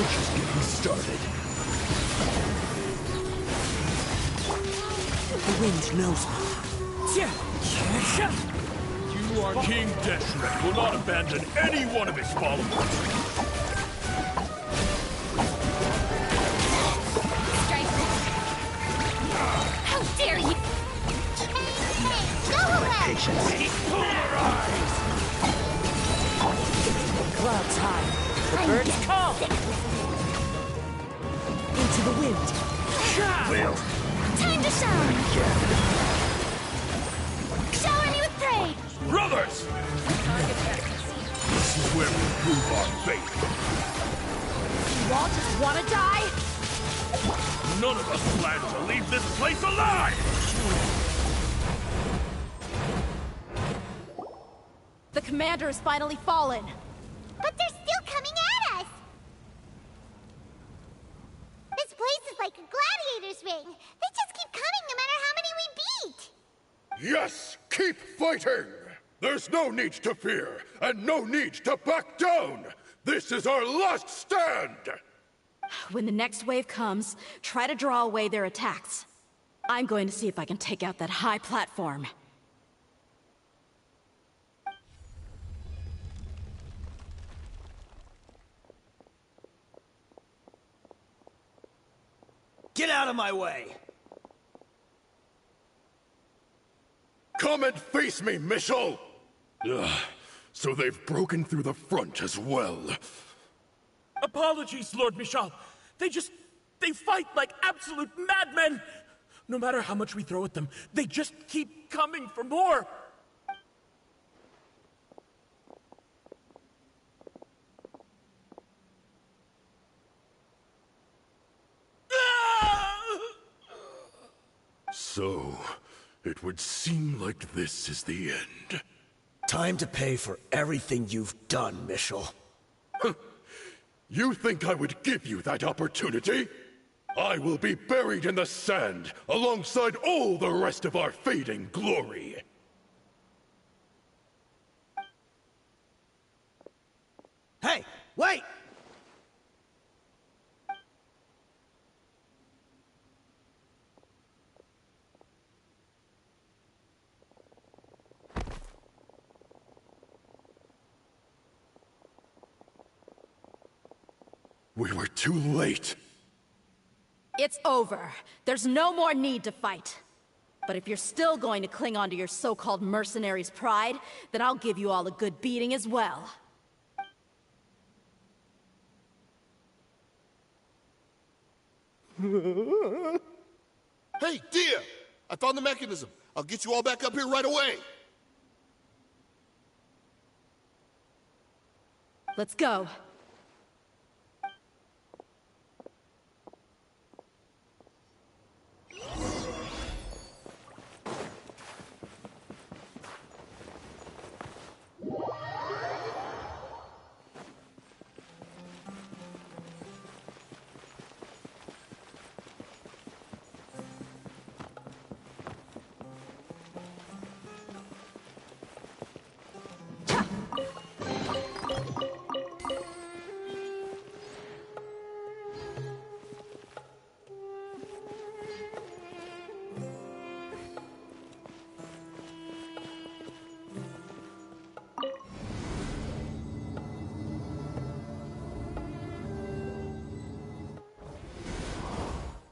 T: just getting started.
Q: The wind knows me.
T: You are King Deshret will not abandon any one of his followers.
S: How dare you!
J: Hey, go away!
Q: Patience.
T: Polarize!
R: Clouds high. The birds call. Into the wind.
Q: Will.
S: Time to shower! Shower me with praise!
T: Brothers! This is where we prove our faith.
S: You all just want to die?
T: None of us plan to leave this place alive!
A: The commander has finally fallen.
J: But they're still coming at us! This place is like a gladiator's ring. They just keep coming no matter how many we beat!
T: Yes, keep fighting! There's no need to fear, and no need to back down! This is our last stand!
A: When the next wave comes, try to draw away their attacks. I'm going to see if I can take out that high platform.
Q: Get out of my way!
T: Come and face me, Michel! So they've broken through the front as well.
L: Apologies, Lord Michel. They fight like absolute madmen! No matter how much we throw at them, they just keep coming for more!
T: So, it would seem like this is the end.
M: Time to pay for everything you've done, Michel.
T: You think I would give you that opportunity? I will be buried in the sand alongside all the rest of our fading glory.
Q: Hey, wait!
T: We were too late.
A: It's over. There's no more need to fight. But if you're still going to cling on to your so-called mercenary's pride, then I'll give you all a good beating as well.
H: Hey, dear! I found the mechanism. I'll get you all back up here right away.
A: Let's go.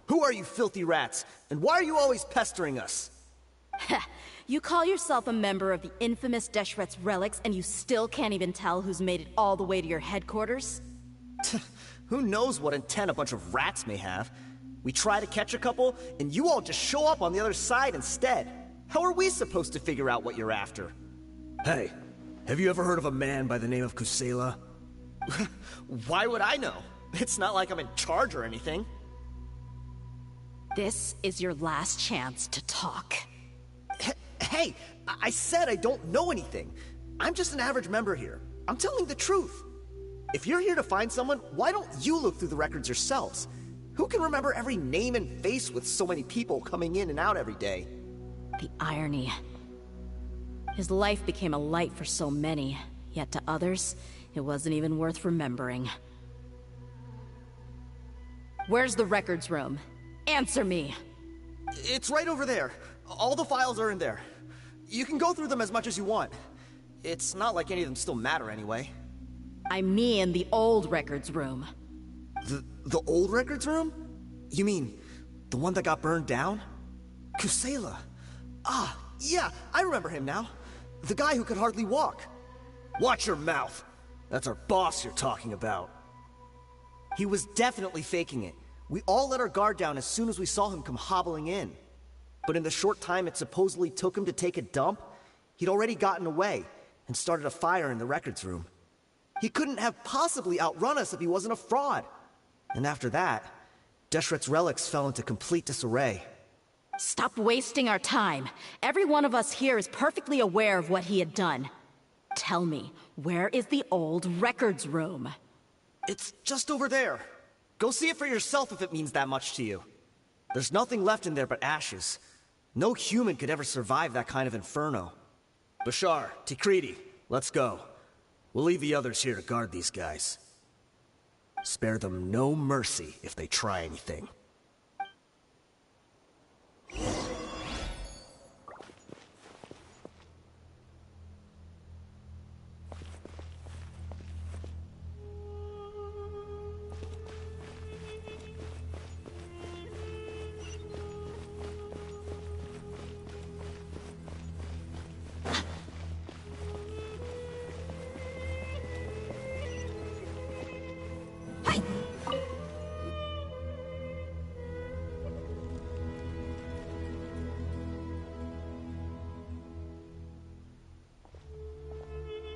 M: Who are you filthy rats? And why are you always pestering us?
A: You call yourself a member of the infamous Deshret's relics, and you still can't even tell who's made it all the way to your headquarters?
M: Who knows what intent a bunch of rats may have? We try to catch a couple, and you all just show up on the other side instead. How are we supposed to figure out what you're after?
Q: Hey, have you ever heard of a man by the name of Kusela?
M: Why would I know? It's not like I'm in charge or anything.
A: This is your last chance to talk.
M: Hey, I said I don't know anything. I'm just an average member here. I'm telling the truth. If you're here to find someone, why don't you look through the records yourselves? Who can remember every name and face with so many people coming in and out every day?
A: The irony. His life became a light for so many, yet to others, it wasn't even worth remembering. Where's the records room? Answer me!
M: It's right over there. All the files are in there. You can go through them as much as you want. It's not like any of them still matter anyway.
A: I mean the old records room.
M: The old records room? You mean the one that got burned down? Kusela. Ah, yeah, I remember him now. The guy who could hardly walk.
Q: Watch your mouth. That's our boss you're talking about.
M: He was definitely faking it. We all let our guard down as soon as we saw him come hobbling in. But in the short time it supposedly took him to take a dump, he'd already gotten away and started a fire in the records room. He couldn't have possibly outrun us if he wasn't a fraud. And after that, Deshret's relics fell into complete disarray.
A: Stop wasting our time. Every one of us here is perfectly aware of what he had done. Tell me, where is the old records room?
M: It's just over there. Go see it for yourself if it means that much to you. There's nothing left in there but ashes. No human could ever survive that kind of inferno.
Q: Bashar, Tikriti, let's go. We'll leave the others here to guard these guys. Spare them no mercy if they try anything.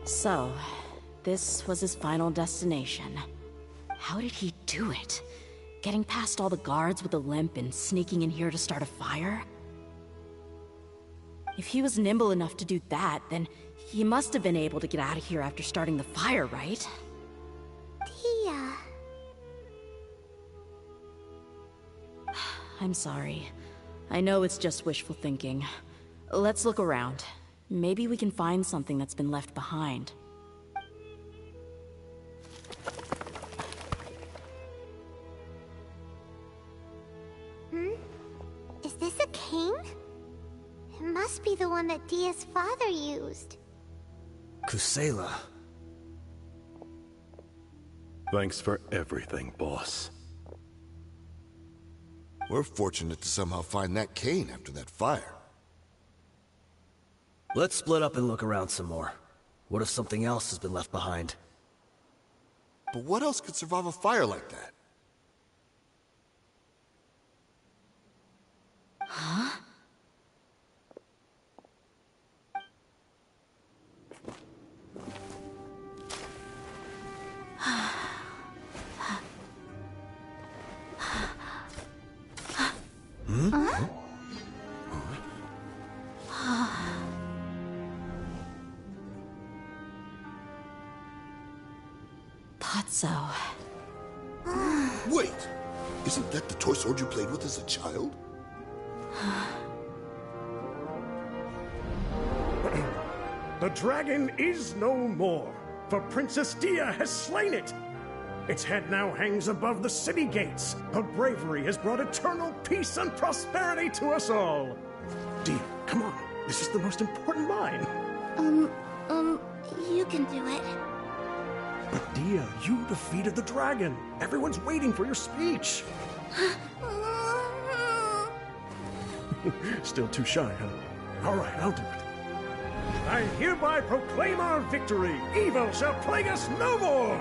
A: So, this was his final destination. How did he do it? Getting past all the guards with a limp and sneaking in here to start a fire? If he was nimble enough to do that, then he must have been able to get out of here after starting the fire, right?
J: DEHYA.
A: I'm sorry. I know it's just wishful thinking. Let's look around. Maybe we can find something that's been left behind.
J: Is this a cane? It must be the one that DEHYA's father used.
Q: Kusela.
T: Thanks for everything, boss.
H: We're fortunate to somehow find that cane after that fire.
Q: Let's split up and look around some more. What if something else has been left behind?
H: But what else could survive a fire like that?
A: Huh?
H: Huh?
A: Thought so.
H: Wait! Isn't that the toy sword you played with as a child?
B: The dragon is no more, for Princess DEHYA has slain it. Its head now hangs above the city gates. Her bravery has brought eternal peace and prosperity to us all. DEHYA, come on. This is the most important line.
J: You can do it.
B: But DEHYA, you defeated the dragon. Everyone's waiting for your speech. Still too shy, huh? All right, I'll do it. I hereby proclaim our victory. Evil shall plague us no more.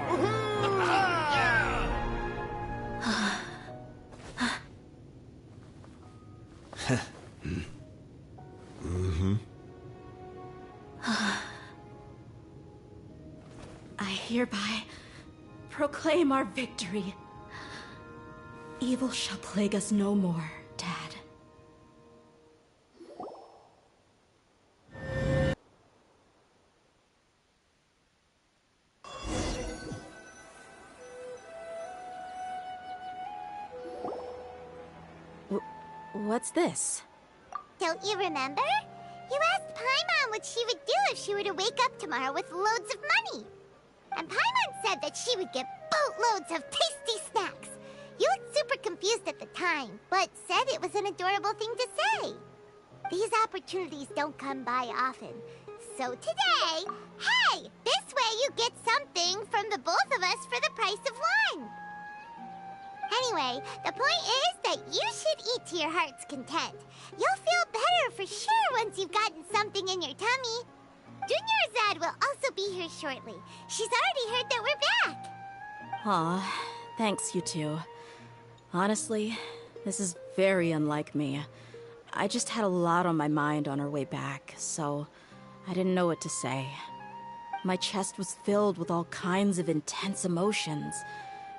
A: I hereby proclaim our victory. Evil shall plague us no more, Dad. What's this?
J: Don't you remember? You asked Paimon what she would do if she were to wake up tomorrow with loads of money. And Paimon said that she would get boatloads of tasty snacks. You looked super confused at the time, but said it was an adorable thing to say. These opportunities don't come by often. So today, hey, this way you get something from the both of us for the price of one. Anyway, the point is that you should eat to your heart's content. You'll feel better for sure once you've gotten something in your tummy. Junior Zad will also be here shortly. She's already heard that we're back.
A: Aw, thanks you two. Honestly, this is very unlike me. I just had a lot on my mind on our way back, so I didn't know what to say. My chest was filled with all kinds of intense emotions.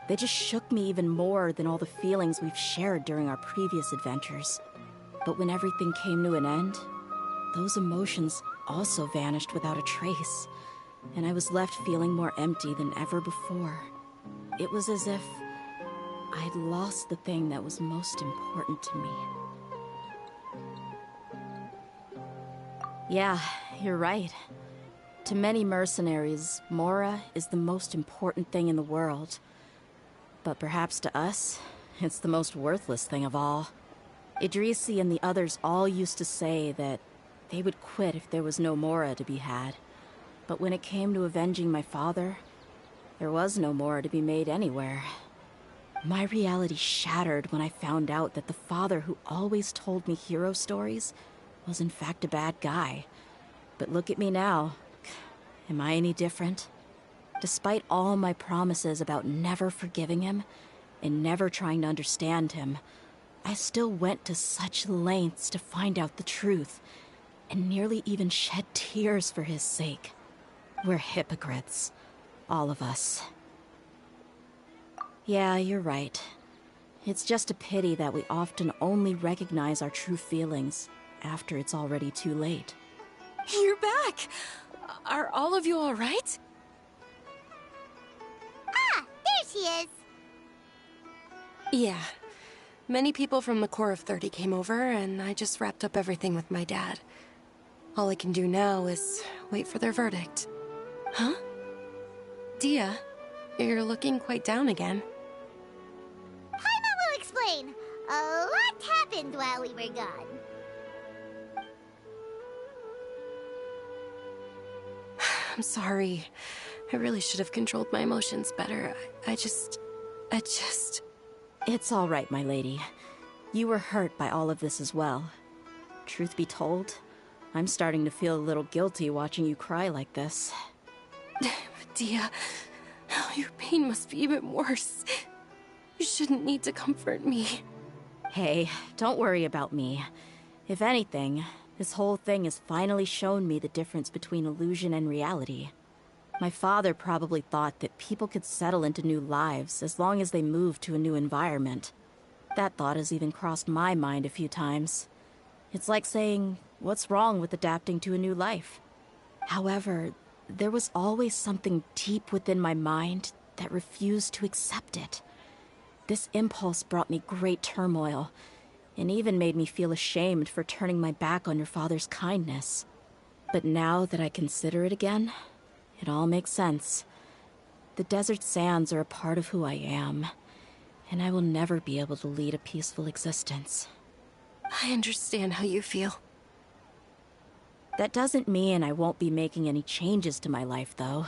A: They just shook me even more than all the feelings we've shared during our previous adventures. But when everything came to an end, those emotions also vanished without a trace, and I was left feeling more empty than ever before. It was as if I'd lost the thing that was most important to me. Yeah, you're right. To many mercenaries, Mora is the most important thing in the world. But perhaps to us, it's the most worthless thing of all. Idrisi and the others all used to say that they would quit if there was no Mora to be had. But when it came to avenging my father, there was no Mora to be made anywhere. My reality shattered when I found out that the father who always told me hero stories was in fact a bad guy. But look at me now. Am I any different? Despite all my promises about never forgiving him and never trying to understand him, I still went to such lengths to find out the truth, and nearly even shed tears for his sake. We're hypocrites, all of us. Yeah, you're right. It's just a pity that we often only recognize our true feelings after it's already too late.
I: You're back! Are all of you all right?
J: Ah, there she is!
I: Yeah. Many people from the Corps of 30 came over, and I just wrapped up everything with my dad. All I can do now is wait for their verdict. Huh? DEHYA, you're looking quite down again.
J: Paimon will explain. A lot happened while we were gone.
I: I'm sorry. I really should have controlled my emotions better. I just...
A: It's all right, my lady. You were hurt by all of this as well. Truth be told, I'm starting to feel a little guilty watching you cry like this.
I: DEHYA, your pain must be even worse. You shouldn't need to comfort me.
A: Hey, don't worry about me. If anything, this whole thing has finally shown me the difference between illusion and reality. My father probably thought that people could settle into new lives as long as they moved to a new environment. That thought has even crossed my mind a few times. It's like saying, what's wrong with adapting to a new life? However, there was always something deep within my mind that refused to accept it. This impulse brought me great turmoil, and even made me feel ashamed for turning my back on your father's kindness. But now that I consider it again, it all makes sense. The desert sands are a part of who I am, and I will never be able to lead a peaceful existence.
I: I understand how you feel.
A: That doesn't mean I won't be making any changes to my life, though.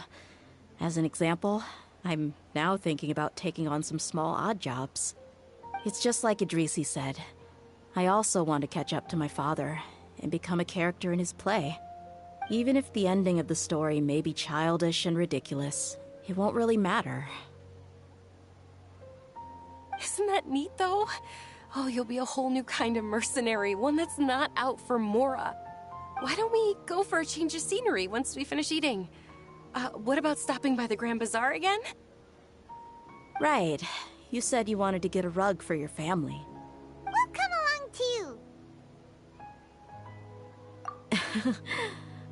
A: As an example, I'm now thinking about taking on some small odd jobs. It's just like Idrisi said. I also want to catch up to my father and become a character in his play. Even if the ending of the story may be childish and ridiculous, it won't really matter.
I: Isn't that neat, though? Oh, you'll be a whole new kind of mercenary, one that's not out for Mora. Why don't we go for a change of scenery once we finish eating? What about stopping by the Grand Bazaar again?
A: Right. You said you wanted to get a rug for your family.
J: We'll come along too.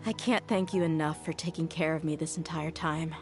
A: I can't thank you enough for taking care of me this entire time.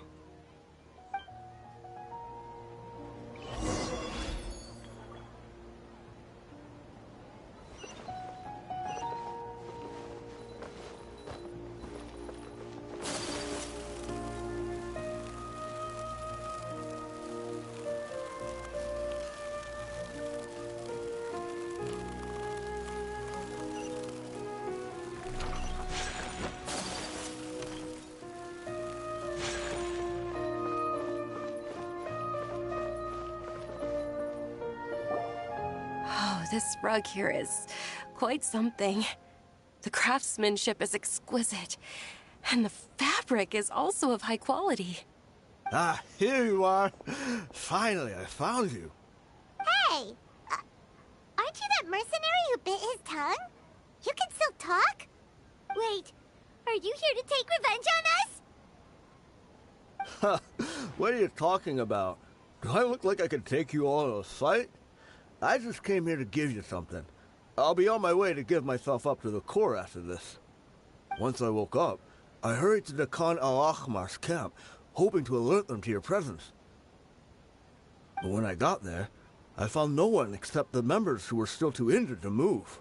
I: This rug here is quite something. The craftsmanship is exquisite, and the fabric is also of high quality.
H: Ah, here you are. Finally, I found you.
J: Hey! Aren't you that mercenary who bit his tongue? You can still talk? Wait, are you here to take revenge on us?
H: What are you talking about? Do I look like I could take you all in a fight? I just came here to give you something. I'll be on my way to give myself up to the Corps after this. Once I woke up, I hurried to the Khan al-Ahmar's camp, hoping to alert them to your presence. But when I got there, I found no one except the members who were still too injured to move.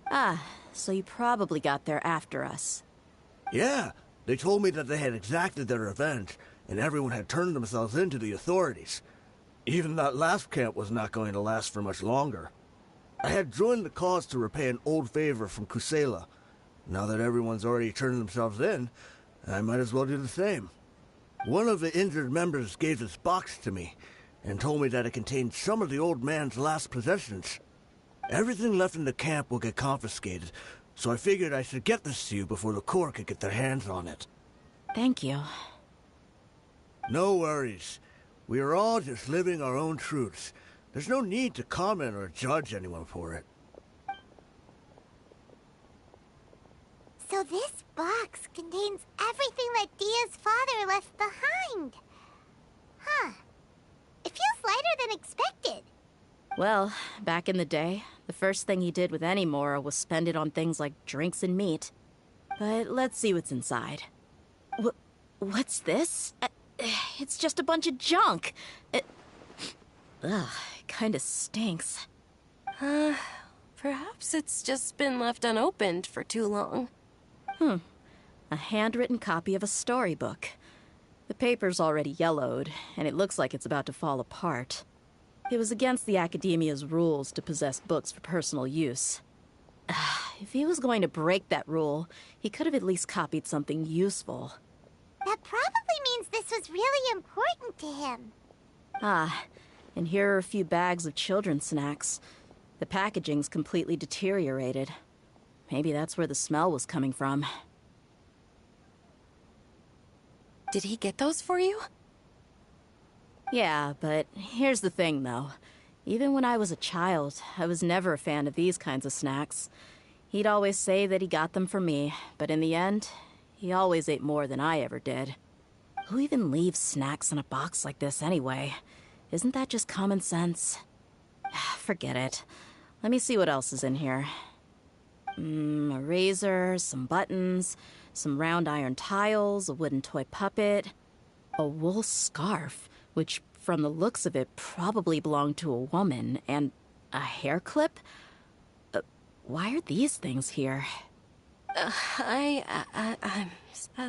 A: Ah, so you probably got there after us.
H: Yeah, they told me that they had exacted their revenge, and everyone had turned themselves in to the authorities. Even that last camp was not going to last for much longer. I had joined the cause to repay an old favor from Kusela. Now that everyone's already turned themselves in, I might as well do the same. One of the injured members gave this box to me, and told me that it contained some of the old man's last possessions. Everything left in the camp will get confiscated, so I figured I should get this to you before the Corps could get their hands on it.
A: Thank you.
H: No worries. We are all just living our own truths. There's no need to comment or judge anyone for it.
J: So this box contains everything that Dia's father left behind. Huh. It feels lighter than expected.
A: Well, back in the day, the first thing he did with any Mora was spend it on things like drinks and meat. But let's see what's inside. What's this? It's just a bunch of junk. Ugh, it kinda stinks.
I: Perhaps it's just been left unopened for too long.
A: A handwritten copy of a storybook. The paper's already yellowed, and it looks like it's about to fall apart. It was against the Academia's rules to possess books for personal use. If he was going to break that rule, he could have at least copied something useful.
J: That probably means this was really important to him.
A: Ah, and here are a few bags of children's snacks. The packaging's completely deteriorated. Maybe that's where the smell was coming from.
I: Did he get those for you?
A: Yeah, but here's the thing, though. Even when I was a child, I was never a fan of these kinds of snacks. He'd always say that he got them for me, but in the end, he always ate more than I ever did. Who even leaves snacks in a box like this anyway? Isn't that just common sense? Forget it. Let me see what else is in here. A razor, some buttons, some round iron tiles, a wooden toy puppet, a wool scarf, which from the looks of it probably belonged to a woman, and a hair clip? Why are these things here?
I: I'm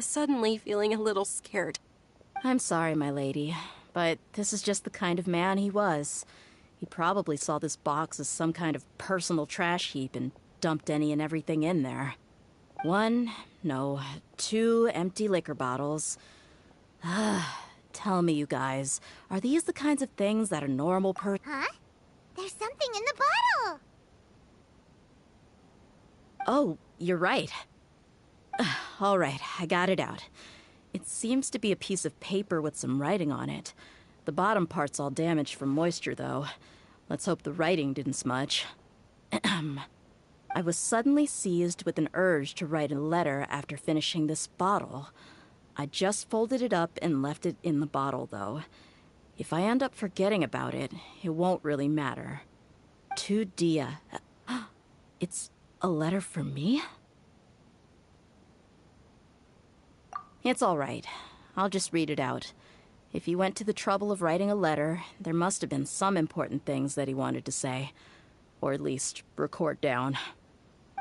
I: suddenly feeling a little scared.
A: I'm sorry, my lady, but this is just the kind of man he was. He probably saw this box as some kind of personal trash heap and dumped any and everything in there. 2 empty liquor bottles. Tell me, you guys, are these the kinds of things that a normal person...
J: Huh? There's something in the bottle!
A: Oh, you're right. All right, I got it out. It seems to be a piece of paper with some writing on it. The bottom part's all damaged from moisture, though. Let's hope the writing didn't smudge. I was suddenly seized with an urge to write a letter after finishing this bottle. I just folded it up and left it in the bottle, though. If I end up forgetting about it, it won't really matter. To DEHYA. It's a letter for me? It's all right. I'll just read it out. If he went to the trouble of writing a letter, there must have been some important things that he wanted to say. Or at least record down.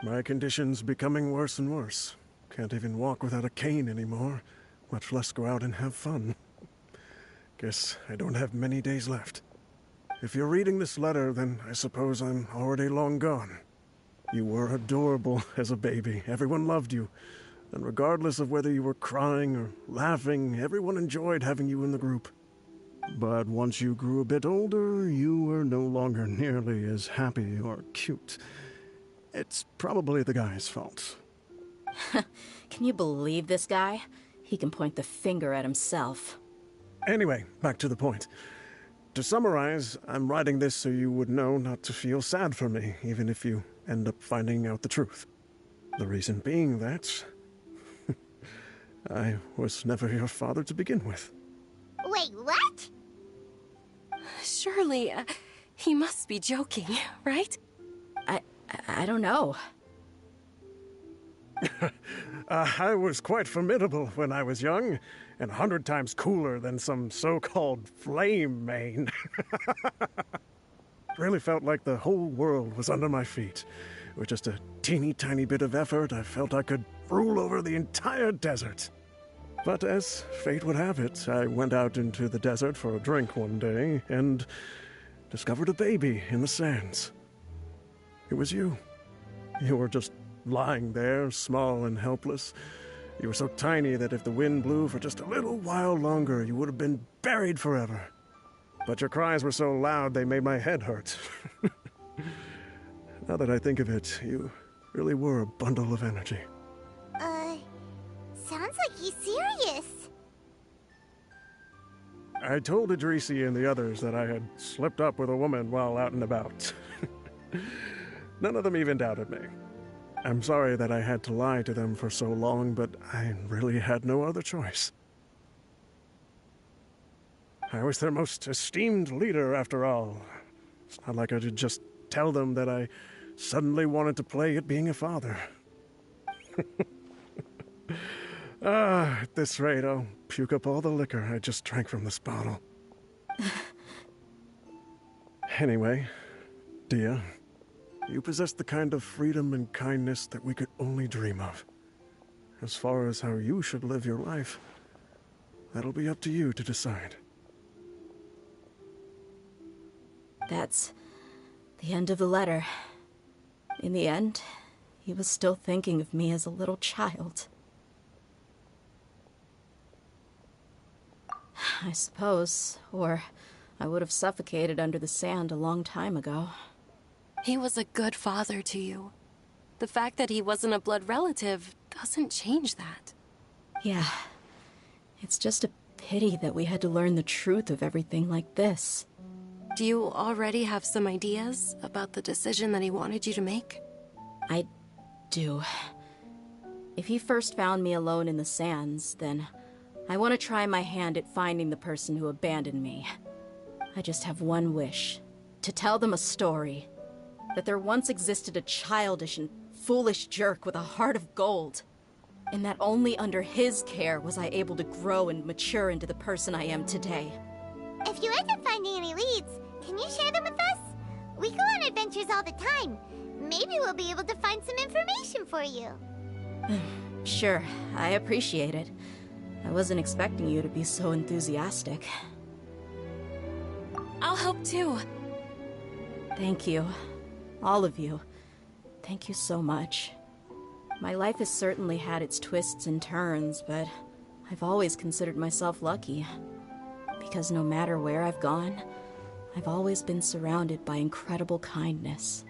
B: My condition's becoming worse and worse. Can't even walk without a cane anymore, much less go out and have fun. Guess I don't have many days left. If you're reading this letter, then I suppose I'm already long gone. You were adorable as a baby. Everyone loved you. And regardless of whether you were crying or laughing, everyone enjoyed having you in the group. But once you grew a bit older, you were no longer nearly as happy or cute. It's probably the guy's fault.
A: Can you believe this guy? He can point the finger at himself.
B: Anyway, back to the point. To summarize, I'm writing this so you would know not to feel sad for me, even if you end up finding out the truth. The reason being that I was never your father to begin with.
J: Wait, what?
I: Surely, he must be joking, right?
A: I don't know.
B: I was quite formidable when I was young, and 100 times cooler than some so-called flame main. Really felt like the whole world was under my feet. With just a teeny tiny bit of effort, I felt I could rule over the entire desert. But as fate would have it, I went out into the desert for a drink one day, and discovered a baby in the sands. It was you. You were just lying there, small and helpless. You were so tiny that if the wind blew for just a little while longer, you would have been buried forever. But your cries were so loud they made my head hurt. Now that I think of it, you really were a bundle of energy.
J: Sounds like he's serious.
B: I told Idrisi and the others that I had slipped up with a woman while out and about. None of them even doubted me. I'm sorry that I had to lie to them for so long, but I really had no other choice. I was their most esteemed leader, after all. It's not like I could just tell them that I suddenly wanted to play at being a father. At this rate, I'll puke up all the liquor I just drank from this bottle. Anyway, DEHYA, you possess the kind of freedom and kindness that we could only dream of. As far as how you should live your life, that'll be up to you to decide.
A: That's the end of the letter. In the end, he was still thinking of me as a little child. I suppose, or I would have suffocated under the sand a long time ago.
I: He was a good father to you. The fact that he wasn't a blood relative doesn't change that.
A: Yeah. It's just a pity that we had to learn the truth of everything like this.
I: Do you already have some ideas about the decision that he wanted you to make?
A: I do. If he first found me alone in the sands, then I want to try my hand at finding the person who abandoned me. I just have one wish. To tell them a story. That there once existed a childish and foolish jerk with a heart of gold. And that only under his care was I able to grow and mature into the person I am today.
J: If you end up finding any leads, can you share them with us? We go on adventures all the time. Maybe we'll be able to find some information for you.
A: Sure, I appreciate it. I wasn't expecting you to be so enthusiastic.
I: I'll help too.
A: Thank you. All of you. Thank you so much. My life has certainly had its twists and turns, but I've always considered myself lucky. Because no matter where I've gone, I've always been surrounded by incredible kindness.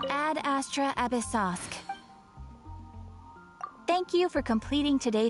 D: Ad Astra Abyssosk. Thank you for completing today.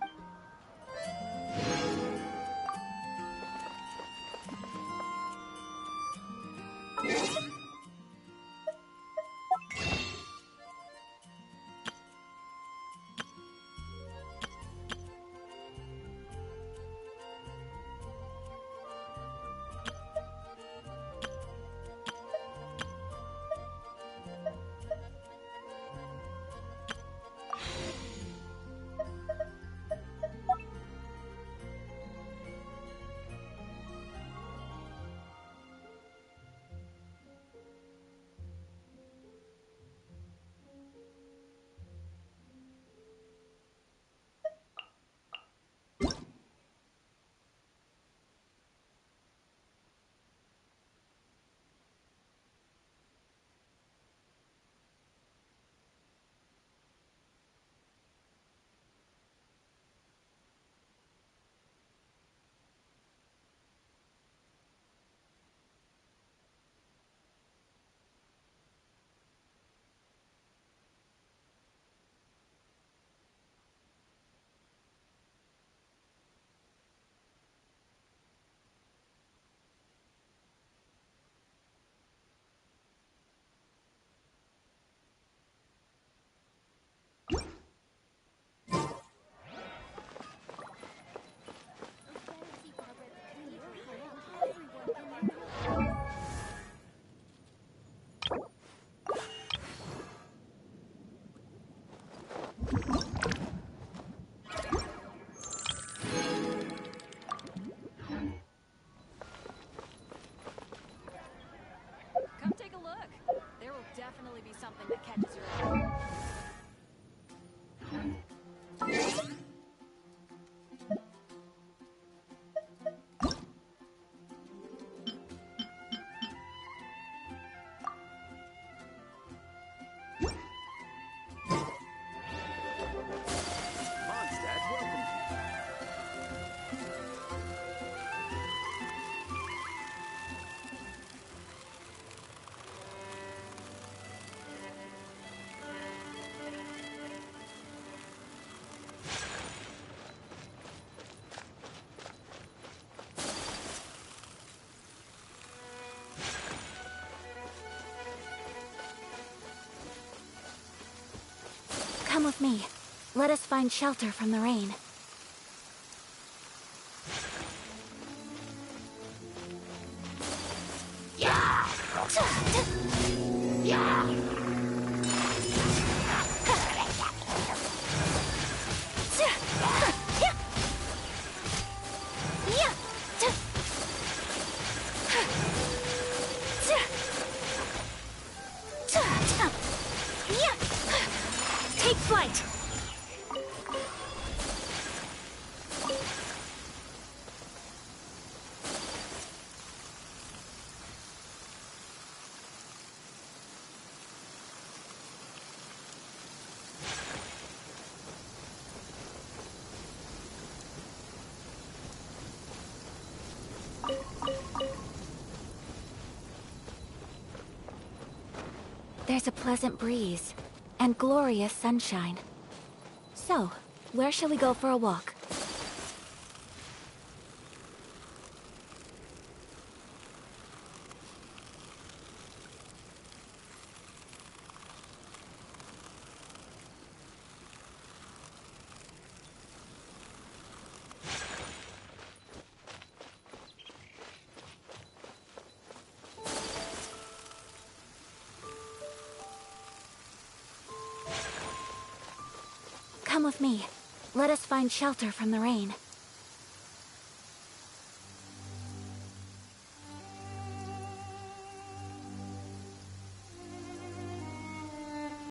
S: Come take a look. There will definitely be something that catches your eye.
D: Come with me. Let us find shelter from the rain. Yeah! Yeah! Take flight! There's a pleasant breeze and glorious sunshine. So, where shall we go for a walk? Come with me. Let us find shelter from the rain.